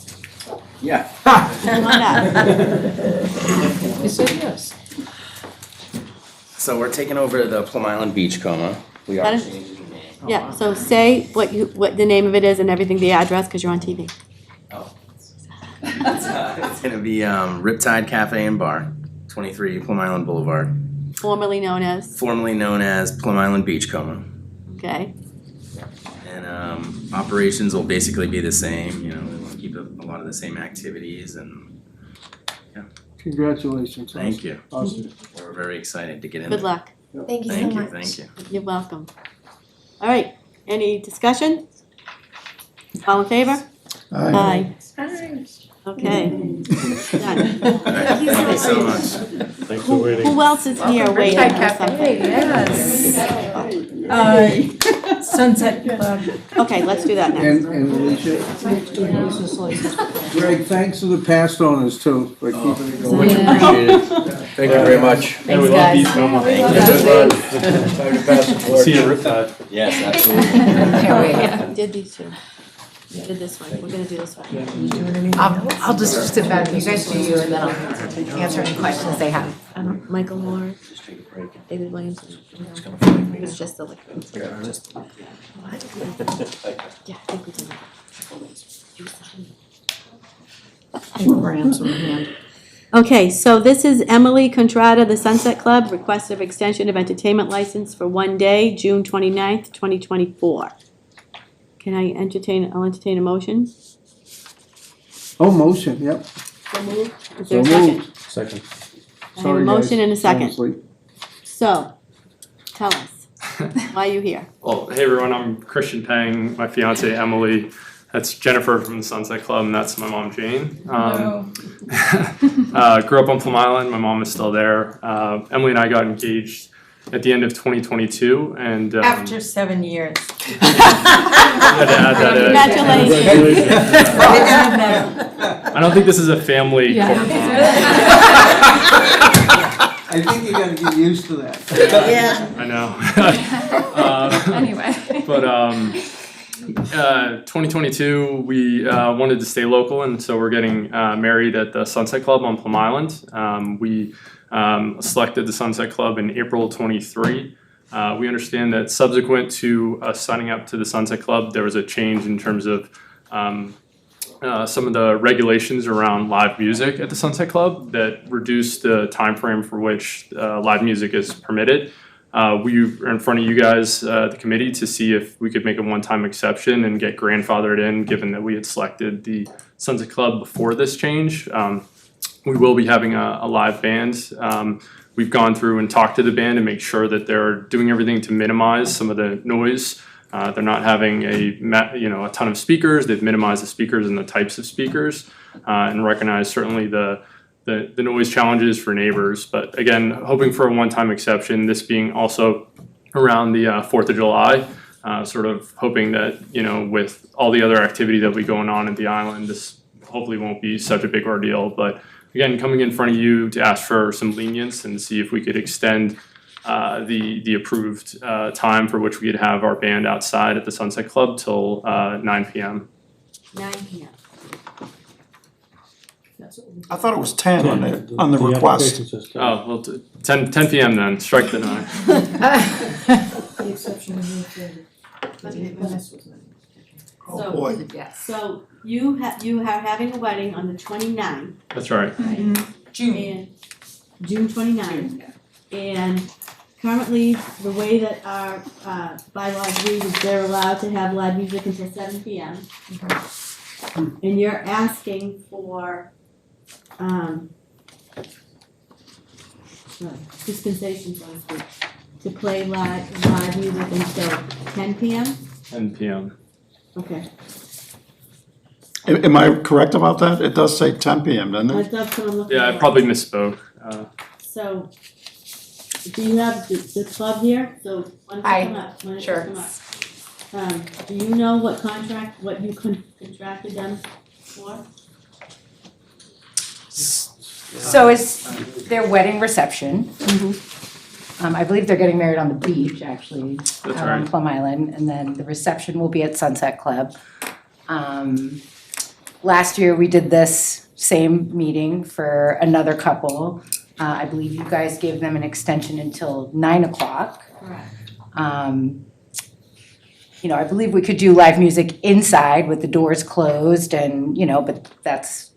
Speaker 6: Yeah.
Speaker 2: Come on up.
Speaker 12: You said yes.
Speaker 6: So we're taking over the Plum Island Beachcomber. We are
Speaker 2: That is-
Speaker 6: changing the name.
Speaker 2: Yeah, so say what the name of it is and everything, the address, cause you're on TV.
Speaker 6: Oh. It's gonna be Riptide Cafe and Bar, 23 Plum Island Boulevard,
Speaker 2: Formerly known as,
Speaker 6: formerly known as Plum Island Beachcomber.
Speaker 2: okay,
Speaker 6: And operations will basically be the same, you know, we'll keep a lot of the same activities and
Speaker 3: Congratulations.
Speaker 6: thank you.
Speaker 3: Awesome.
Speaker 6: We're very excited to get in
Speaker 2: good
Speaker 6: there.
Speaker 2: luck.
Speaker 7: Thank you so
Speaker 6: Thank you,
Speaker 7: much.
Speaker 6: thank you.
Speaker 2: You're welcome. All right, any discussion? All in favor? Aye. Okay. Done.
Speaker 6: Thank you so much.
Speaker 8: Thanks for waiting.
Speaker 2: Who else is here waiting for something?
Speaker 15: Sunset Club.
Speaker 2: Okay, let's do that next.
Speaker 3: And Alicia,
Speaker 12: Business license.
Speaker 3: Greg, thanks to the past owners too, for keeping it going.
Speaker 12: Yeah.
Speaker 3: Appreciate it.
Speaker 8: Thank you very much.
Speaker 12: Thanks, guys.
Speaker 8: Time to pass the torch. See you, Riptide.
Speaker 6: Yes, absolutely.
Speaker 2: We did these two. We did this one, we're gonna do this one.
Speaker 11: I'll just sit back, you guys do you, and then I'll answer any questions they have.
Speaker 2: Michael Moore, David Williamson. It was just the liquor. Yeah, I think we did that. You signed.
Speaker 12: Grants in hand.
Speaker 2: Okay, so this is Emily Contrada, the Sunset Club, request of extension of entertainment license for one day, June 29th, 2024. I'll entertain a motion.
Speaker 3: Oh, motion, yep.
Speaker 2: So moved. Is there a
Speaker 3: So
Speaker 2: second?
Speaker 3: moved.
Speaker 8: Second.
Speaker 2: I have a
Speaker 3: Sorry,
Speaker 2: motion
Speaker 3: guys.
Speaker 2: and a second.
Speaker 3: Honestly.
Speaker 2: So, tell us, why are you here?
Speaker 16: Well, hey everyone, I'm Christian Peng, my fiance Emily. That's Jennifer from the Sunset Club, and that's my mom Jane. Grew up on Plum Island. My mom is still there. Emily and I got engaged at the end of 2022, and
Speaker 15: After 7 years.
Speaker 16: I had to add that in. I don't think this is a family court.
Speaker 3: I think you gotta get used to that.
Speaker 16: I know.
Speaker 7: Anyway.
Speaker 16: But 2022, we wanted to stay local, and so we're getting married at the Sunset Club on Plum Island. We selected the Sunset Club in April 23. We understand that subsequent to us signing up to the Sunset Club, there was a change in terms of some of the regulations around live music at the Sunset Club that reduced the time frame for which live music is permitted. We are in front of you guys, the committee, to see if we could make a one-time exception and get grandfathered in, given that we had selected the Sunset Club before this change. We will be having a live band. We've gone through and talked to the band and make sure that they're doing everything to minimize some of the noise. They're not having a ton of speakers. They've minimized the speakers and the types of speakers, and recognize certainly the noise challenges for neighbors. But again, hoping for a one-time exception, this being also around the 4th of July, sort of hoping that, with all the other activity that will be going on at the island, this hopefully won't be such a big ordeal. But again, coming in front of you to ask for some lenience and see if we could extend the approved time for which we could have our band outside at the Sunset Club till 9 p.m.
Speaker 2: 9 p.m.
Speaker 1: I thought it was 10 on the request.
Speaker 16: Oh, well, 10 p.m. then, strike the 9.
Speaker 12: The exception is
Speaker 1: Oh, boy.
Speaker 2: So you are having a wedding on the 29th.
Speaker 16: That's right.
Speaker 2: June 29th. And currently, the way that our bylaws read is they're allowed to have live music until 7 p.m. And you're asking for dispensation, so to speak, to play live music until 10 p.m.?
Speaker 16: 10 p.m.
Speaker 2: Okay.
Speaker 1: Am I correct about that? It does say 10 PM, doesn't it?
Speaker 2: That's what I'm looking
Speaker 16: Yeah,
Speaker 2: at.
Speaker 16: I probably misspoke.
Speaker 2: So, do you have the club here? So, why don't you come up? Why don't you come up? Do you know what you contracted them for?
Speaker 11: So it's their wedding reception. I believe they're getting married on the beach, actually, out on
Speaker 16: right.
Speaker 11: Plum Island, and then the reception will be at Sunset Club. Last year, we did this same meeting for another couple. I believe you guys gave them an extension until 9 o'clock.
Speaker 2: Correct.
Speaker 11: I believe we could do live music inside with the doors closed and, but that's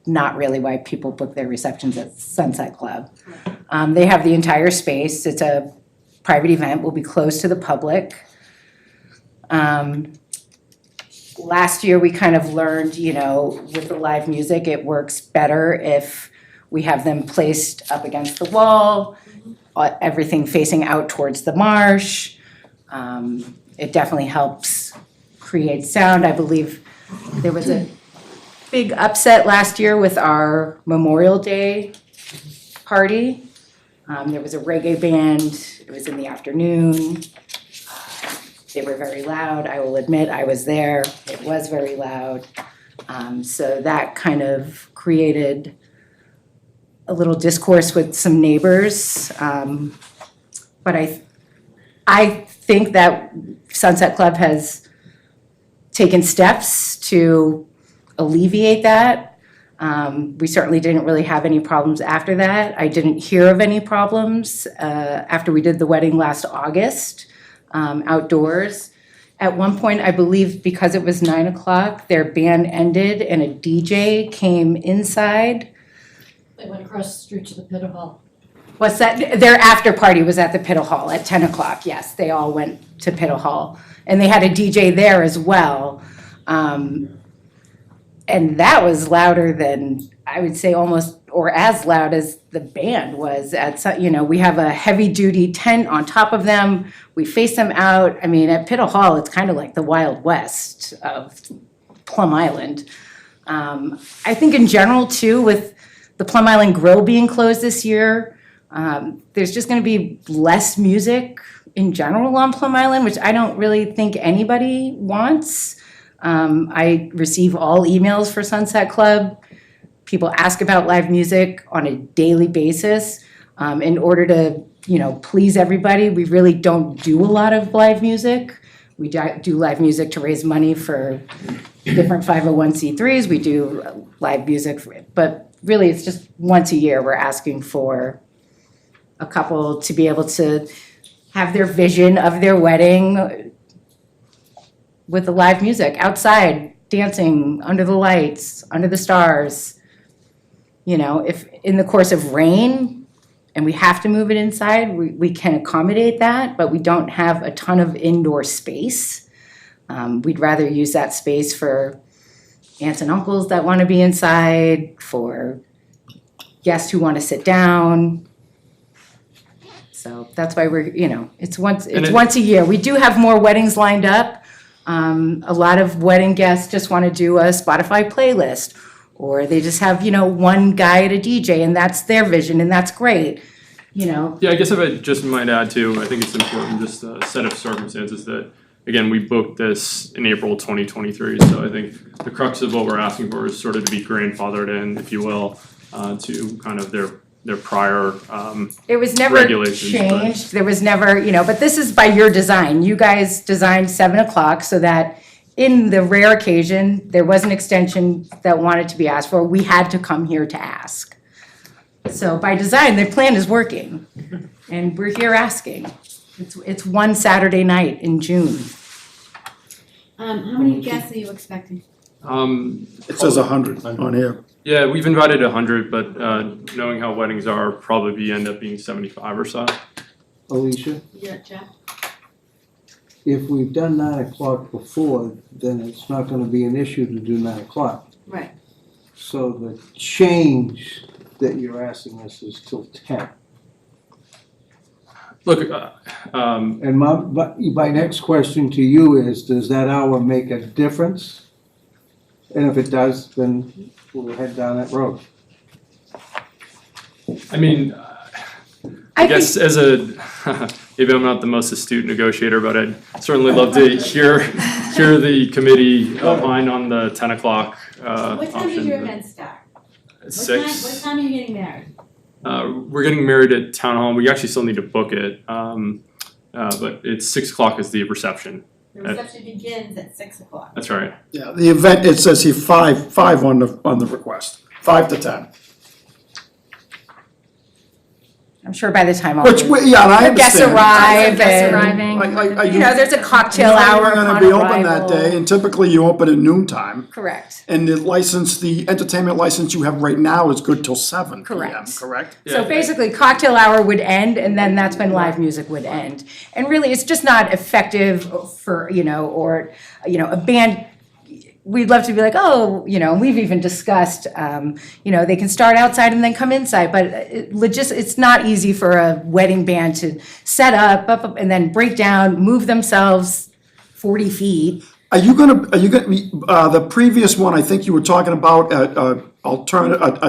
Speaker 11: not really why people book their receptions at Sunset Club. They have the entire space. It's a private event, will be closed to the public. Last year, we kind of learned, with the live music, it works better if we have them placed up against the wall, everything facing out towards the marsh. It definitely helps create sound. I believe there was a big upset last year with our Memorial Day party. There was a reggae band. It was in the afternoon. They were very loud. I will admit I was there. It was very loud. So that kind of created a little discourse with some neighbors. But I think that Sunset Club has taken steps to alleviate that. We certainly didn't really have any problems after that. I didn't hear of any problems after we did the wedding last August outdoors. At one point, I believe because it was 9 o'clock, their band ended and a DJ came inside.
Speaker 12: They went across the street to the Pit Hall.
Speaker 11: What's that? Their after party was at the Pit Hall at 10 o'clock. Yes, they all went to Pit Hall. And they had a DJ there as well. And that was louder than, I would say almost, or as loud as the band was at, we have a heavy duty tent on top of them. We face them out. I mean, at Pit Hall, it's kind of like the Wild West of Plum Island. I think in general too, with the Plum Island Grill being closed this year, there's just gonna be less music in general on Plum Island, which I don't really think anybody wants. I receive all emails for Sunset Club. People ask about live music on a daily basis. In order to, please everybody, we really don't do a lot of live music. We do live music to raise money for different 501c3s. We do live music, but really it's just once a year we're asking for a couple to be able to have their vision of their wedding with the live music outside, dancing under the lights, under the stars. If in the course of rain,
Speaker 17: and we have to move it inside, we can accommodate that, but we don't have a ton of indoor space. We'd rather use that space for aunts and uncles that wanna be inside, for guests who wanna sit down. So that's why we're, it's once a year. We do have more weddings lined up. A lot of wedding guests just wanna do a Spotify playlist, or they just have, one guy at a DJ and that's their vision and that's great,
Speaker 16: Yeah, I guess if I just might add too, I think it's important, just a set of circumstances that, again, we booked this in April 2023, so I think the crux of what we're asking for is sort of to be grandfathered in, if you will, to kind of their prior
Speaker 17: It was never
Speaker 16: regulations, but-
Speaker 17: changed, there was never, but this is by your design. You guys designed 7 o'clock so that in the rare occasion, there was an extension that wanted to be asked for, we had to come here to ask. So by design, the plan is working, and we're here asking. It's one Saturday night in June.
Speaker 2: How many guests are you expecting?
Speaker 1: It says 100 on here.
Speaker 16: Yeah, we've invited 100, but knowing how weddings are, probably end up being 75 or so.
Speaker 3: Alicia,
Speaker 2: Yeah, Jeff?
Speaker 3: if we've done 9 o'clock before, then it's not gonna be an issue to do 9 o'clock.
Speaker 2: Right.
Speaker 3: So the change that you're asking us is till 10.
Speaker 16: Look,
Speaker 3: And my next question to you is, does that hour make a difference? And if it does, then we'll head down that road.
Speaker 16: I mean, I guess as maybe I'm not the most astute negotiator, but I'd certainly love to hear the committee opine on the 10 o'clock option.
Speaker 2: What time does your event start?
Speaker 16: At 6.
Speaker 2: What time are you getting married?
Speaker 16: We're getting married at Town Hall. We actually still need to book it, but it's 6 o'clock is the reception.
Speaker 2: The reception begins at 6 o'clock.
Speaker 16: That's right.
Speaker 1: Yeah, the event, it says here 5 on the request, 5 to 10.
Speaker 17: I'm sure by the time all
Speaker 1: Which,
Speaker 17: the
Speaker 1: yeah, and I
Speaker 17: the guests
Speaker 1: understand.
Speaker 17: arrive
Speaker 11: Guests
Speaker 17: and,
Speaker 11: arriving.
Speaker 17: there's a cocktail
Speaker 1: You're
Speaker 17: hour
Speaker 1: not
Speaker 17: upon
Speaker 1: gonna be open that
Speaker 17: arrival.
Speaker 1: day, and typically you open at noon time.
Speaker 17: Correct.
Speaker 1: And the entertainment license you have right now is good till 7 p.m.,
Speaker 17: Correct.
Speaker 1: correct?
Speaker 17: So basically, cocktail hour would end, and then that's when live music would end. And really, it's just not effective for, a band. We'd love to be like, we've even discussed, they can start outside and then come inside, but it's not easy for a wedding band to set up, and then break down, move themselves 40 feet.
Speaker 1: Are you gonna, the previous one, I think you were talking about a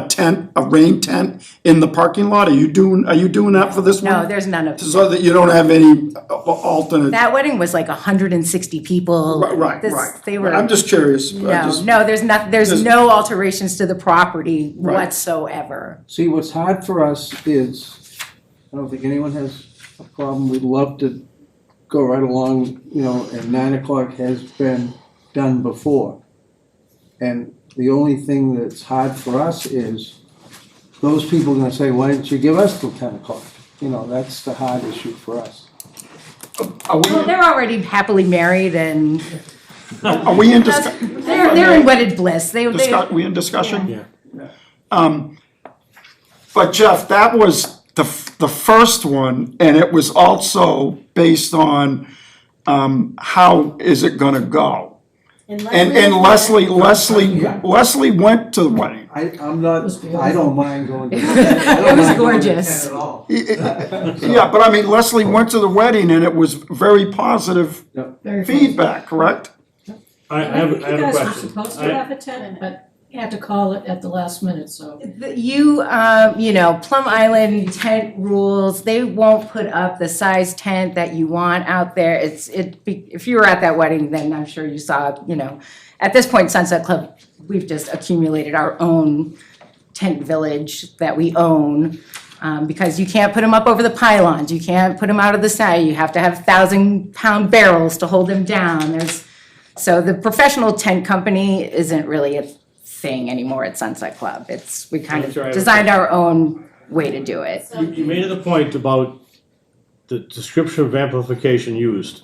Speaker 1: tent, a rain tent in the parking lot? Are you doing that for this one?
Speaker 17: No, there's none of
Speaker 1: So that you don't have any alternate?
Speaker 17: that wedding was like 160 people.
Speaker 1: Right.
Speaker 17: They were.
Speaker 1: I'm just curious.
Speaker 17: There's no alterations to the property whatsoever.
Speaker 3: See, what's hard for us is, I don't think anyone has a problem, we'd love to go right along, and 9 o'clock has been done before. And the only thing that's hard for us is, those people are gonna say, why didn't you give us till 10 o'clock? That's the hard issue for us.
Speaker 1: Are we,
Speaker 17: Well, they're already happily married and
Speaker 1: are we in discussion?
Speaker 17: they're in wedded bliss.
Speaker 1: We in discussion? Yeah. But Jeff, that was the first one, and it was also based on, how is it gonna go? And Leslie went to the wedding.
Speaker 3: I don't mind going to.
Speaker 17: It was gorgeous.
Speaker 3: At all.
Speaker 1: Yeah, but I mean, Leslie went to the wedding and it was very positive feedback, correct?
Speaker 8: I have a
Speaker 12: You guys were
Speaker 8: question.
Speaker 12: supposed to have a tent, but you had to call it at the last minute, so.
Speaker 17: Plum Island tent rules, they won't put up the size tent that you want out there. If you were at that wedding, then I'm sure you saw, at this point, Sunset Club, we've just accumulated our own tent village that we own. Because you can't put them up over the pylons, you can't put them out of the side, you have to have 1,000-pound barrels to hold them down. So the professional tent company isn't really a thing anymore at Sunset Club. We kind of designed our own way to do it.
Speaker 8: You made the point about the description of amplification used.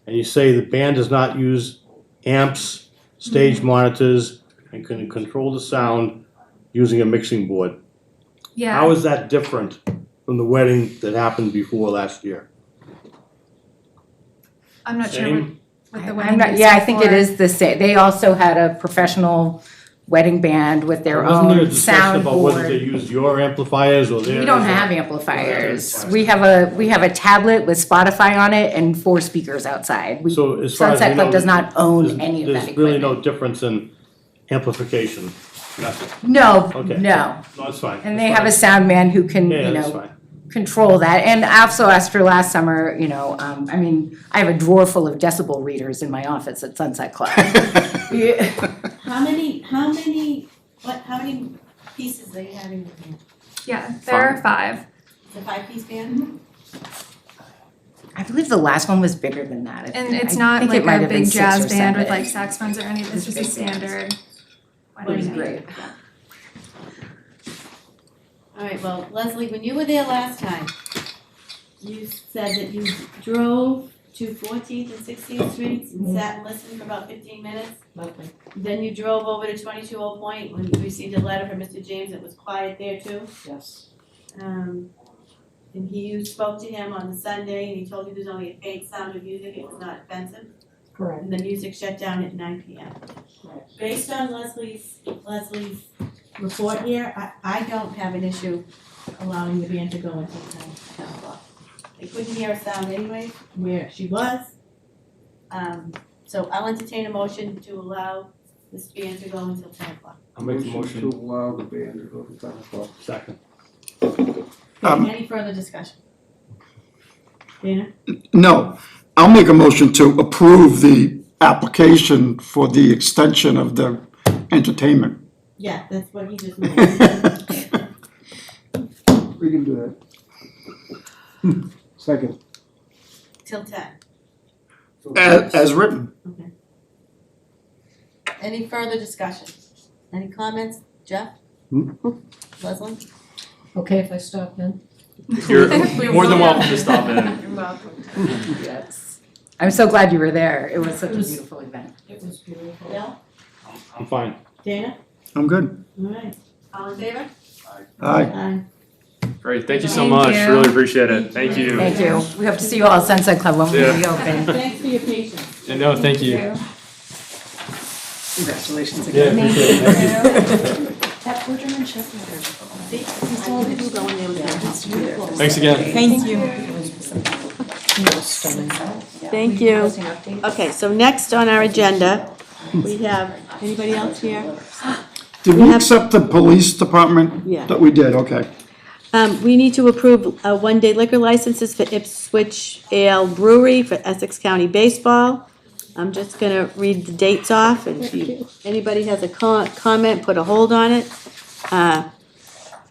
Speaker 8: And you say the band does not use amps, stage monitors, and can control the sound using a mixing board.
Speaker 11: Yeah.
Speaker 8: How is that different from the wedding that happened before last year?
Speaker 7: I'm not sure
Speaker 8: Same?
Speaker 7: what the
Speaker 17: I'm
Speaker 7: wedding
Speaker 17: not,
Speaker 7: is
Speaker 17: yeah, I think it
Speaker 7: for.
Speaker 17: is the same. They also had a professional wedding band with their
Speaker 8: Wasn't there a
Speaker 17: own
Speaker 8: discussion about whether they
Speaker 17: soundboard.
Speaker 8: used your amplifiers or theirs?
Speaker 17: We don't have amplifiers. We have a tablet with Spotify on it and 4 speakers outside. We,
Speaker 8: So as far as
Speaker 17: Sunset
Speaker 8: we
Speaker 17: Club
Speaker 8: know,
Speaker 17: does not own
Speaker 8: there's-
Speaker 17: any of that
Speaker 8: There's really
Speaker 17: equipment.
Speaker 8: no difference in amplification, nothing.
Speaker 17: No,
Speaker 8: Okay.
Speaker 17: no.
Speaker 8: No, that's fine.
Speaker 17: And they have a sound man who can,
Speaker 8: Yeah,
Speaker 17: you
Speaker 8: that's
Speaker 17: know,
Speaker 8: fine.
Speaker 17: control that. And also after last summer, you know, I mean, I have a drawer full of decibel readers in my office at Sunset Club. Yeah.
Speaker 2: How many pieces are you having with you?
Speaker 7: Yeah, there are 5.
Speaker 2: It's a 5-piece band?
Speaker 17: I believe the last one was bigger than that.
Speaker 7: And it's
Speaker 17: I
Speaker 7: not
Speaker 17: think
Speaker 7: like
Speaker 17: it might
Speaker 7: a
Speaker 17: have been
Speaker 7: big
Speaker 17: 6
Speaker 7: jazz
Speaker 17: or
Speaker 7: band with
Speaker 17: 7.
Speaker 7: like saxophones or anything, it's just a standard wedding
Speaker 17: Great.
Speaker 7: band.
Speaker 2: All right, well, Leslie, when you were there last time, you said that you drove to 14th and 16th Streets and sat and listened for about 15 minutes.
Speaker 12: Lovely.
Speaker 2: Then you drove over to 22 Old Point when you received a letter from Mr. James. It was quiet there too.
Speaker 12: Yes.
Speaker 2: And you spoke to him on the Sunday and he told you there's only a faint sound of music. It was not offensive.
Speaker 12: Correct.
Speaker 2: And the music shut down at 9 p.m. Based on Leslie's report here, I don't have an issue allowing the band to go until 10 o'clock. They couldn't hear a sound anyway where she was. So I'll entertain a motion to allow this band to go until 10 o'clock.
Speaker 8: I'll make the motion.
Speaker 3: To allow the band to go to 10 o'clock.
Speaker 8: Second.
Speaker 2: Any further discussion? Dana?
Speaker 1: No, I'll make a motion to approve the application for the extension of the entertainment.
Speaker 2: Yeah, that's what he just made.
Speaker 3: We can do that. Second.
Speaker 2: Till 10.
Speaker 1: As written.
Speaker 2: Okay. Any further discussion? Any comments? Jeff? Leslie?
Speaker 12: Okay, if I stop then?
Speaker 16: You're more than welcome to stop in.
Speaker 7: You're welcome.
Speaker 17: Yes. I'm so glad you were there. It was such a beautiful event.
Speaker 2: It was beautiful. Bill?
Speaker 8: I'm fine.
Speaker 2: Dana?
Speaker 1: I'm good.
Speaker 2: All right. All in favor?
Speaker 1: Aye.
Speaker 2: Aye.
Speaker 16: Great, thank you so
Speaker 7: Thank
Speaker 16: much,
Speaker 7: you.
Speaker 16: really appreciate it, thank you.
Speaker 17: Thank you. We hope to see you all at Sunset Club when we
Speaker 16: Yeah.
Speaker 17: reopen.
Speaker 2: Thanks for your patience.
Speaker 16: No, thank you.
Speaker 17: Congratulations
Speaker 16: Yeah,
Speaker 17: again.
Speaker 16: appreciate it, thanks again.
Speaker 2: Thank you. Thank you. Okay, so next on our agenda, we have, anybody else here?
Speaker 1: Did we accept the police department?
Speaker 2: Yeah.
Speaker 1: That we did, okay.
Speaker 2: We need to approve one-day liquor licenses for Ipswich Ale Brewery for Essex County Baseball. I'm just gonna read the dates off, and if anybody has a comment, put a hold on it.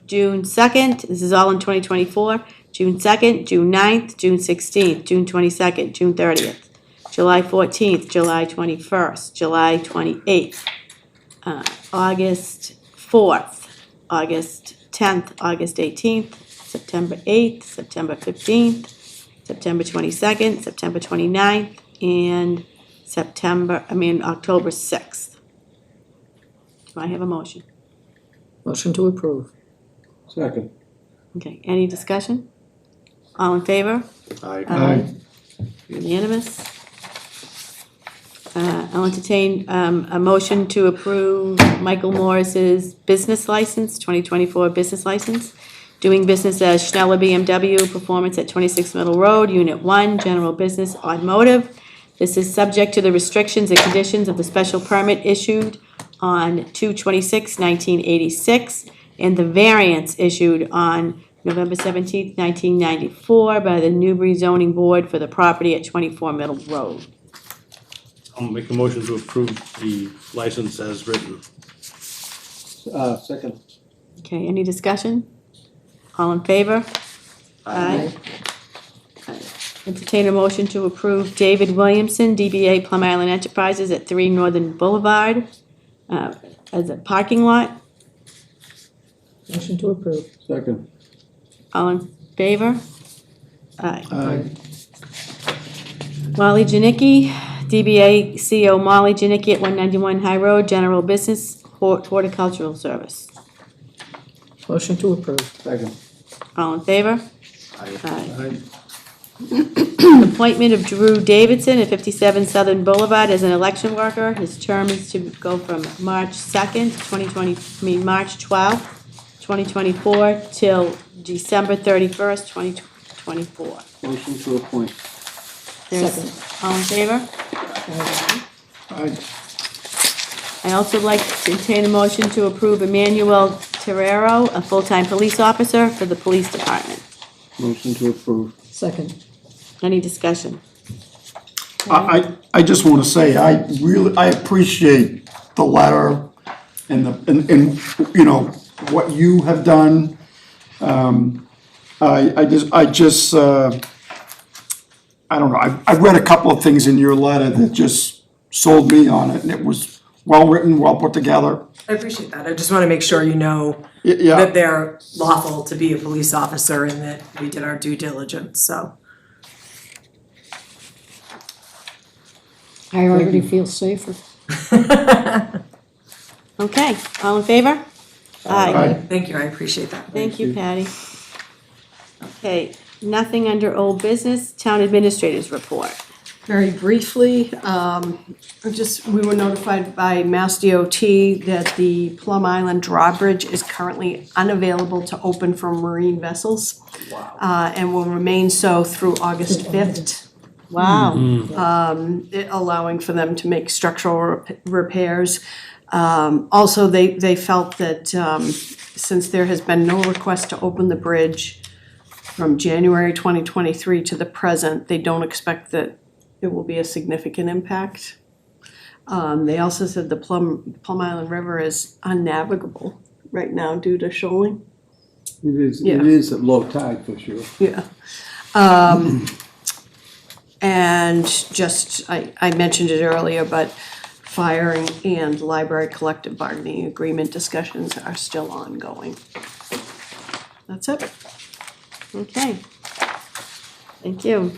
Speaker 2: June 2nd, this is all in 2024, June 2nd, June 9th, June 16th, June 22nd, June 30th, July 14th, July 21st, July 28th, August 4th, August 10th, August 18th, September 8th, September 15th, September 22nd, September 29th, and October 6th. Do I have a motion?
Speaker 12: Motion to approve.
Speaker 3: Second.
Speaker 2: Okay, any discussion? All in favor?
Speaker 8: Aye.
Speaker 2: Unanimous? I'll entertain a motion to approve Michael Morris's business license, 2024 business license, doing business as Schneller BMW, performance at 26 Middle Road, Unit 1, general business automotive. This is subject to the restrictions and conditions of the special permit issued on 2/26/1986 and the variance issued on November 17th, 1994 by the Newbury Zoning Board for the property at 24 Middle Road.
Speaker 8: I'll make a motion to approve the license as written.
Speaker 3: Second.
Speaker 2: Okay, any discussion? All in favor? Aye. Entertain a motion to approve David Williamson, DBA Plum Island Enterprises at 3 Northern Boulevard, as a parking lot.
Speaker 12: Motion to approve.
Speaker 3: Second.
Speaker 2: All in favor? Aye.
Speaker 1: Aye.
Speaker 2: Molly Janicki, DBA CO Molly Janicki at 191 High Road, general business, horticultural service.
Speaker 12: Motion to approve.
Speaker 3: Second.
Speaker 2: All in favor?
Speaker 3: Aye.
Speaker 2: Appointment of Drew Davidson at 57 Southern Boulevard as an election worker. His term is to go from March 2nd, 2020, March 12th, 2024 till December 31st, 2024.
Speaker 3: Motion to appoint.
Speaker 2: There's, all in favor?
Speaker 1: Aye.
Speaker 2: I also like to entertain a motion to approve Emmanuel Terrero, a full-time police officer for the police department.
Speaker 3: Motion to approve.
Speaker 12: Second.
Speaker 2: Any discussion?
Speaker 1: I just wanna say, I appreciate the letter and and, you know, what you have done. I don't know, I read a couple of things in your letter that just sold me on it, and it was well-written, well put together.
Speaker 15: I appreciate that. I just want to make sure you know
Speaker 1: Yeah.
Speaker 15: that they're lawful to be a police officer and that we did our due diligence, so.
Speaker 12: I already feel safer.
Speaker 2: Okay, all in favor? Aye.
Speaker 15: Thank you, I appreciate that.
Speaker 2: Thank you, Patty. Okay, nothing under old business, town administrators report.
Speaker 10: Very briefly, we were notified by Mass DOT that the Plum Island drawbridge is currently unavailable to open for marine vessels. Wow. And will remain so through August 5th.
Speaker 2: Wow.
Speaker 10: Allowing for them to make structural repairs. Also, they felt that since there has been no request to open the bridge from January 2023 to the present, they don't expect that it will be a significant impact. They also said the Plum Island River is unnavigable right now due to shoaling.
Speaker 3: It is at low tide for sure.
Speaker 10: Yeah. And just, I mentioned it earlier, but fire and library collective bargaining agreement discussions are still ongoing. That's it.
Speaker 2: Okay. Thank you.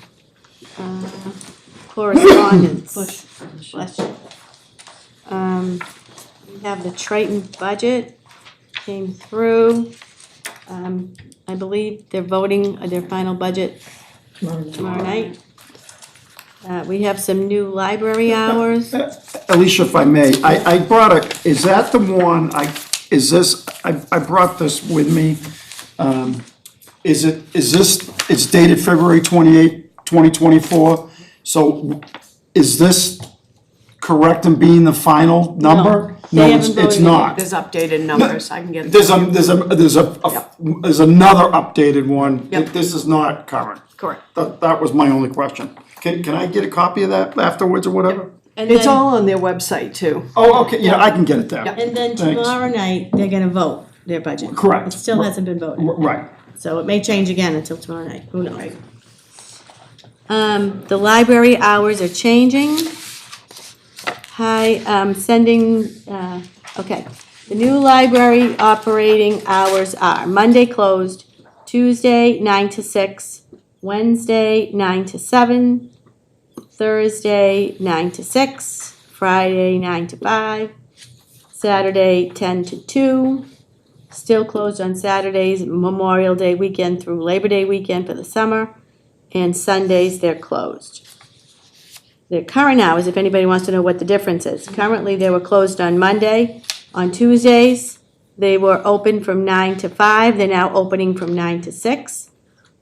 Speaker 2: Correspondence. Bless you. We have the Triton budget came through. I believe they're voting their final budget tomorrow night. We have some new library hours.
Speaker 1: Alicia, if I may, I brought is that the one, I brought this with me. It's dated February 28, 2024, so is this correct in being the final number?
Speaker 10: They
Speaker 1: No,
Speaker 10: haven't
Speaker 1: it's
Speaker 10: voted yet.
Speaker 1: not.
Speaker 10: There's updated numbers, I can get.
Speaker 1: There's another updated one.
Speaker 10: Yep.
Speaker 1: This is not current.
Speaker 10: Correct.
Speaker 1: That was my only question. Can I get a copy of that afterwards or whatever?
Speaker 2: And
Speaker 10: It's
Speaker 2: then-
Speaker 10: all on their website too.
Speaker 1: Oh, okay, yeah, I can get it there.
Speaker 2: And then
Speaker 1: Thanks.
Speaker 2: tomorrow night, they're gonna vote their budget.
Speaker 1: Correct.
Speaker 2: It still hasn't been voted.
Speaker 1: Right.
Speaker 2: So it may change again until tomorrow night, who knows? The library hours are changing. Okay. The new library operating hours are Monday closed, Tuesday 9 to 6, Wednesday 9 to 7, Thursday 9 to 6, Friday 9 to 5, Saturday 10 to 2, still closed on Saturdays, Memorial Day weekend through Labor Day weekend for the summer, and Sundays they're closed. Their current hours, if anybody wants to know what the difference is, currently they were closed on Monday. On Tuesdays, they were open from 9 to 5, they're now opening from 9 to 6.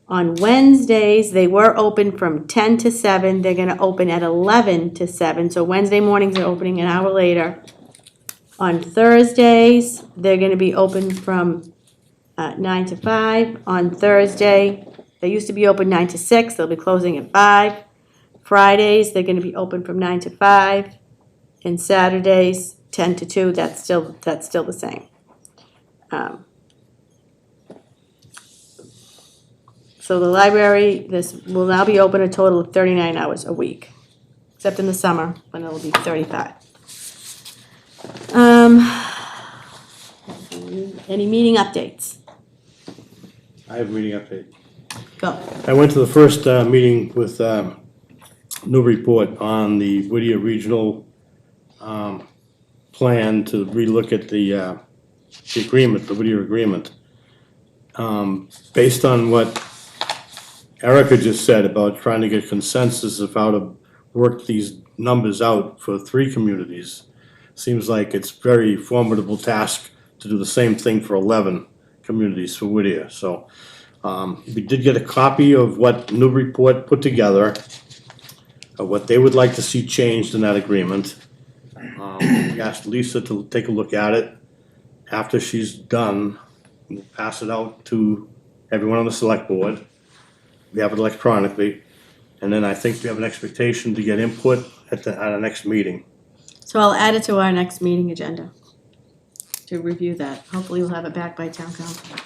Speaker 2: On Wednesdays, they were open from 10 to 7, they're gonna open at 11 to 7, so Wednesday mornings are opening an hour later. On Thursdays, they're gonna be open from 9 to 5. On Thursday, they used to be open 9 to 6, they'll be closing at 5. Fridays, they're gonna be open from 9 to 5. And Saturdays, 10 to 2, that's still the same. So the library, this will now be open a total of 39 hours a week, except in the summer, when it'll be 35. Any meeting updates?
Speaker 8: I have a meeting update.
Speaker 2: Go.
Speaker 8: I went to the first meeting with Newburyport on the Whittier Regional plan to relook at the agreement, the Whittier agreement. based on what Erica just said about trying to get consensus of how to work these numbers out for 3 communities, seems like it's very formidable task to do the same thing for 11 communities for Whittier. So we did get a copy of what Newburyport put together, of what they would like to see changed in that agreement. We asked Lisa to take a look at it. After she's done, we'll pass it out to everyone on the select board. We have it electronically, and then I think we have an expectation to get input at our next meeting.
Speaker 2: So I'll add it to our next meeting agenda to review that. Hopefully we'll have it back by town council.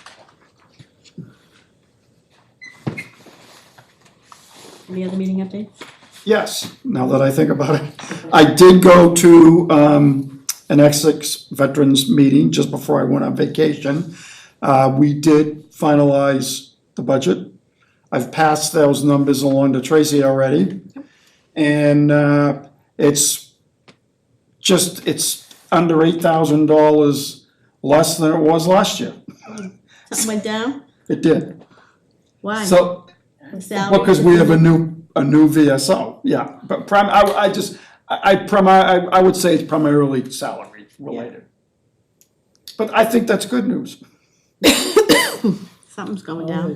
Speaker 2: Any other meeting updates?
Speaker 1: Yes, now that I think about it. I did go to an Essex Veterans meeting just before I went on vacation. We did finalize the budget. I've passed those numbers along to Tracy already. And it's under $8,000 less than it was last year.
Speaker 2: Something went down?
Speaker 1: It did.
Speaker 2: Why?
Speaker 1: So,
Speaker 2: The salary?
Speaker 1: because we have a new VSO, yeah. But I would say it's primarily salary related. But I think that's good news.
Speaker 2: Something's going down.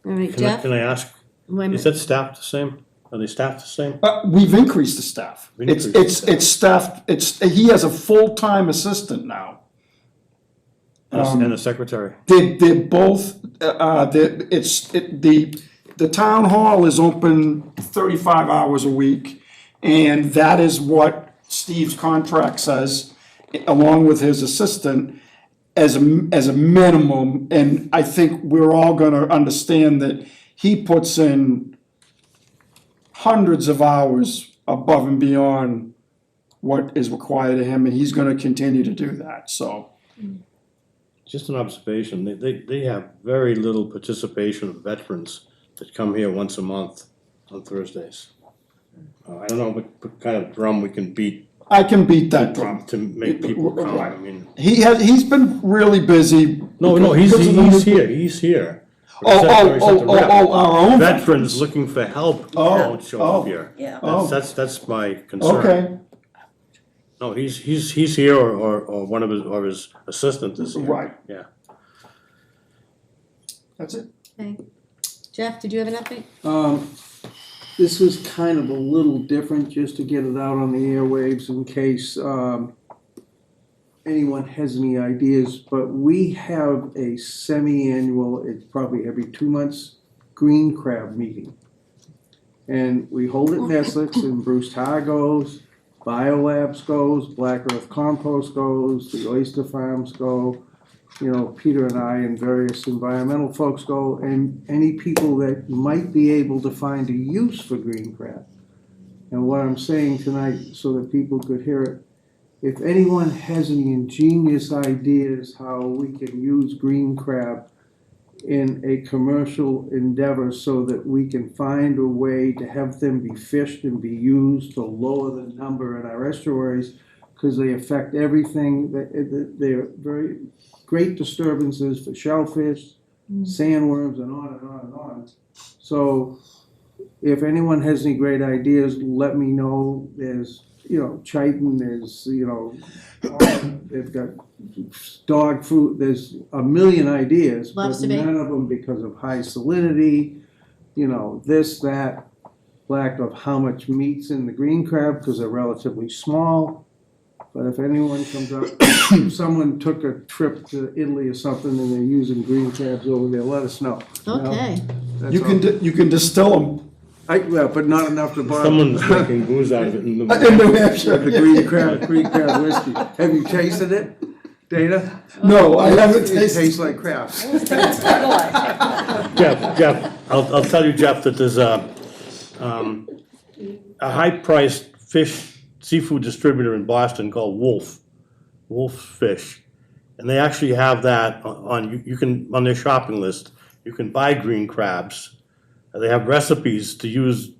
Speaker 2: All right,
Speaker 8: Can I,
Speaker 2: Jeff?
Speaker 8: can I ask,
Speaker 2: Wait a
Speaker 8: is
Speaker 2: minute.
Speaker 8: that staff the same? Are they staffed the same?
Speaker 1: We've increased the staff.
Speaker 8: We've
Speaker 1: It's
Speaker 8: increased the
Speaker 1: staffed, he has a full-time assistant now.
Speaker 8: And the secretary?
Speaker 1: They're both, the town hall is open 35 hours a week, and that is what Steve's contract says, along with his assistant, as a minimum, and I think we're all gonna understand that he puts in hundreds of hours above and beyond what is required of him, and he's gonna continue to do that, so.
Speaker 8: Just an observation, they have very little participation of veterans that come here once a month on Thursdays. I don't know what kind of drum we can beat
Speaker 1: I can beat that drum.
Speaker 8: to make people come, I mean.
Speaker 1: He's been really busy.
Speaker 8: No,
Speaker 1: because of the
Speaker 8: he's
Speaker 1: new-
Speaker 8: here, he's here.
Speaker 1: Our own
Speaker 8: Veterans looking for help don't show up here.
Speaker 1: Yeah.
Speaker 8: That's my concern.
Speaker 1: Okay,
Speaker 8: No, he's here or one of his assistants is here.
Speaker 1: Right.
Speaker 8: Yeah.
Speaker 1: that's it.
Speaker 2: Okay. Jeff, did you have an update?
Speaker 3: This is kind of a little different, just to get it out on the airwaves in case anyone has any ideas, but we have a semi-annual, it's probably every 2 months, green crab meeting. And we hold it in Essex, and Bruce Tar goes, Biolabs goes, Black Earth Compost goes, the Oyster Farms go, you know, Peter and I and various environmental folks go, and any people that might be able to find a use for green crab. And what I'm saying tonight, so that people could hear it, if anyone has any ingenious ideas how we can use green crab in a commercial endeavor so that we can find a way to have them be fished and be used to lower the number in our estuaries, because they affect everything, they're very great disturbances for shellfish, sandworms, and on and on and on. So if anyone has any great ideas, let me know. There's, you know, chitin, there's, you know, they've got dog food, there's a million ideas, but
Speaker 2: Lobster bait.
Speaker 3: none of them because of high salinity, you know, this, that, lack of how much meat's in the green crab, because they're relatively small. But if anyone comes up, if someone took a trip to Italy or something and they're using green crabs over there, let us know. You know?
Speaker 2: Okay.
Speaker 3: That's
Speaker 1: You
Speaker 3: all.
Speaker 1: can distill them.
Speaker 3: Well, but not enough to buy.
Speaker 8: Someone's making booze out of it in
Speaker 1: In New Hampshire.
Speaker 3: The green crab whiskey. Have you tasted it, Dana?
Speaker 1: No, I haven't
Speaker 3: It
Speaker 1: tasted.
Speaker 3: tastes like crap.
Speaker 8: Jeff, I'll tell you, Jeff, that there's a high-priced seafood distributor in Boston called Wolf Fish. And they actually have that you can, on their shopping list, you can buy green crabs. They have recipes to use,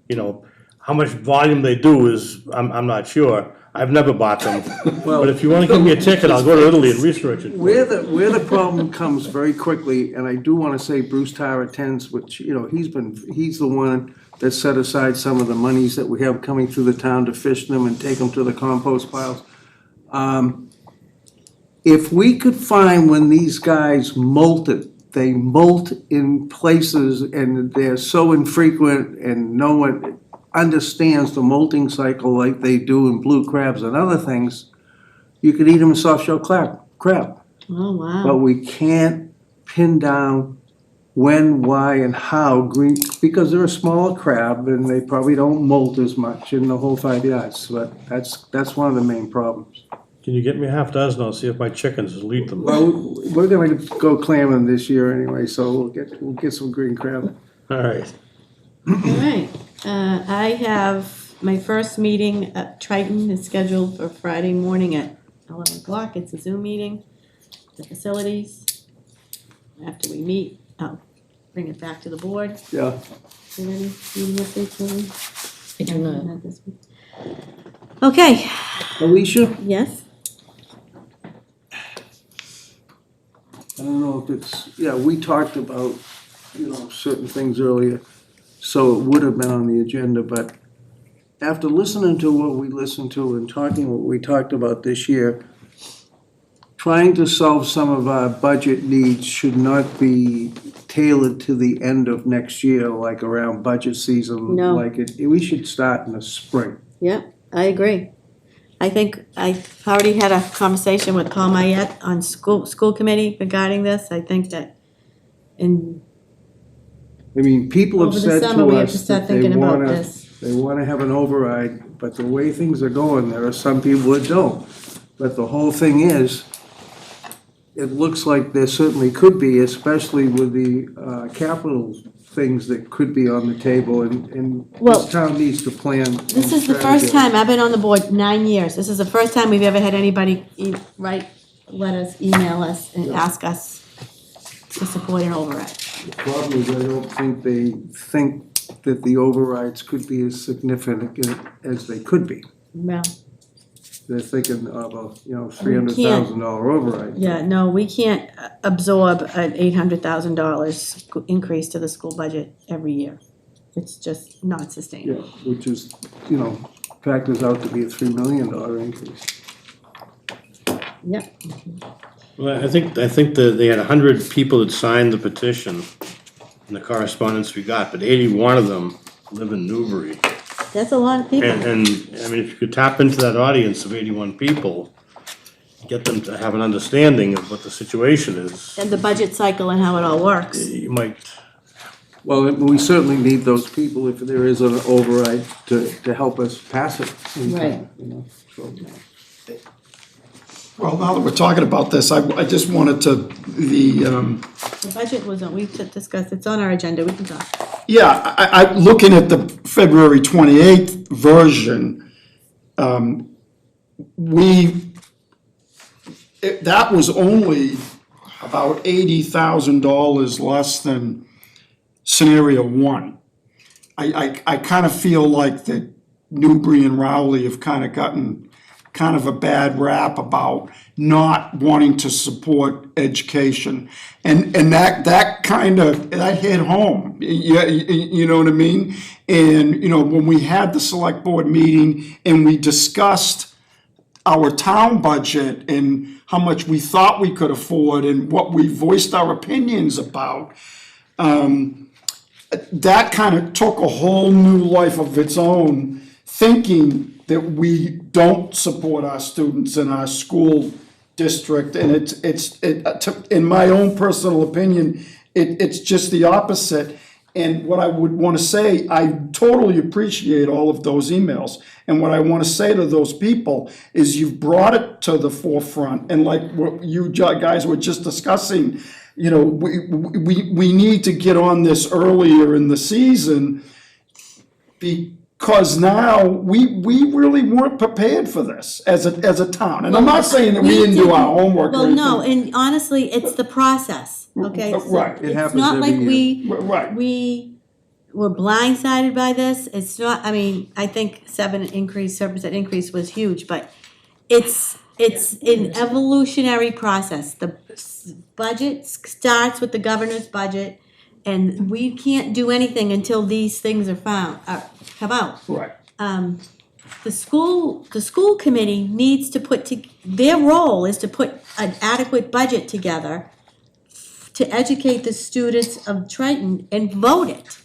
Speaker 8: you know, how much volume they do is, I'm not sure. I've never bought them, but if you wanna give me a ticket, I'll go to Italy and research it.
Speaker 3: Where the problem comes very quickly, and I do wanna say Bruce Tyler attends, which, you know, he's the one that set aside some of the monies that we have coming through the town to fish them and take them to the compost piles. If we could find when these guys molt it, they molt in places and they're so infrequent and no one understands the molting cycle like they do in blue crabs and other things, you could eat them in soft-shell crab.
Speaker 2: Oh, wow.
Speaker 3: But we can't pin down when, why, and how green, because they're a smaller crab and they probably don't molt as much in the whole 5 yards. But that's one of the main problems.
Speaker 8: Can you get me a half dozen? I'll see if my chickens will eat them.
Speaker 3: Well, we're gonna go clamming this year anyway, so we'll get some green crab.
Speaker 8: All right.
Speaker 2: All right, I have, my first meeting at Triton is scheduled for Friday morning at 11 o'clock. It's a Zoom meeting, the facilities. After we meet, I'll bring it back to the board.
Speaker 3: Yeah.
Speaker 2: Is there any meeting updates, Lily?
Speaker 12: I do not.
Speaker 2: Not this week. Okay,
Speaker 3: Alicia,
Speaker 2: yes?
Speaker 3: I don't know if it's, yeah, we talked about, you know, certain things earlier, so it would have been on the agenda, but after listening to what we listened to and talking what we talked about this year, trying to solve some of our budget needs should not be tailored to the end of next year, like around budget season.
Speaker 2: No.
Speaker 3: We should start in the spring.
Speaker 2: Yep, I agree. I think I've already had a conversation with Paul Mayette on school committee regarding this. I think that in,
Speaker 3: I mean, people have
Speaker 2: over the
Speaker 3: said
Speaker 2: summer,
Speaker 3: to
Speaker 2: we have to
Speaker 3: us
Speaker 2: start
Speaker 3: that they
Speaker 2: thinking about
Speaker 3: wanna,
Speaker 2: this.
Speaker 3: they wanna have an override, but the way things are going, there are some people that don't. But the whole thing is, it looks like there certainly could be, especially with the capital things that could be on the table, and
Speaker 2: Well,
Speaker 3: this town needs to plan.
Speaker 2: This is the first time, I've been on the board 9 years, this is the first time we've ever had anybody write letters, email us, and ask us to support an override.
Speaker 3: The problem is, I don't think they think that the overrides could be as significant as they could be.
Speaker 2: Well,
Speaker 3: They're thinking of a, you know, $300,000 override.
Speaker 2: yeah, no, we can't absorb an $800,000 increase to the school budget every year. It's just not
Speaker 3: Yeah,
Speaker 2: sustainable.
Speaker 3: which is, you know, factors out to be a $3 million increase.
Speaker 2: Yep.
Speaker 8: Well, I think that they had 100 people that signed the petition in the correspondence we got, but 81 of them live in Newbury.
Speaker 2: That's a lot of people.
Speaker 8: And, I mean, if you could tap into that audience of 81 people, get them to have an understanding of what the situation is,
Speaker 2: And the budget cycle and how it all works.
Speaker 8: you might,
Speaker 3: Well, we certainly need those people if there is an override to help us pass it in
Speaker 2: Right.
Speaker 3: time, you know, so.
Speaker 1: Well, now that we're talking about this, I just wanted to,
Speaker 2: The budget was on, we discussed, it's on our agenda, we can talk.
Speaker 1: yeah, I looking at the February 28th version, that was only about $80,000 less than scenario one. I kind of feel like that Newbury and Rowley have kind of gotten kind of a bad rap about not wanting to support education. And that kind of, that hit home, you know what I mean? And, you know, when we had the select board meeting and we discussed our town budget and how much we thought we could afford and what we voiced our opinions about, that kind of took a whole new life of its own, thinking that we don't support our students in our school district, and in my own personal opinion, it's just the opposite. And what I would want to say, I totally appreciate all of those emails, and what I want to say to those people is you've brought it to the forefront, and like what you guys were just discussing, you know, we need to get on this earlier in the season, because now we really weren't prepared for this as a town. And I'm not saying that we didn't do our homework or
Speaker 2: Well,
Speaker 1: anything.
Speaker 2: no, and honestly, it's the process, okay? So
Speaker 1: Right.
Speaker 3: It
Speaker 2: it's
Speaker 3: happens
Speaker 2: not
Speaker 3: every
Speaker 2: like
Speaker 3: year.
Speaker 1: Right.
Speaker 2: we we're blindsided by this. It's not, I mean, I think 7% increase was huge, but it's an evolutionary process. The budget starts with the governor's budget, and we can't do anything until these things come out.
Speaker 1: Right.
Speaker 2: The school committee needs to their role is to put an adequate budget together to educate the students of Triton and vote it.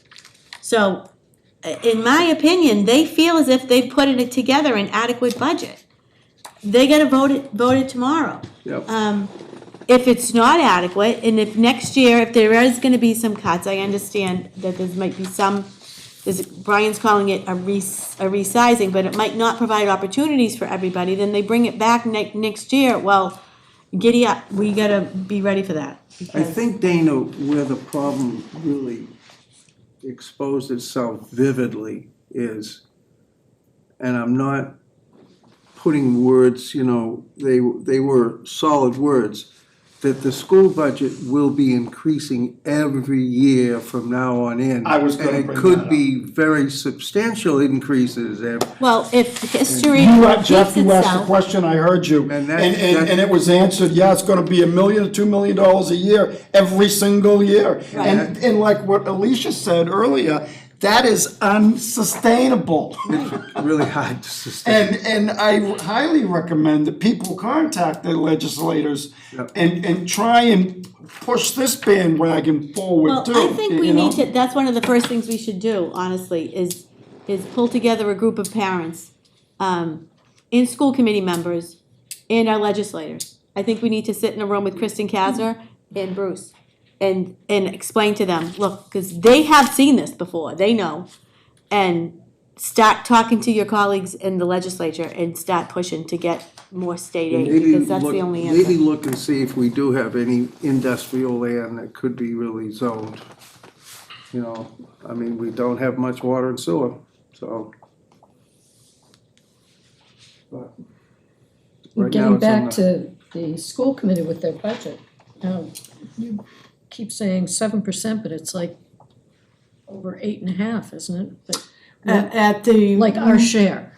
Speaker 2: So, in my opinion, they feel as if they've put it together an adequate budget. They gotta vote it tomorrow.
Speaker 3: Yep.
Speaker 2: If it's not adequate, and if next year, if there is gonna be some cuts, I understand that there might be some, Brian's calling it a resizing, but it might not provide opportunities for everybody, then they bring it back next year, well, giddy up, we gotta be ready for that.
Speaker 3: I think, Dana, where the problem really exposed itself vividly is, and I'm not putting words, you know, they were solid words, that the school budget will be increasing every year from now on in.
Speaker 1: I was gonna
Speaker 3: And it
Speaker 1: bring
Speaker 3: could
Speaker 1: that
Speaker 3: be very substantial increases.
Speaker 2: Well, if history
Speaker 1: You,
Speaker 2: repeats
Speaker 1: Jeff, you asked the
Speaker 2: itself,
Speaker 1: question, I heard you,
Speaker 3: And
Speaker 1: and it was answered, yeah, it's gonna be $1 million to $2 million a year, every single year. And like what Alicia said earlier, that is unsustainable.
Speaker 3: It's really hard to sustain.
Speaker 1: And I highly recommend that people contact their legislators and try and push this bandwagon forward
Speaker 2: well,
Speaker 1: too.
Speaker 2: I think we
Speaker 1: you know?
Speaker 2: need to, that's one of the first things we should do, honestly, is pull together a group of parents, and school committee members, and our legislators. I think we need to sit in a room with Kristen Kasner and Bruce and explain to them, look, because they have seen this before, they know. And start talking to your colleagues in the legislature and start pushing to get more state aid,
Speaker 3: Maybe
Speaker 2: because that's
Speaker 3: look-
Speaker 2: the only answer.
Speaker 3: Maybe look and see if we do have any industrial land that could be really zoned. You know, I mean, we don't have much water and sewer, so. But right now
Speaker 12: Getting
Speaker 3: it's on
Speaker 12: back to the school committee with their budget, you keep saying 7%, but it's like over 8.5, isn't it? But
Speaker 10: At the.
Speaker 12: like our share.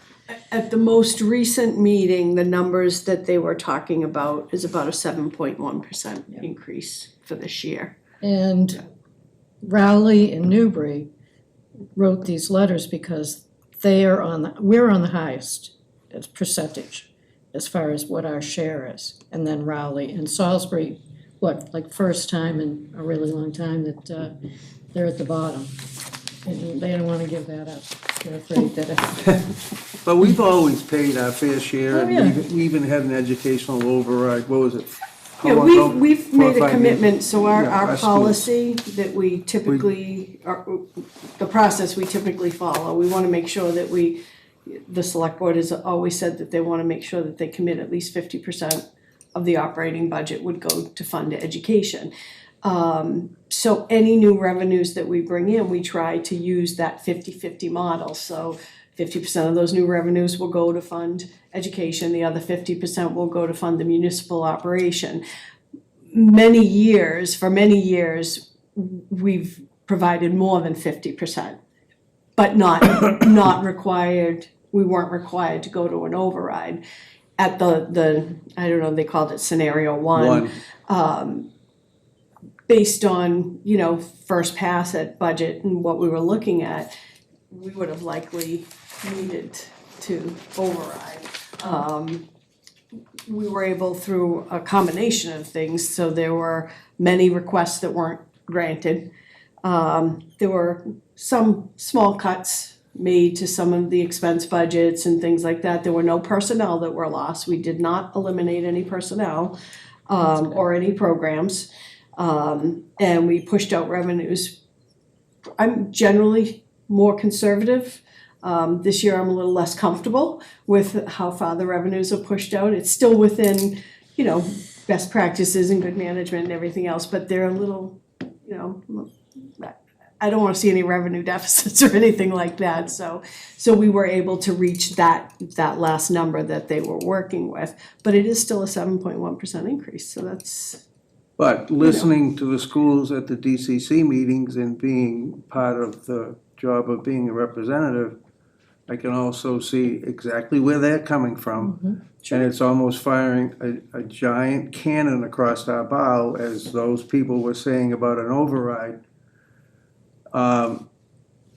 Speaker 10: At the most recent meeting, the numbers that they were talking about is about a 7.1% increase for this year.
Speaker 12: And Rowley and Newbury wrote these letters because we're on the highest as percentage as far as what our share is. And then Rowley and Salisbury, like first time in a really long time that they're at the bottom. And they don't wanna give that up. They're afraid that
Speaker 3: But we've always paid our fair share,
Speaker 12: Oh,
Speaker 3: and
Speaker 12: yeah.
Speaker 3: we even had an educational override, what was it? How
Speaker 10: Yeah,
Speaker 3: long ago?
Speaker 10: we've
Speaker 3: 4 or
Speaker 10: made a
Speaker 3: 5 years?
Speaker 10: commitment, so
Speaker 3: Yeah,
Speaker 10: our
Speaker 3: schools.
Speaker 10: policy that we typically, the process we typically follow, we wanna make sure that the select board has always said that they wanna make sure that they commit at least 50% of the operating budget would go to fund education. So any new revenues that we bring in, we try to use that 50-50 model, so 50% of those new revenues will go to fund education, the other 50% will go to fund the municipal operation. For many years, we've provided more than 50%, but not required, we weren't required to go to an override. At the I don't know, they called it scenario one. Based on, first pass at budget and what we were looking at, we would have likely needed to override. We were able, through a combination of things, so there were many requests that weren't granted. There were some small cuts made to some of the expense budgets and things like that. There were no personnel that were lost. We did not eliminate any personnel or any programs. And we pushed out revenues. I'm generally more conservative. This year I'm a little less comfortable with how far the revenues are pushed out. It's still within, best practices and good management and everything else, but they're a little, I don't wanna see any revenue deficits or anything like that, so we were able to reach that last number that they were working with, but it is still a 7.1% increase, so
Speaker 3: But listening to the schools at the DCC meetings and being part of the job of being a representative, I can also see exactly where they're coming from. And it's almost firing a giant cannon across our bow, as those people were saying about an override.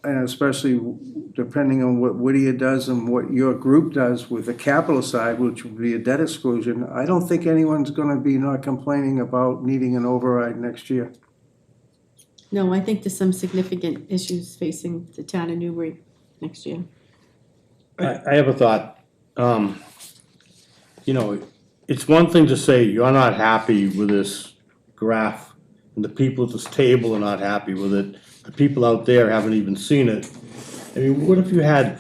Speaker 3: And especially depending on what Whittier does and what your group does with the capital side, which would be a debt exclusion, I don't think anyone's gonna be not complaining about needing an override next year.
Speaker 2: No, I think there's some significant issues facing the town of Newbury next year.
Speaker 8: I have a thought. You know, it's one thing to say you're not happy with this graph, and the people at this table are not happy with it. The people out there haven't even seen it. I mean, what if you had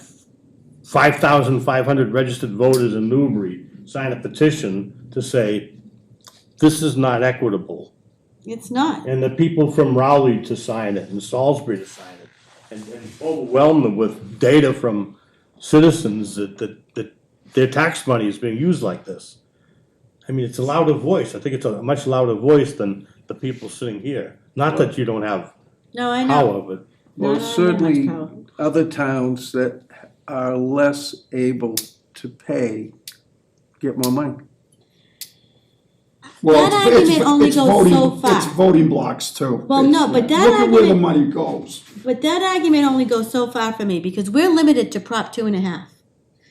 Speaker 8: 5,500 registered voters in Newbury sign a petition to say, this is not equitable?
Speaker 2: It's not.
Speaker 8: And the people from Rowley to sign it, and Salisbury to sign it, and overwhelm them with data from citizens that their tax money is being used like this. I mean, it's a louder voice. I think it's a much louder voice than the people sitting here. Not that you don't have
Speaker 2: No, I know.
Speaker 8: power, but
Speaker 3: Well, certainly other towns that are less able to pay get more money.
Speaker 1: Well,
Speaker 2: That
Speaker 1: it's-
Speaker 2: argument only
Speaker 1: it's
Speaker 2: goes
Speaker 1: voting-
Speaker 2: so far.
Speaker 1: It's voting blocks too.
Speaker 2: Well, no, but that
Speaker 1: Look at where the
Speaker 2: argument-
Speaker 1: money goes.
Speaker 2: But that argument only goes so far for me, because we're limited to Prop 2.5.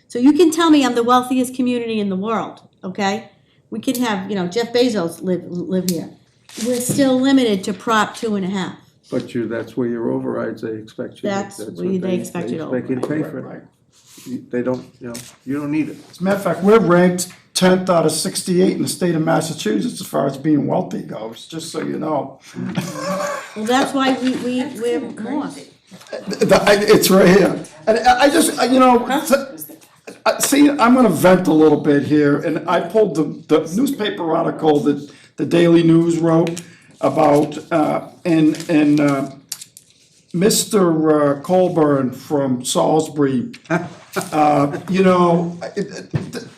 Speaker 2: So you can tell me I'm the wealthiest community in the world, okay? We can have, Jeff Bezos live here. We're still limited to Prop 2.5.
Speaker 3: But that's where your overrides, they expect you.
Speaker 2: That's
Speaker 3: what
Speaker 2: where they expect you to
Speaker 3: They expect you to pay for it. They don't, you don't need it.
Speaker 1: As a matter of fact, we're ranked 10th out of 68 in the state of Massachusetts as far as being wealthy goes, just so you know.
Speaker 2: Well, that's why we're more.
Speaker 1: It's right here. And I just, see, I'm gonna vent a little bit here, and I pulled the newspaper article that the Daily News wrote about, and Mr. Colburn from Salisbury,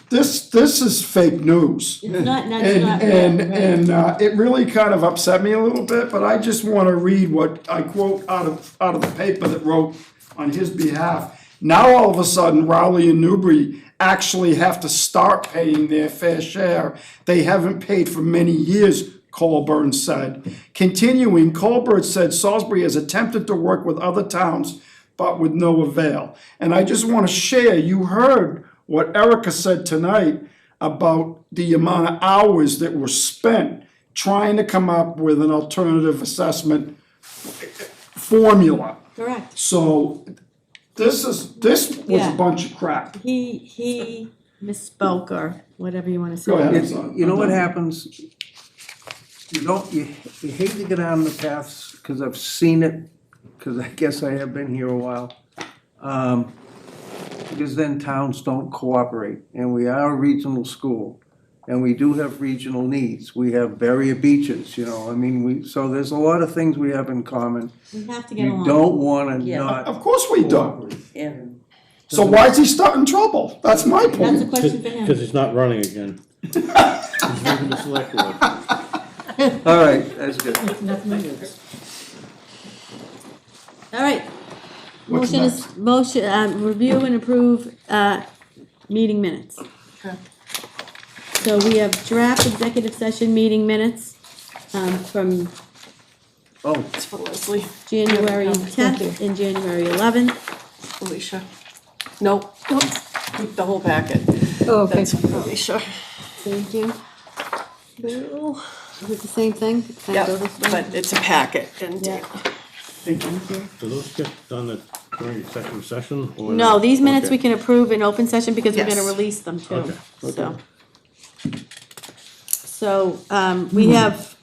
Speaker 1: this is fake news.
Speaker 2: It's not
Speaker 1: And it really kind of upset me a little bit, but I just wanna read what I quote out of the paper that wrote on his behalf. Now, all of a sudden, Rowley and Newbury actually have to start paying their fair share. They haven't paid for many years, Colburn said. Continuing, Colburn said Salisbury has attempted to work with other towns, but with no avail. And I just wanna share, you heard what Erica said tonight about the amount of hours that were spent trying to come up with an alternative assessment formula.
Speaker 2: Correct.
Speaker 1: So this was
Speaker 2: Yeah.
Speaker 1: a bunch of crap.
Speaker 2: He misspoke, or whatever you wanna say.
Speaker 1: Go ahead.
Speaker 3: It's, you know what happens? You hate to get down the paths, because I've seen it, because I guess I have been here a while. Because then towns don't cooperate, and we are a regional school, and we do have regional needs. We have barrier beaches, so there's a lot of things we have in common.
Speaker 2: We have to get along.
Speaker 3: You don't wanna
Speaker 2: Yeah.
Speaker 3: not.
Speaker 1: Of course we don't.
Speaker 2: Yeah.
Speaker 1: So why is he starting trouble? That's my
Speaker 2: That's a
Speaker 1: point.
Speaker 2: question for him.
Speaker 8: because he's not running again. He's leaving the select board.
Speaker 3: All right, that's good.
Speaker 2: All right.
Speaker 1: What's
Speaker 2: Motion, review and approve, meeting minutes. So we have draft executive session meeting minutes, from
Speaker 3: Oh,
Speaker 15: It's for Leslie,
Speaker 2: January
Speaker 12: thank you.
Speaker 2: 10th and January 11th.
Speaker 15: Alicia. Nope, keep the whole packet.
Speaker 12: Oh, okay.
Speaker 15: That's for Alicia.
Speaker 2: Thank you.
Speaker 15: Bill.
Speaker 2: Is it the same thing? Can I
Speaker 15: Yep,
Speaker 2: go this way?
Speaker 15: but it's a packet and
Speaker 2: Yeah.
Speaker 8: Do those get done during executive session? or
Speaker 2: No,
Speaker 8: not?
Speaker 2: these minutes
Speaker 8: Okay.
Speaker 2: we can approve in open session because we're gonna
Speaker 15: Yes.
Speaker 2: release them too,
Speaker 8: Okay,
Speaker 2: so. So, we have,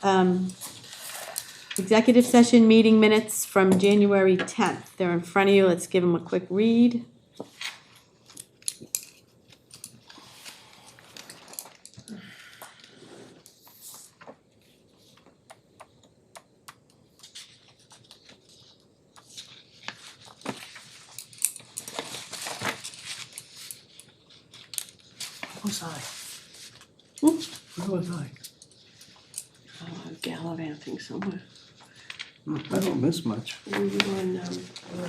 Speaker 2: executive session meeting minutes from January 10th. They're in front of you. Let's give them a quick read.
Speaker 3: who's I? Where was I?
Speaker 10: thought I had things somewhere.
Speaker 3: I don't miss much.
Speaker 10: You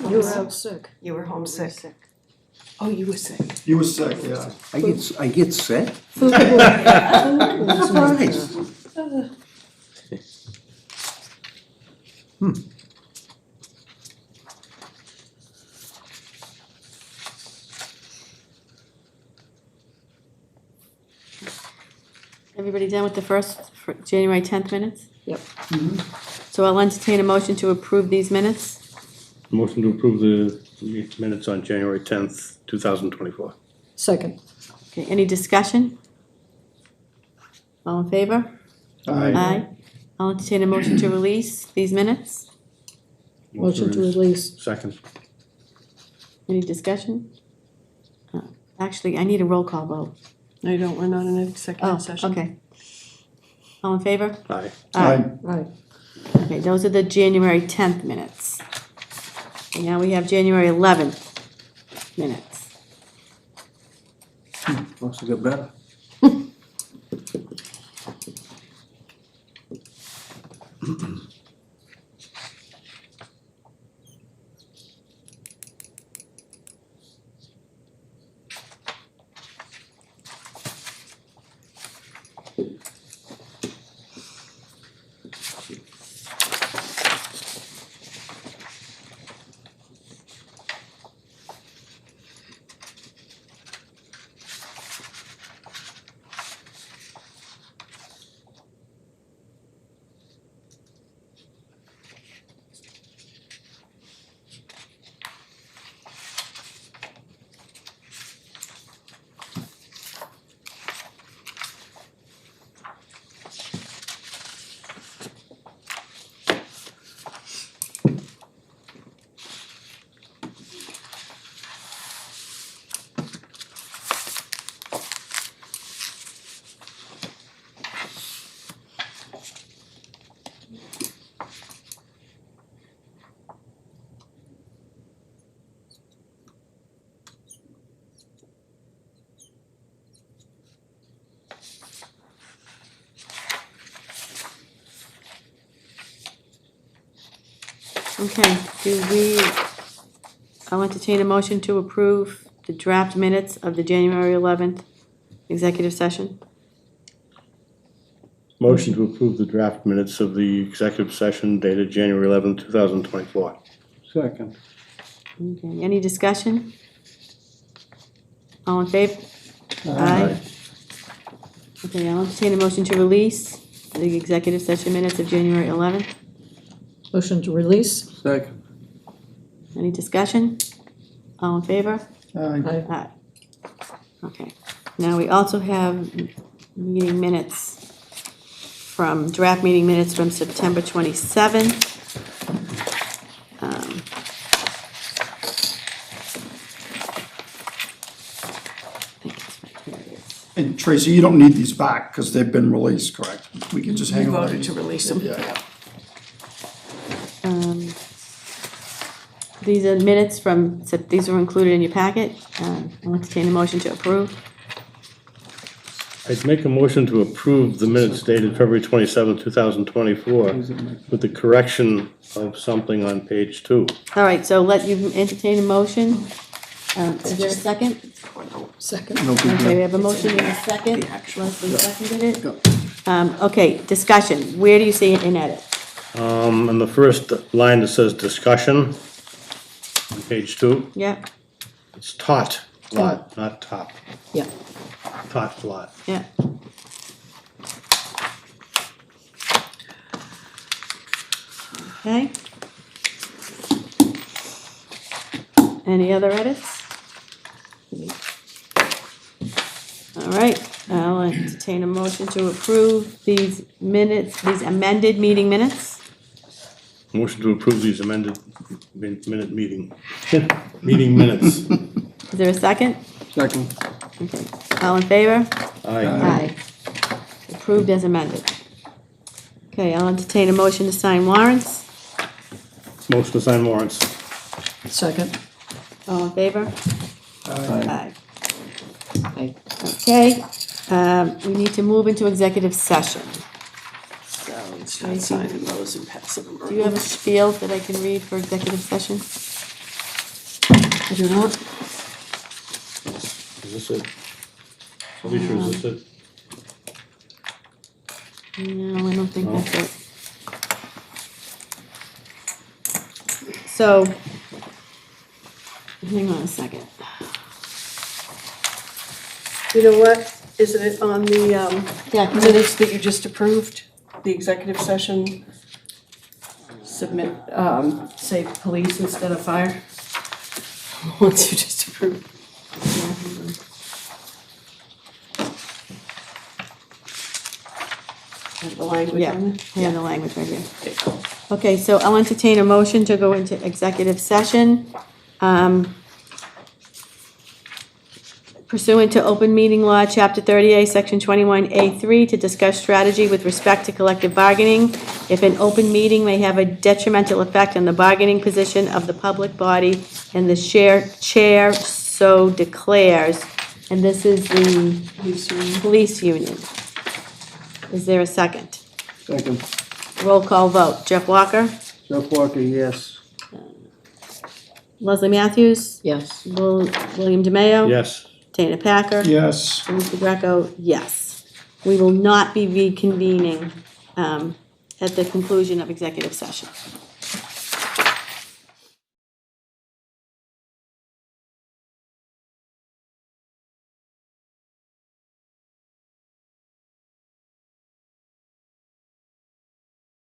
Speaker 12: You were out sick.
Speaker 13: You were homesick.
Speaker 10: Oh, you were sick.
Speaker 1: You were sick, yeah.
Speaker 3: I get sick?
Speaker 12: Food was
Speaker 3: Surprised.
Speaker 2: Everybody done with the first, for January 10th minutes?
Speaker 12: Yep.
Speaker 2: So I'll entertain a motion to approve these minutes.
Speaker 8: Motion to approve the minutes on January 10th, 2024.
Speaker 12: Second.
Speaker 2: Okay, any discussion? All in favor? Aye. I'll entertain a motion to release these minutes.
Speaker 12: Motion to release.
Speaker 8: Second.
Speaker 2: Any discussion? Actually, I need a roll call vote.
Speaker 10: No, you don't, we're not in an
Speaker 2: Oh,
Speaker 10: executive session.
Speaker 2: okay. All in favor?
Speaker 8: Aye.
Speaker 12: Aye.
Speaker 2: Okay, those are the January 10th minutes. And now we have January 11th minutes.
Speaker 3: Must have got better.
Speaker 2: Okay, I'll entertain a motion to approve the draft minutes of the January 11th executive session.
Speaker 8: Motion to approve the draft minutes of the executive session dated January 11th, 2024.
Speaker 3: Second.
Speaker 2: Okay, any discussion? All in favor? Aye. Okay, I'll entertain a motion to release the executive session minutes of January 11th.
Speaker 12: Motion to release.
Speaker 3: Second.
Speaker 2: Any discussion? All in favor?
Speaker 1: Aye.
Speaker 2: Aye. Okay, now we also have meeting minutes draft meeting minutes from September 27th.
Speaker 1: And Tracy, you don't need these back because they've been released, correct? We can just hang
Speaker 10: We
Speaker 1: on.
Speaker 10: voted to release them.
Speaker 1: Yeah.
Speaker 2: These are minutes from, these are included in your packet. I'll entertain a motion to approve.
Speaker 8: I'd make a motion to approve the minutes dated February 27th, 2024, with the correction of something on page 2.
Speaker 2: All right, so let you entertain a motion. Is there a second?
Speaker 12: Second.
Speaker 2: Okay, we have a motion and a second. Leslie seconded it. Okay, discussion. Where do you see it in edit?
Speaker 8: On the first line that says discussion, on page 2,
Speaker 2: Yeah,
Speaker 8: it's tot lot, not top.
Speaker 12: Yeah.
Speaker 8: Tot lot.
Speaker 2: yeah. Okay. Any other edits? All right, I'll entertain a motion to approve these minutes, these amended meeting minutes.
Speaker 8: Motion to approve these amended meeting minutes.
Speaker 2: Is there a second?
Speaker 3: Second.
Speaker 2: Okay, all in favor?
Speaker 8: Aye.
Speaker 2: Aye. Approved as amended. Okay, I'll entertain a motion to sign warrants.
Speaker 8: Motion to sign warrants.
Speaker 12: Second.
Speaker 2: All in favor?
Speaker 3: Aye.
Speaker 2: Okay, we need to move into executive session. So
Speaker 10: Start signing those and passing them around.
Speaker 2: Do you have a spiel that I can read for executive session?
Speaker 10: I do not.
Speaker 8: Is this it? Alicia, is this it?
Speaker 2: No, I don't think
Speaker 8: No.
Speaker 2: that's it. So, hang on a second.
Speaker 10: You know what? Isn't it on the
Speaker 2: Yeah,
Speaker 10: minutes that you just approved, the executive session? Submit, say police instead of fire? Once you just approved. Have the language
Speaker 2: Yeah,
Speaker 10: on it?
Speaker 2: I have the language right here. Okay, so I'll entertain a motion to go into executive session. Pursuant to open meeting law, chapter 38, section 21A3, to discuss strategy with respect to collective bargaining. If an open meeting may have a detrimental effect on the bargaining position of the public body and the chair so declares, and this is the police union. Is there a second?
Speaker 3: Second.
Speaker 2: Roll call vote. Jeff Walker?
Speaker 3: Jeff Walker, yes.
Speaker 2: Leslie Matthews?
Speaker 10: Yes.
Speaker 2: William DeMayo?
Speaker 8: Yes.
Speaker 2: Dana Packer?
Speaker 1: Yes.
Speaker 2: Mr. Greco, yes. We will not be reconvening at the conclusion of executive session.